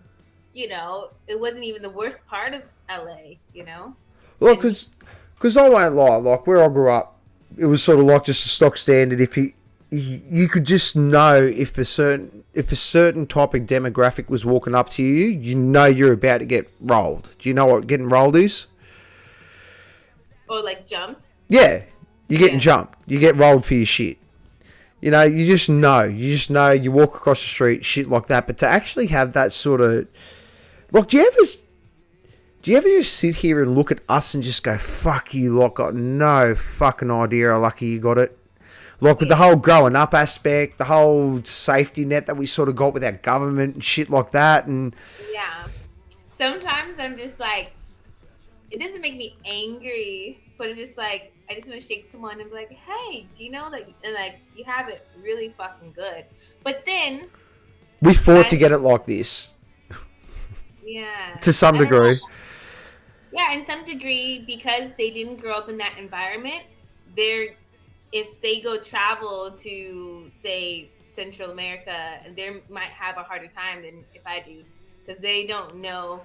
you know, it wasn't even the worst part of LA, you know? Well, because I won't lie, like, where I grew up, it was sort of like just a stock standard. If you could just know if a certain type of demographic was walking up to you, you know you're about to get rolled. Do you know what getting rolled is? Or like jumped? Yeah, you're getting jumped. You get rolled for your shit. You know, you just know. You walk across the street, shit like that. But to actually have that sort of... Like, do you ever just sit here and look at us and just go, fuck you, like, got no fucking idea how lucky you got it? Like, with the whole growing up aspect, the whole safety net that we sort of got with our government and shit like that. And yeah. Sometimes I'm just like, it doesn't make me angry, but it's just like, I just want to shake someone and be like, hey, do you know that, and like, you have it really fucking good. But then... we fought to get it like this. Yeah. To some degree. Yeah, in some degree, because they didn't grow up in that environment, if they go travel to, say, Central America, they might have a harder time than if I do, because they don't know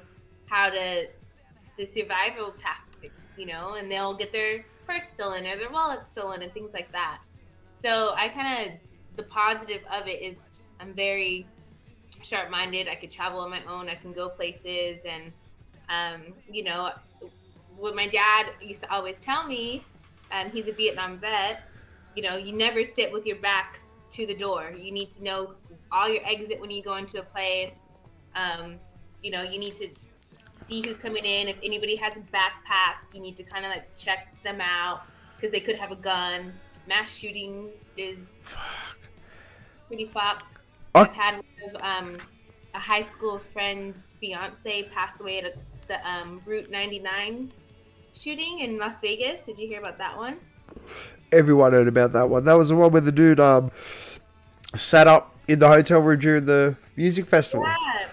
how the survival tactics, you know, and they'll get their purse stolen or their wallet stolen and things like that. So the positive of it is I'm very sharp-minded. I could travel on my own. I can go places, and you know, what my dad used to always tell me, he's a Vietnam vet, you know, you never sit with your back to the door. You need to know all your exit when you go into a place. You know, you need to see who's coming in. If anybody has a backpack, you need to kind of like check them out because they could have a gun. Mass shootings is pretty fucked. I've had one of a high school friend's fiance pass away at the Route 99 shooting in Las Vegas. Did you hear about that one? Everyone heard about that one. That was the one where the dude sat up in the hotel room during the music festival. Yeah.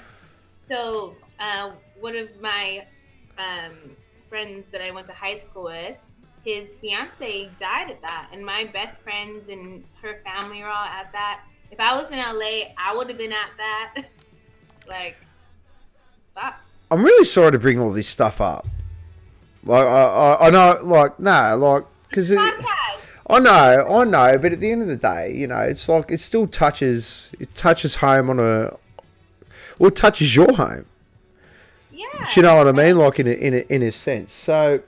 So one of my friends that I went to high school with, his fiance died at that, and my best friends and her family were all at that. If I was in LA, I would have been at that. Like, stop. I'm really sorry to bring all this stuff up. Like, I know, like, no, like, because I know, but at the end of the day, you know, it's like it still touches home it touches your home. Yeah. Do you know what I mean? Like in a sense. So.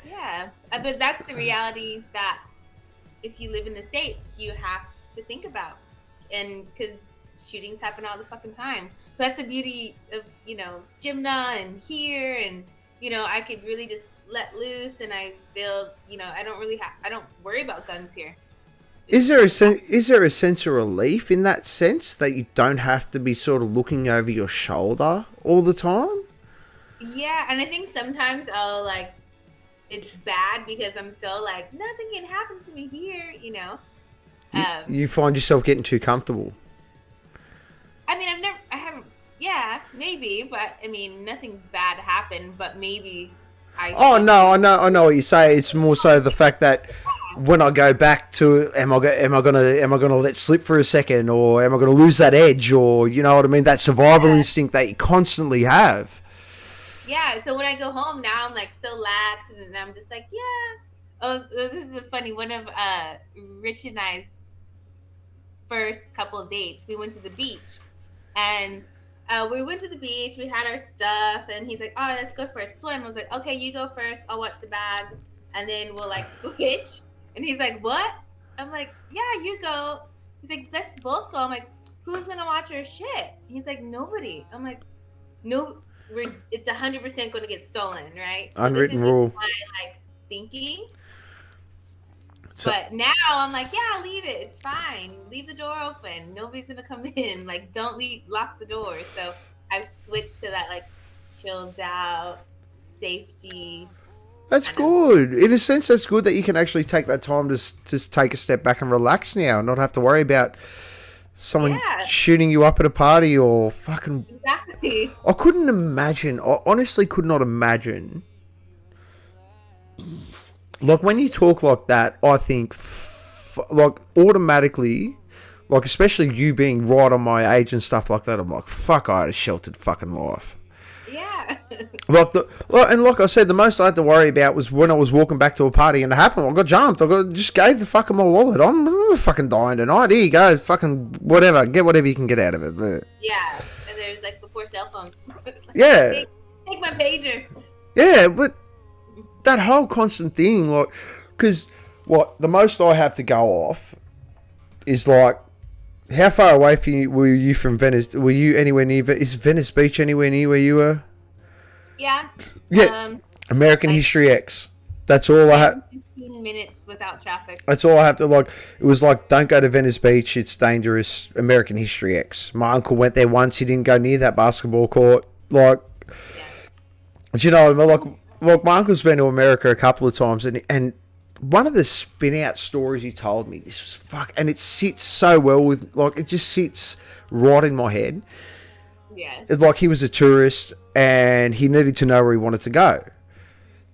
Yeah, but that's the reality that if you live in the States, you have to think about, and because shootings happen all the fucking time. So that's the beauty of, you know, Gymna and here, and you know, I could really just let loose, and I feel, you know, I don't worry about guns here. Is there a sense of relief in that sense that you don't have to be sort of looking over your shoulder all the time? Yeah, and I think sometimes I'll like, it's bad because I'm so like, nothing can happen to me here, you know. You find yourself getting too comfortable. I mean, yeah, maybe, but I mean, nothing bad happened, but maybe I know what you say. It's more so the fact that when I go back to, am I gonna let slip for a second, or am I gonna lose that edge, or you know what I mean, that survival instinct that you constantly have. Yeah, so when I go home now, I'm like so lax, and I'm just like, yeah. Oh, this is a funny one of Rich and I's first couple of dates. We went to the beach, and we went to the beach. We had our stuff, and he's like, "All right, let's go for a swim." I was like, "Okay, you go first. I'll watch the bags, and then we'll like switch." And he's like, "What?" I'm like, "Yeah, you go." He's like, "Let's both go." I'm like, who's gonna watch our shit? He's like, nobody. I'm like, no, it's 100% going to get stolen, right? So this Unwritten is just rule. my like thinking. So, But now I'm like, yeah, leave it. It's fine. Leave the door open. Nobody's gonna come in. Like, don't lock the door. So I've switched to that like chilled out safety. that's good. In a sense, that's good that you can actually take that time to just take a step back and relax now, and not have to worry about someone shooting you up at a party or fucking. Exactly. I couldn't imagine. I honestly could not imagine. Like, when you talk like that, I think, like, automatically, like, especially you being right on my age and stuff like that, I'm like, fuck, I had a sheltered fucking life. Yeah. And like I said, the most I had to worry about was when I was walking back to a party and it happened. I got jumped. Just gave the fucking my wallet. I'm fucking dying tonight. Here you go. Fucking whatever. Get whatever you can get out of it. Yeah. And there's like before cell phones. Yeah. Take my pager. Yeah, but that whole constant thing, like, because what the most I have to go off is like, how far away were you from Venice? Were you anywhere near? Is Venice Beach anywhere near where you were? Yeah. Yeah. American History X. That's all I had. 15 minutes without traffic. That's all I have to, like. It was like, don't go to Venice Beach. It's dangerous. American History X. My uncle went there once. He didn't go near that basketball court. Like, do you know? Like my uncle's been to America a couple of times, and one of the spin out stories he told me, this was and it sits so well with, like, it just sits right in my head. Yeah. It's like he was a tourist and he needed to know where he wanted to go.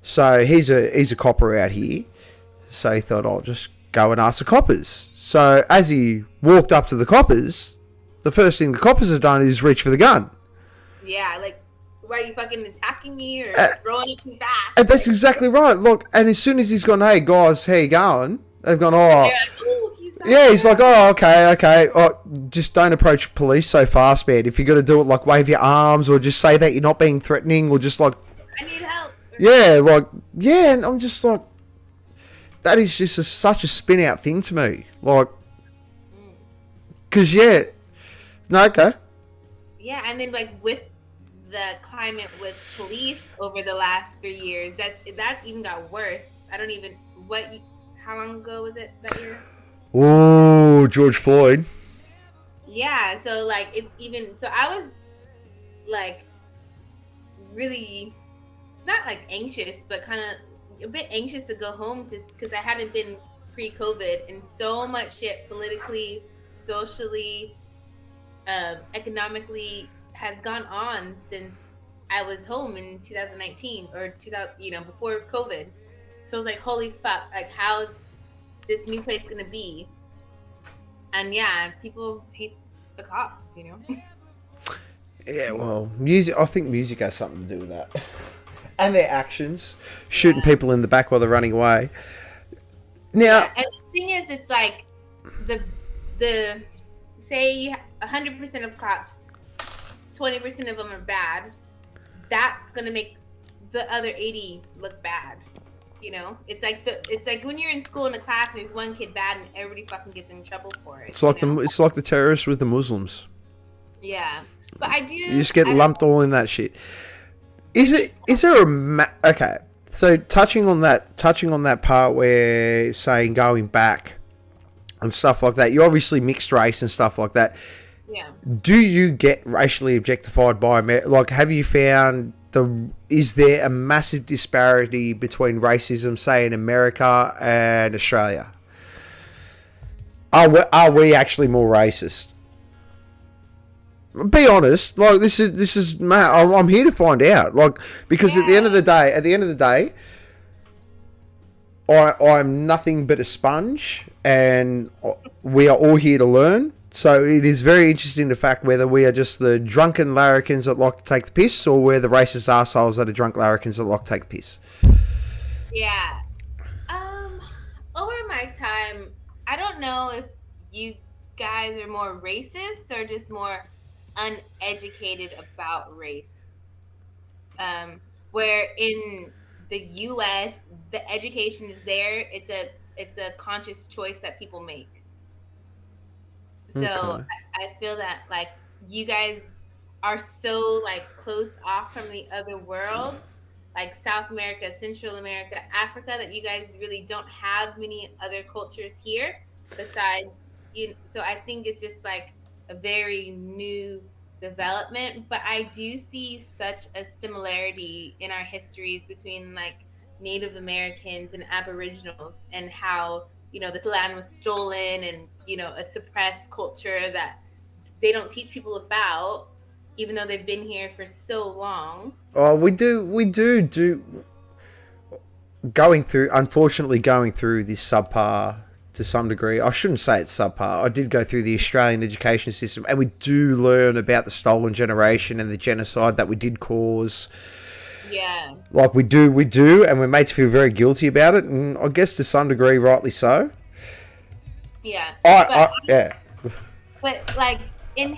So he's a copper out here. So he thought, I'll just go and ask the coppers. So as he walked up to the coppers, the first thing the coppers have done is reach for the gun. Yeah, like, why are you fucking attacking me or throwing it too fast? And that's exactly right. Look, and as soon as he's gone, hey guys, how you going? They've gone, oh. He's like, oh, okay. Oh, just don't approach police so fast, man. If you got to do it, like, wave your arms or just say that you're not being threatening or just like, I need help. Yeah, like, yeah, and I'm just like, that is just such a spin out thing to me. Like, because, yeah, no, okay. Yeah, and then, like, with the climate with police over the last 3 years, that's even got worse. I don't even, how long ago was it that year? Oh, George Floyd. Yeah, so like so I was like really not like anxious, but kind of a bit anxious to go home because I hadn't been pre-COVID, and so much shit politically, socially, economically has gone on since I was home in 2019 or 2000, before COVID. So I was like, holy fuck, like, how's this new place gonna be? And yeah, people hate the cops, Yeah, well, music. I think music has something to do with that, and their actions, shooting people in the back while they're running away. Now, and the thing is, it's like the say 100% of cops, 20% of them are bad. That's gonna make the other 80 look bad. It's like when you're in school in a class and there's one kid bad and everybody fucking gets in trouble for it. It's like the terrorists with the Muslims. Yeah, but you just get lumped all in that shit. Is there okay? So touching on that part where saying going back and stuff like that, you obviously mixed race and stuff like that. Yeah. Do you get racially objectified by like? Have you found is there a massive disparity between racism, say, in America and Australia? Are we actually more racist? Be honest. Like, this is I'm here to find out. Like, because at the end of the day, I'm nothing but a sponge, and we are all here to learn. So it is very interesting the fact whether we are just the drunken larrikins that like to take the piss, or we're the racist assholes that are drunk larrikins that like to take the piss. Yeah. Over my time, I don't know if you guys are more racist or just more uneducated about race. Where in the U.S., the education is there. It's a conscious choice that people make. So Okay. I feel that like you guys are so like close off from the other worlds, like South America, Central America, Africa, that you guys really don't have many other cultures here besides you. So I think it's just like a very new development, but I do see such a similarity in our histories between like Native Americans and Aboriginals, and how the land was stolen, and a suppressed culture that they don't teach people about, even though they've been here for so long. Oh, we do going through, unfortunately, going through this subpar to some degree. I shouldn't say it's subpar. I did go through the Australian education system, and we do learn about the stolen generation and the genocide that we did cause. Yeah. Like we do, and we're made to feel very guilty about it, and I guess to some degree, rightly so. Yeah. Yeah. But like in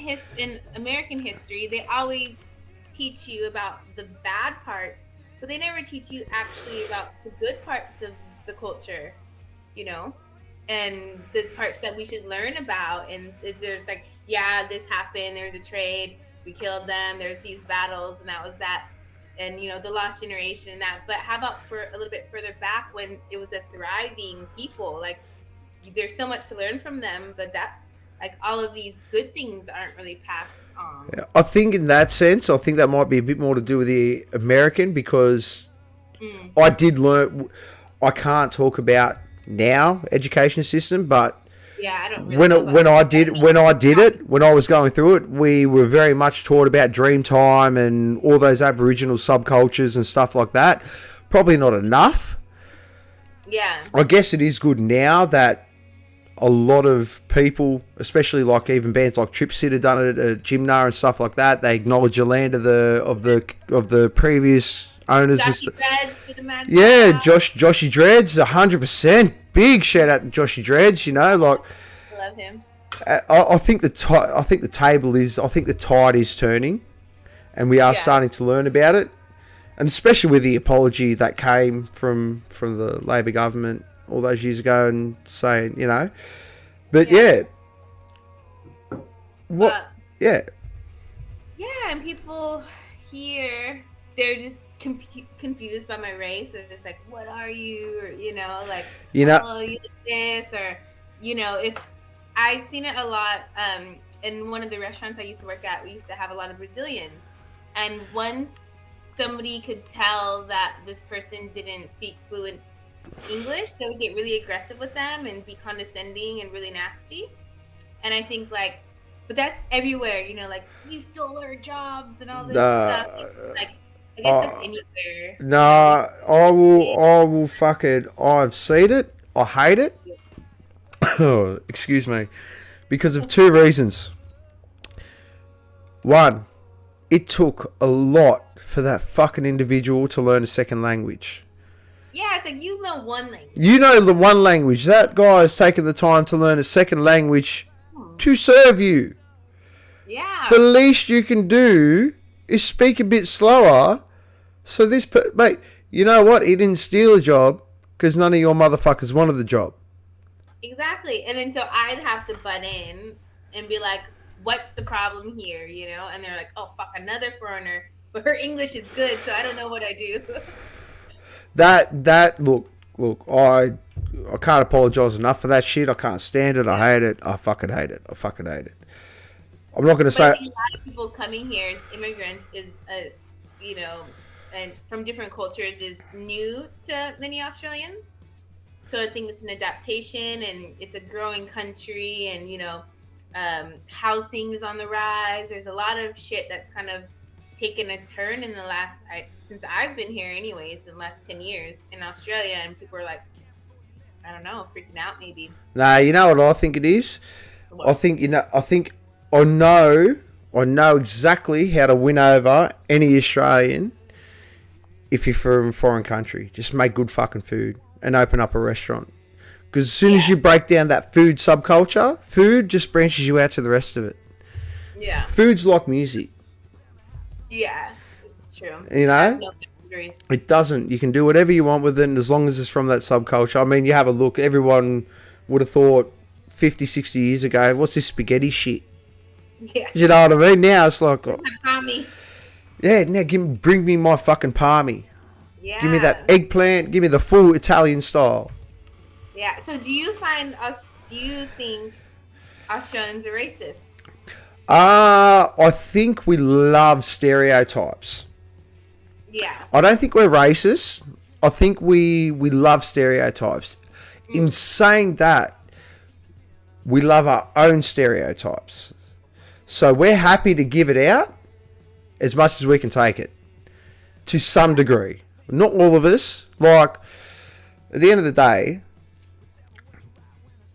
American history, they always teach you about the bad parts, but they never teach you actually about the good parts of the culture, you know, and the parts that we should learn about. And there's like, yeah, this happened. There's a trade. We killed them. There's these battles, and that was that. And the lost generation and that. But how about for a little bit further back when it was a thriving people? Like, there's so much to learn from them, but that, like, all of these good things aren't really passed on. Yeah, I think in that sense, I think that might be a bit more to do with the American, because I did learn. I can't talk about now education system, but Yeah, I don't really know when I did it, when I was going through it, we were very much taught about Dreamtime and all those Aboriginal subcultures and stuff like that. Probably not enough. Yeah. I guess it is good now that a lot of people, especially like even bands like Trip Sit have done it at Gymna and stuff like that. They acknowledge the land of the previous owners. Joshy Dreads did a mad Yeah, job. Joshy Dreads, 100%. Big shout out to Joshy Dreads. Like I love him. I think the tide is turning, and we are starting to learn about it, and especially with the apology that came from the Labor government all those years ago, and saying, but Yeah, and people here, they're just confused by my race. They're just like, what are you? Or, like, oh, you like this, or, if I've seen it a lot. In one of the restaurants I used to work at, we used to have a lot of Brazilians. And once somebody could tell that this person didn't speak fluent English, they would get really aggressive with them and be condescending and really nasty. And I think, like, but that's everywhere, like, you stole our jobs and all this stuff. Like, I guess that's anywhere. Nah, I will fucking, I've seen it. I hate it. Excuse me. Because of two reasons. One, it took a lot for that fucking individual to learn a second language. Yeah, it's like, you know one language. You know the one language. That guy has taken the time to learn a second language to serve you. Yeah. The least you can do is speak a bit slower. So this, mate, you know what? He didn't steal a job because none of your motherfuckers wanted the job. Exactly. And then so I'd have to butt in and be like, what's the problem here? And they're like, oh, fuck, another foreigner. But her English is good, so I don't know what I do. Look, I can't apologise enough for that shit. I can't stand it. I hate it. I fucking hate it. I'm not going to say... I think a lot of people coming here as immigrants is, and from different cultures is new to many Australians. So I think it's an adaptation, and it's a growing country, and, housing is on the rise. There's a lot of shit that's kind of taken a turn in the last, since I've been here anyways, in the last 10 years in Australia, and people are like, I don't know, freaking out maybe. Nah, you know what I think it is? What? I know exactly how to win over any Australian if you're from a foreign country. Just make good fucking food and open up a restaurant. Because as soon as you break down that food subculture, food just branches you out to the rest of it. Yeah. Food's like music. Yeah, it's true. It doesn't. You can do whatever you want with it, and as long as it's from that subculture. I mean, you have a look. Everyone would have thought 50, 60 years ago, what's this spaghetti shit? Yeah. You know what I mean? Now it's like, Mommy. yeah, now bring me my fucking palmy. Yeah. Give me that eggplant. Give me the full Italian style. Yeah. So do you think Australians are racist? I think we love stereotypes. Yeah. I don't think we're racist. I think we love stereotypes. In saying that, we love our own stereotypes. So we're happy to give it out as much as we can take it. To some degree. Not all of us. Like, at the end of the day,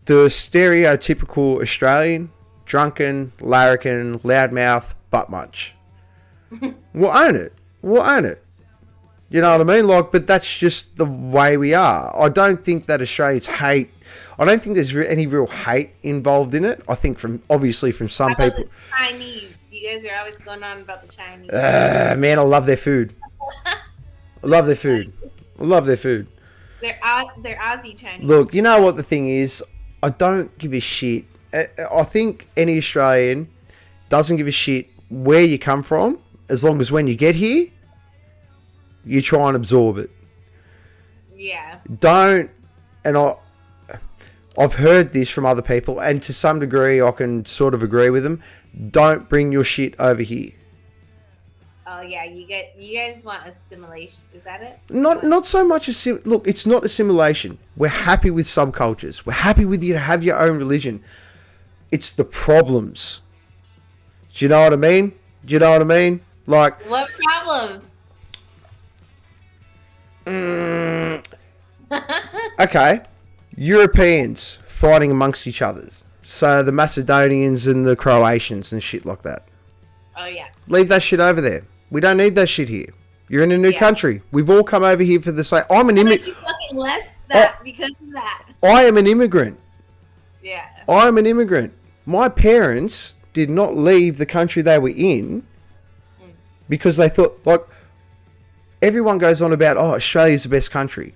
the stereotypical Australian, drunken, larrikin, loudmouth, butt munch. We'll own it. We'll own it. You know what I mean? Like, but that's just the way we are. I don't think that Australians hate. I don't think there's any real hate involved in it. I think obviously from some How about people. the Chinese? You guys are always going on about the Chinese. Man, I love their food. I love their food. I love their food. They're Aussie Chinese. Look, you know what the thing is? I don't give a shit. I think any Australian doesn't give a shit where you come from, as long as when you get here, you try and absorb it. Yeah. Don't, and I've heard this from other people, and to some degree I can sort of agree with them. Don't bring your shit over here. Oh yeah, you guys want assimilation? Is that it? Not so much look, it's not assimilation. We're happy with subcultures. We're happy with you to have your own religion. It's the problems. Do you know what I mean? Do you know what I mean? Like, what problems? Okay, Europeans fighting amongst each other. So the Macedonians and the Croatians and shit like that. Oh yeah. Leave that shit over there. We don't need that shit here. You're in a new country. We've all come over here for the same. I'm an immigrant. You fucking left that because of that. I am an immigrant. Yeah. I'm an immigrant. My parents did not leave the country they were in because they thought, like, everyone goes on about, oh, Australia's the best country.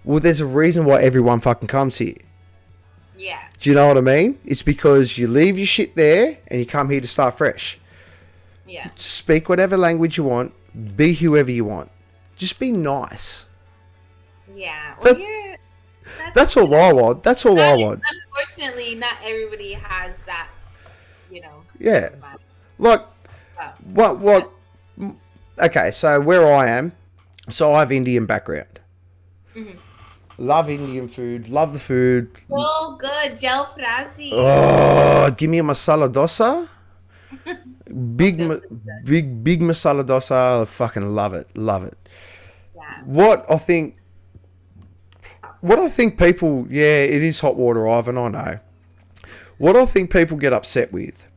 Well, there's a reason why everyone fucking comes here. Yeah. Do you know what I mean? It's because you leave your shit there and you come here to start fresh. Yeah. Speak whatever language you want. Be whoever you want. Just be nice. Yeah. Well, that's all I want. That's all I want. Unfortunately, not everybody has that, Yeah. Like, what? Okay, so where I am, so I have Indian background. Mm-hmm. Love Indian food. Love the food. So good. Gel frasi. Oh, give me a masala dosa. Big masala dosa. I fucking love it. Love it. Yeah. What I think people, yeah, it is hot water, Ivan, I know. What I think people get upset with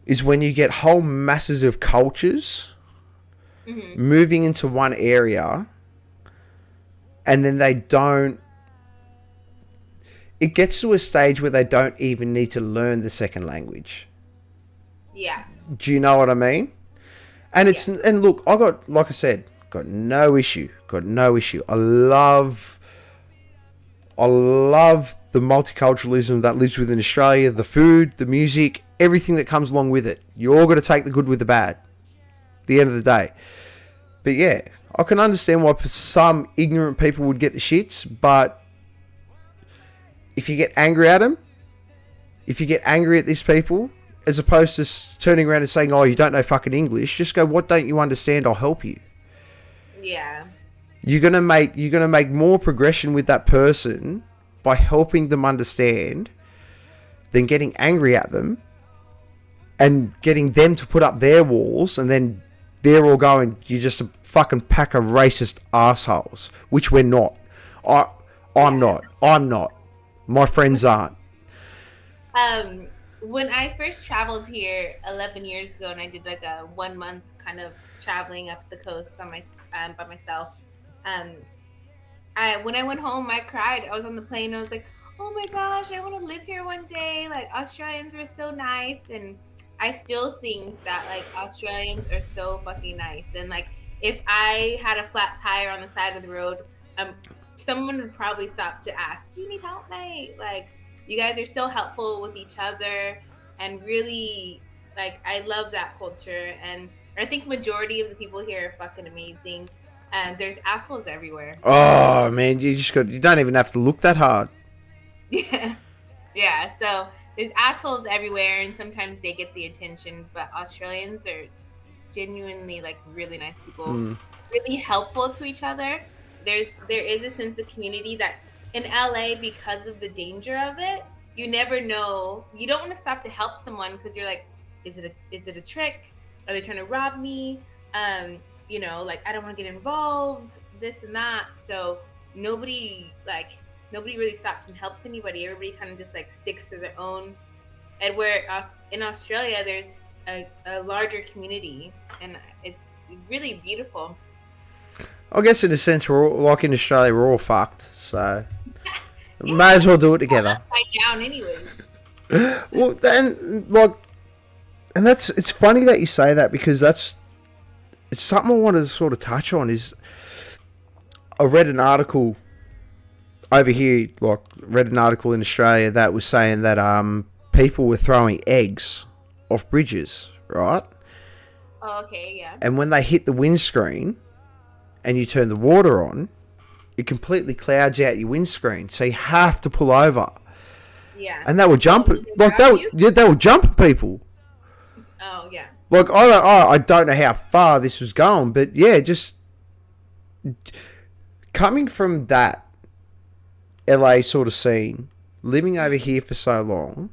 is when you get whole masses of cultures moving into one area and then they don't, it gets to a stage where they don't even need to learn the second language. Yeah. Do you know what I mean? And and look, like I said, got no issue. I love the multiculturalism that lives within Australia, the food, the music, everything that comes along with it. You all got to take the good with the bad at the end of the day. But yeah, I can understand why some ignorant people would get the shits, but if you get angry at them, if you get angry at these people, as opposed to turning around and saying, oh, you don't know fucking English, just go, what don't you understand? I'll help you. Yeah. You're gonna make more progression with that person by helping them understand than getting angry at them and getting them to put up their walls, and then they're all going, you're just a fucking pack of racist assholes, which we're not. I'm not. My friends aren't. When I first traveled here 11 years ago, and I did like a 1 month kind of traveling up the coast by myself, when I went home, I cried. I was on the plane. I was like, oh my gosh, I want to live here one day. Like, Australians were so nice. And I still think that, like, Australians are so fucking nice. And, like, if I had a flat tire on the side of the road, someone would probably stop to ask, "Do you need help, mate?" Like, you guys are so helpful with each other, and really, like, I love that culture. And I think majority of the people here are fucking amazing. And there's assholes everywhere. Oh man, you don't even have to look that hard. Yeah, yeah. So there's assholes everywhere, and sometimes they get the attention. But Australians are genuinely like really nice people, really helpful to each other. There is a sense of community that in LA, because of the danger of it, you never know. You don't want to stop to help someone because you're like, is it a trick? Are they trying to rob me? Like, I don't want to get involved, this and that. So nobody really stops and helps anybody. Everybody kind of just like sticks to their own. And where in Australia, there's a larger community, and it's really beautiful. I guess in a sense, we're all, like in Australia, we're all fucked. So may as well do it together. Upside down, anyways. Well, and it's funny that you say that, because it's something I wanted to sort of touch on. Is I read an article over here, read an article in Australia that was saying that people were throwing eggs off bridges, right? Oh, okay, yeah. And when they hit the windscreen and you turn the water on, it completely clouds out your windscreen, so you have to pull over. Yeah. And they were jumping, they were jumping people. Oh yeah. Like, I don't know how far this was going, but yeah, just coming from that LA sort of scene, living over here for so long,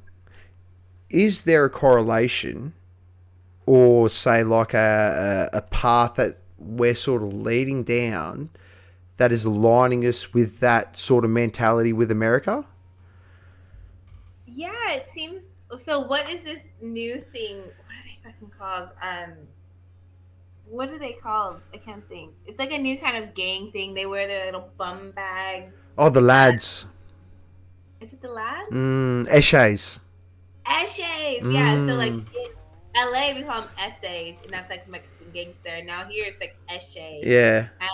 is there a correlation, or say like a path that we're sort of leading down that is aligning us with that sort of mentality with America? Yeah, it seems. So what is this new thing? What are they fucking called? What are they called? I can't think. It's like a new kind of gang thing. They wear their little bum bags. Oh, the lads. Is it the lads? Essays. Essays, yeah. So like in LA we call them essays, and that's like Mexican gangster. Now here it's like essays. Yeah. And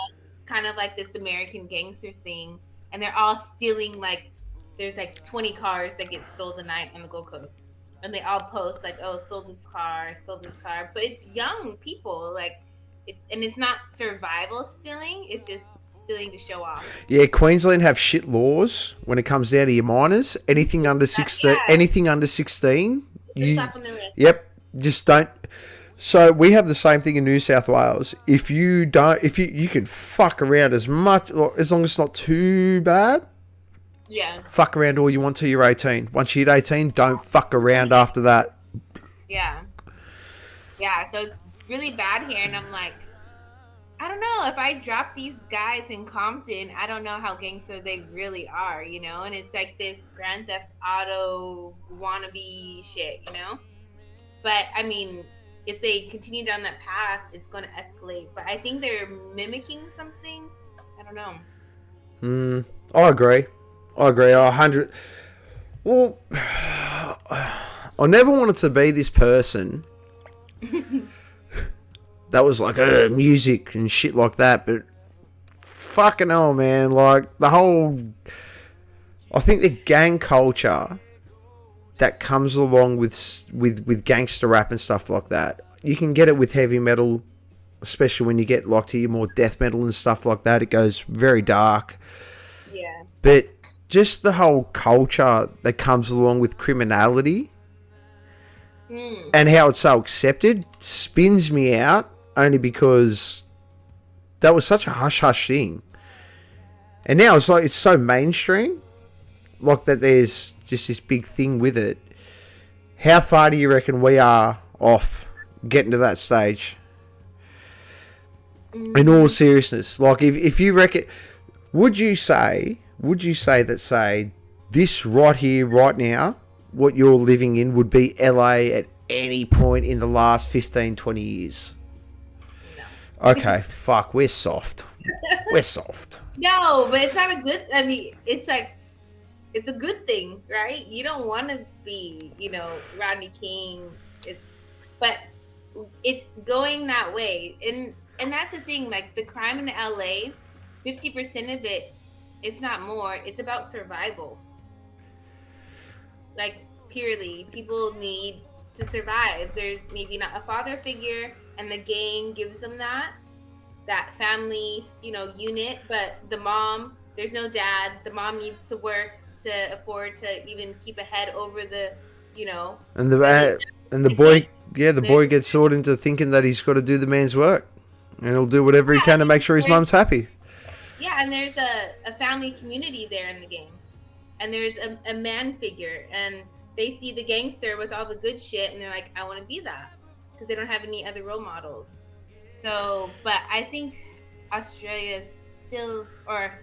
kind of like this American gangster thing, and they're all stealing, like, there's like 20 cars that get sold a night on the Gold Coast, and they all post like, oh, sold this car, but it's young people, like, it's not survival stealing, it's just stealing to show off. Yeah, Queensland have shit laws when it comes down to your minors. Anything under 16, yeah. anything under 16, Yep, just don't. So we have the same thing in New South Wales. If you can fuck around as much, as long as it's not too bad. Yeah. Fuck around all you want till you're 18. Once you hit 18, don't fuck around after that. Yeah. Yeah, so it's really bad here, and I'm like, I don't know, if I drop these guys in Compton, I don't know how gangster they really are, and it's like this Grand Theft Auto wannabe shit, But, I mean, if they continue down that path, it's going to escalate. But I think they're mimicking something. I don't know. I agree. 100. Well, I never wanted to be this person that was like music and shit like that, but fucking hell, man, like I think the gang culture that comes along with gangster rap and stuff like that, you can get it with heavy metal, especially when you get like to your more death metal and stuff like that. It goes very dark. Yeah. But just the whole culture that comes along with criminality and how it's so accepted spins me out, only because that was such a hush-hush thing. And now it's like, it's so mainstream, like that there's just this big thing with it. How far do you reckon we are off getting to that stage? In all seriousness, like if you reckon, would you say that, say, this right here, right now, what you're living in would be LA at any point in the last 15, 20 years? No. Okay, fuck, we're soft. We're soft. No, but it's not a good, I mean, it's like, it's a good thing, right? You don't want to be, Rodney King. But it's going that way. And that's the thing, like the crime in LA, 50% of it if not more, it's about survival. Like, purely, people need to survive. There's maybe not a father figure, and the gang gives them that family, unit. But the mom, there's no dad. The mom needs to work to afford to even keep a head over the, And the boy, the boy gets sort into thinking that he's got to do the man's work, and he'll do whatever he can to make sure his mum's happy. Yeah, and there's a family community there in the game. And there's a man figure, and they see the gangster with all the good shit, and they're like, I want to be that, because they don't have any other role models. So, but I think Australia is still, or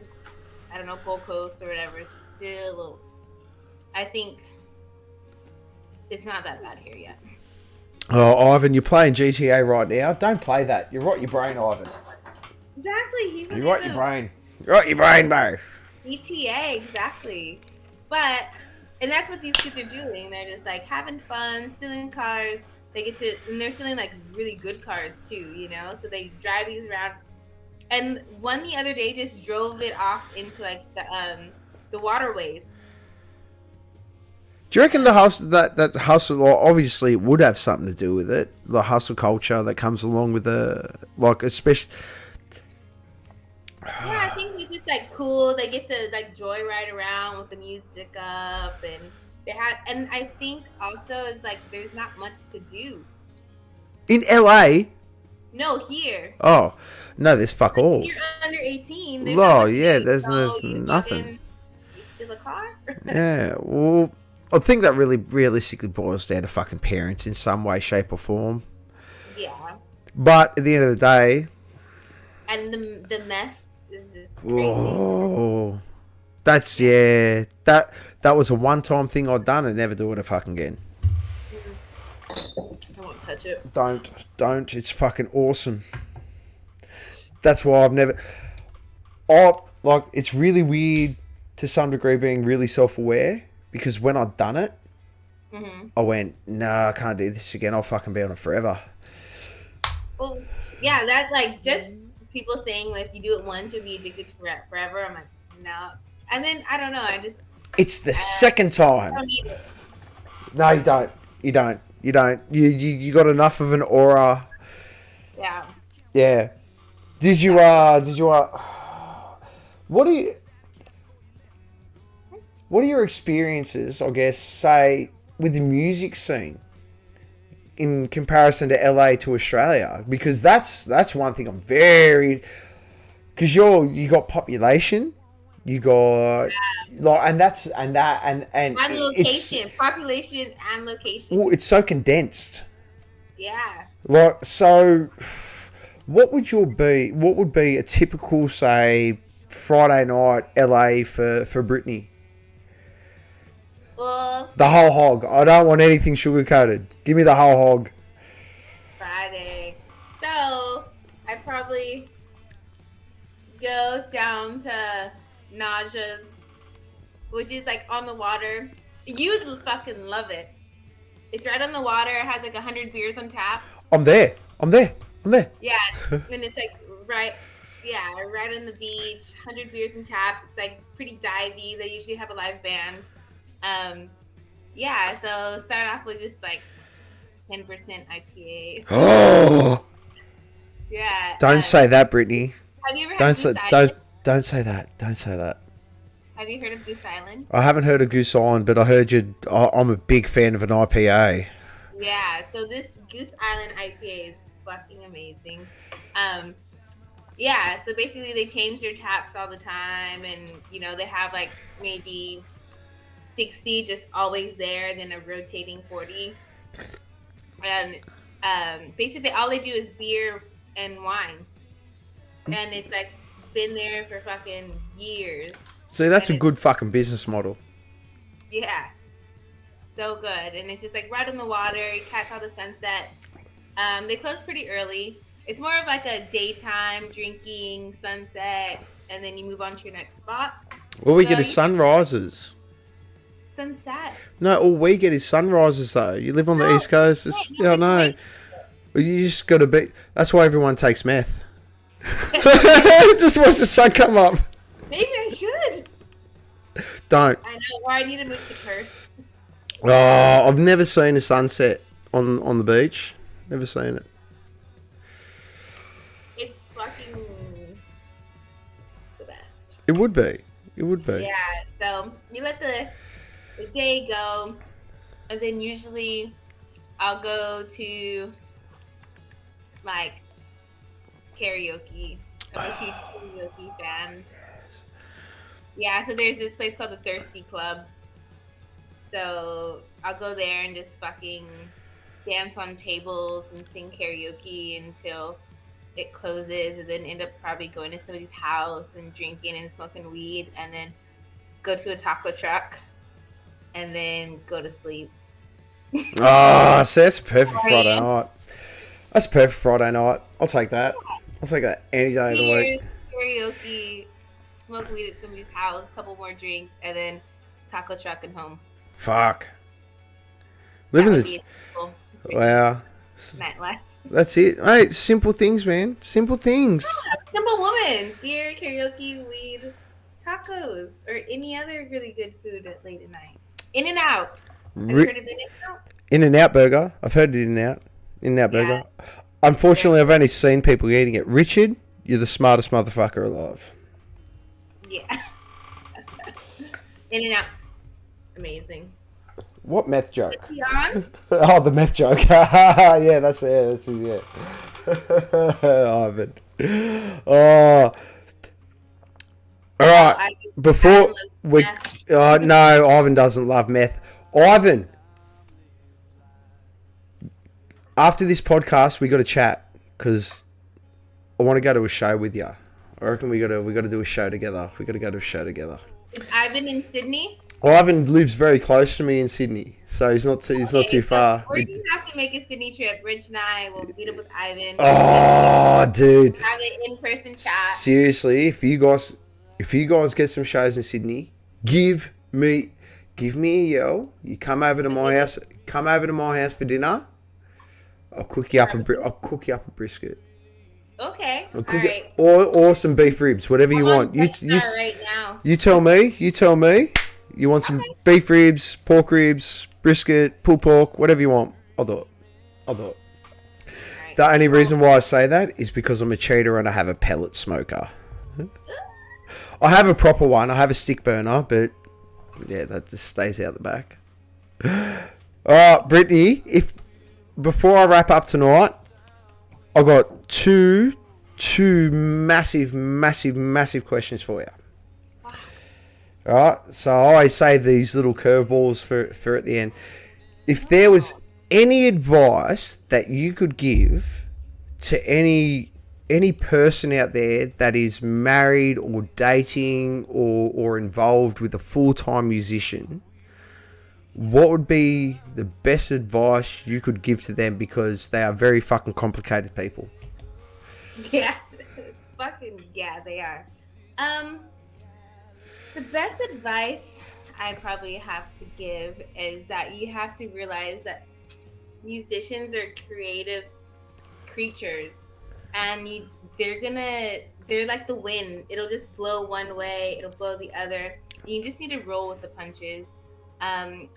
I don't know, Gold Coast or whatever, still, I think it's not that bad here yet. Oh, Ivan, you're playing GTA right now. Don't play that. You're right your brain, Ivan. Exactly. You're right your brain. You're right your brain, bro. GTA, exactly. But, and that's what these kids are doing. They're just like having fun, stealing cars. They get to, and they're stealing like really good cars too, So they drive these around. And one the other day just drove it off into like the waterways. Do you reckon the hustle, that hustle, well, obviously it would have something to do with it, the hustle culture that comes along with especially... Yeah, I think it's just like cool. They get to like joyride around with the music up, and they have, and I think also it's like there's not much to do. In LA? No, here. Oh, no, there's fuck all. You're under 18. There's nothing. You steal a car? Yeah, well, I think that really realistically boils down to fucking parents in some way, shape, or form. Yeah. But at the end of the day, and the meth is just crazy. Oh, that was a one-time thing I'd done and never do it a fucking again. I won't touch it. Don't. It's fucking awesome. That's why I've never. It's really weird to some degree being really self-aware, because when I'd done it, I went, nah, I can't do this again. I'll fucking be on it forever. Well, yeah, that's like just people saying like you do it once you'll be addicted forever. I'm like, no. And then I don't know. It's the second time. I don't need it. No, you don't. You got enough of an aura. Yeah. Yeah. Did you what are your experiences, I guess, say, with the music scene in comparison to LA to Australia? Because that's one thing I'm very, because you got population, you got and location, population and location. Well, it's so condensed. Yeah. So what would be a typical, say, Friday night LA for Britney? Well, the whole hog. I don't want anything sugar coated. Give me the whole hog. Friday. So I probably go down to Naja's, which is like on the water. You'd fucking love it. It's right on the water. It has like 100 beers on tap. I'm there. Yeah, and it's like right on the beach. 100 beers on tap. It's like pretty divey. They usually have a live band. So start off with just like 10% IPAs. Oh. Yeah. Don't say that, Britney. Have you ever had Don't say that. Don't say that. Have you heard of Goose Island? I haven't heard of Goose Island, but I heard I'm a big fan of an IPA. Yeah, so this Goose Island IPA is fucking amazing. So basically they change their taps all the time, and they have like maybe 60 just always there, then a rotating 40. And basically all they do is beer and wine. And it's like been there for fucking years. See, that's a good fucking business model. Yeah. So good. And it's just like right on the water, you catch all the sunset. They close pretty early. It's more of like a daytime drinking, sunset, and then you move on to your next spot. All we get is sunrises. Sunset. No, all we get is sunrises though. You live on the East Coast. I know. You just got to be. That's why everyone takes meth. Just watch the sun come up. Maybe I should. Don't. I know, or I need to move to Perth. Oh, I've never seen a sunset on the beach. Never seen it. It's fucking the best. It would be. It would be. Yeah, so you let the day go, and then usually I'll go to like karaoke. I'm a huge karaoke fan. Yeah, so there's this place called the Thirsty Club. So I'll go there and just fucking dance on tables and sing karaoke until it closes, and then end up probably going to somebody's house and drinking and smoking weed, and then go to a taco truck and then go to sleep. Oh, so that's perfect Sorry. Friday night. That's perfect Friday night. I'll take that. I'll take that any day of the week. Karaoke, smoke weed at somebody's house, a couple more drinks, and then taco truck and home. Fuck. Living That would the... be cool. Wow. Nightlife. That's it. Hey, simple things, man. Simple things. Simple woman. Beer, karaoke, weed, tacos, or any other really good food at late at night. In and Out. Have you heard of In and Out? In and Out Burger. I've heard it In and Out. In and Out Burger. Unfortunately, I've only seen people eating it. Richard, you're the smartest motherfucker alive. Yeah. In and Out's amazing. What meth joke? Is he on? Oh, the meth joke. Yeah, that's it. That's it. Yeah. Ivan. Oh. All right. Before we, no, Ivan doesn't love meth. Ivan. After this podcast, we got to chat because I want to go to a show with you. I reckon we got to do a show together. We got to go to a show together. Is Ivan in Sydney? Well, Ivan lives very close to me in Sydney, so he's not too far. We're gonna have to make a Sydney trip. Rich and I will meet up with Ivan. Oh, dude! Have an in-person chat. Seriously, if you guys get some shows in Sydney, give me a yell. You come over to my house. Come over to my house for dinner. I'll cook you up a brisket. Okay. I'll cook it, or some beef ribs, whatever you want. You right now. You tell me. You want some beef ribs, pork ribs, brisket, pulled pork, whatever you want. I'll do it. Right. The only reason why I say that is because I'm a cheater and I have a pellet smoker. I have a proper one. I have a stick burner, but yeah, that just stays out the back. Alright, Britney, before I wrap up tonight, I got two massive questions for you. Alright, so I always save these little curveballs for at the end. If there was any advice that you could give to any person out there that is married or dating or involved with a full-time musician, what would be the best advice you could give to them, because they are very fucking complicated people? Yeah, they are. The best advice I probably have to give is that you have to realize that musicians are creative creatures, and they're like the wind. It'll just blow one way, it'll blow the other. You just need to roll with the punches.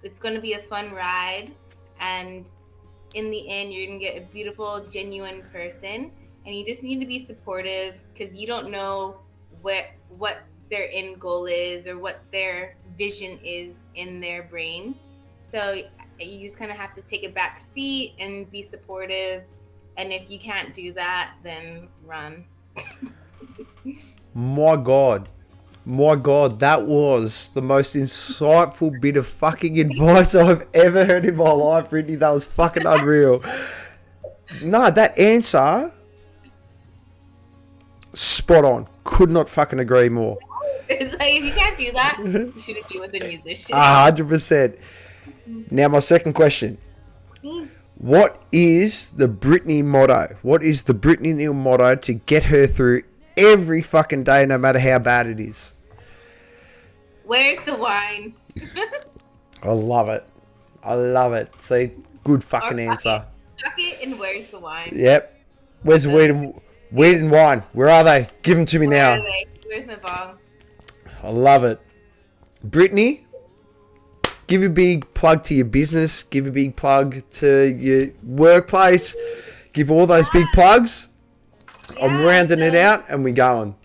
It's going to be a fun ride, and in the end, you're going to get a beautiful, genuine person, and you just need to be supportive, because you don't know what their end goal is or what their vision is in their brain. So you just kind of have to take a back seat and be supportive. And if you can't do that, then run. My God, that was the most insightful bit of fucking advice I've ever heard in my life, Britney. That was fucking unreal. No, that answer, spot on. Could not fucking agree more. It's like, if you can't do that, you shouldn't be with a musician. 100%. Now, my second question. What is the Britney motto? What is the Britney Neill motto to get her through every fucking day, no matter how bad it is? Where's the wine? I love it. See, good fucking answer. Fuck it, and where's the wine? Yep. Where's the weed and wine? Where are they? Give them to me now. Where's my bong? I love it. Britney, give a big plug to your business. Give a big plug to your workplace. Give all those big plugs. I'm rounding it out and we're going.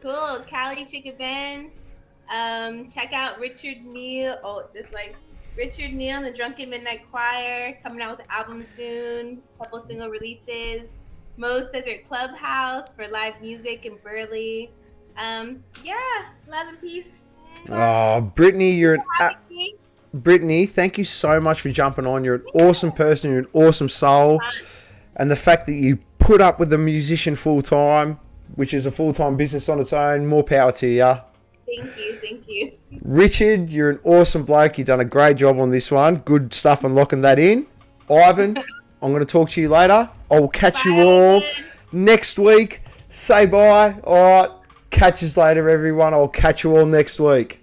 Cool. Cali Chicken Bends. Check out Richard Neill. Richard Neill and the Drunken Midnight Choir coming out with an album soon. Couple single releases. Mo's Desert Clubhouse for live music in Burley. Love and peace. Oh, Britney, Britney, thank you so much for jumping on. You're an awesome person. You're an awesome soul. And the fact that you put up with a musician full time, which is a full-time business on its own, more power to you. Thank you. Richard, you're an awesome bloke. You've done a great job on this one. Good stuff on locking that in. Ivan, I'm going to talk to you later. I will catch you all next week. Say bye. All right. Catch us later, everyone. I'll catch you all next week.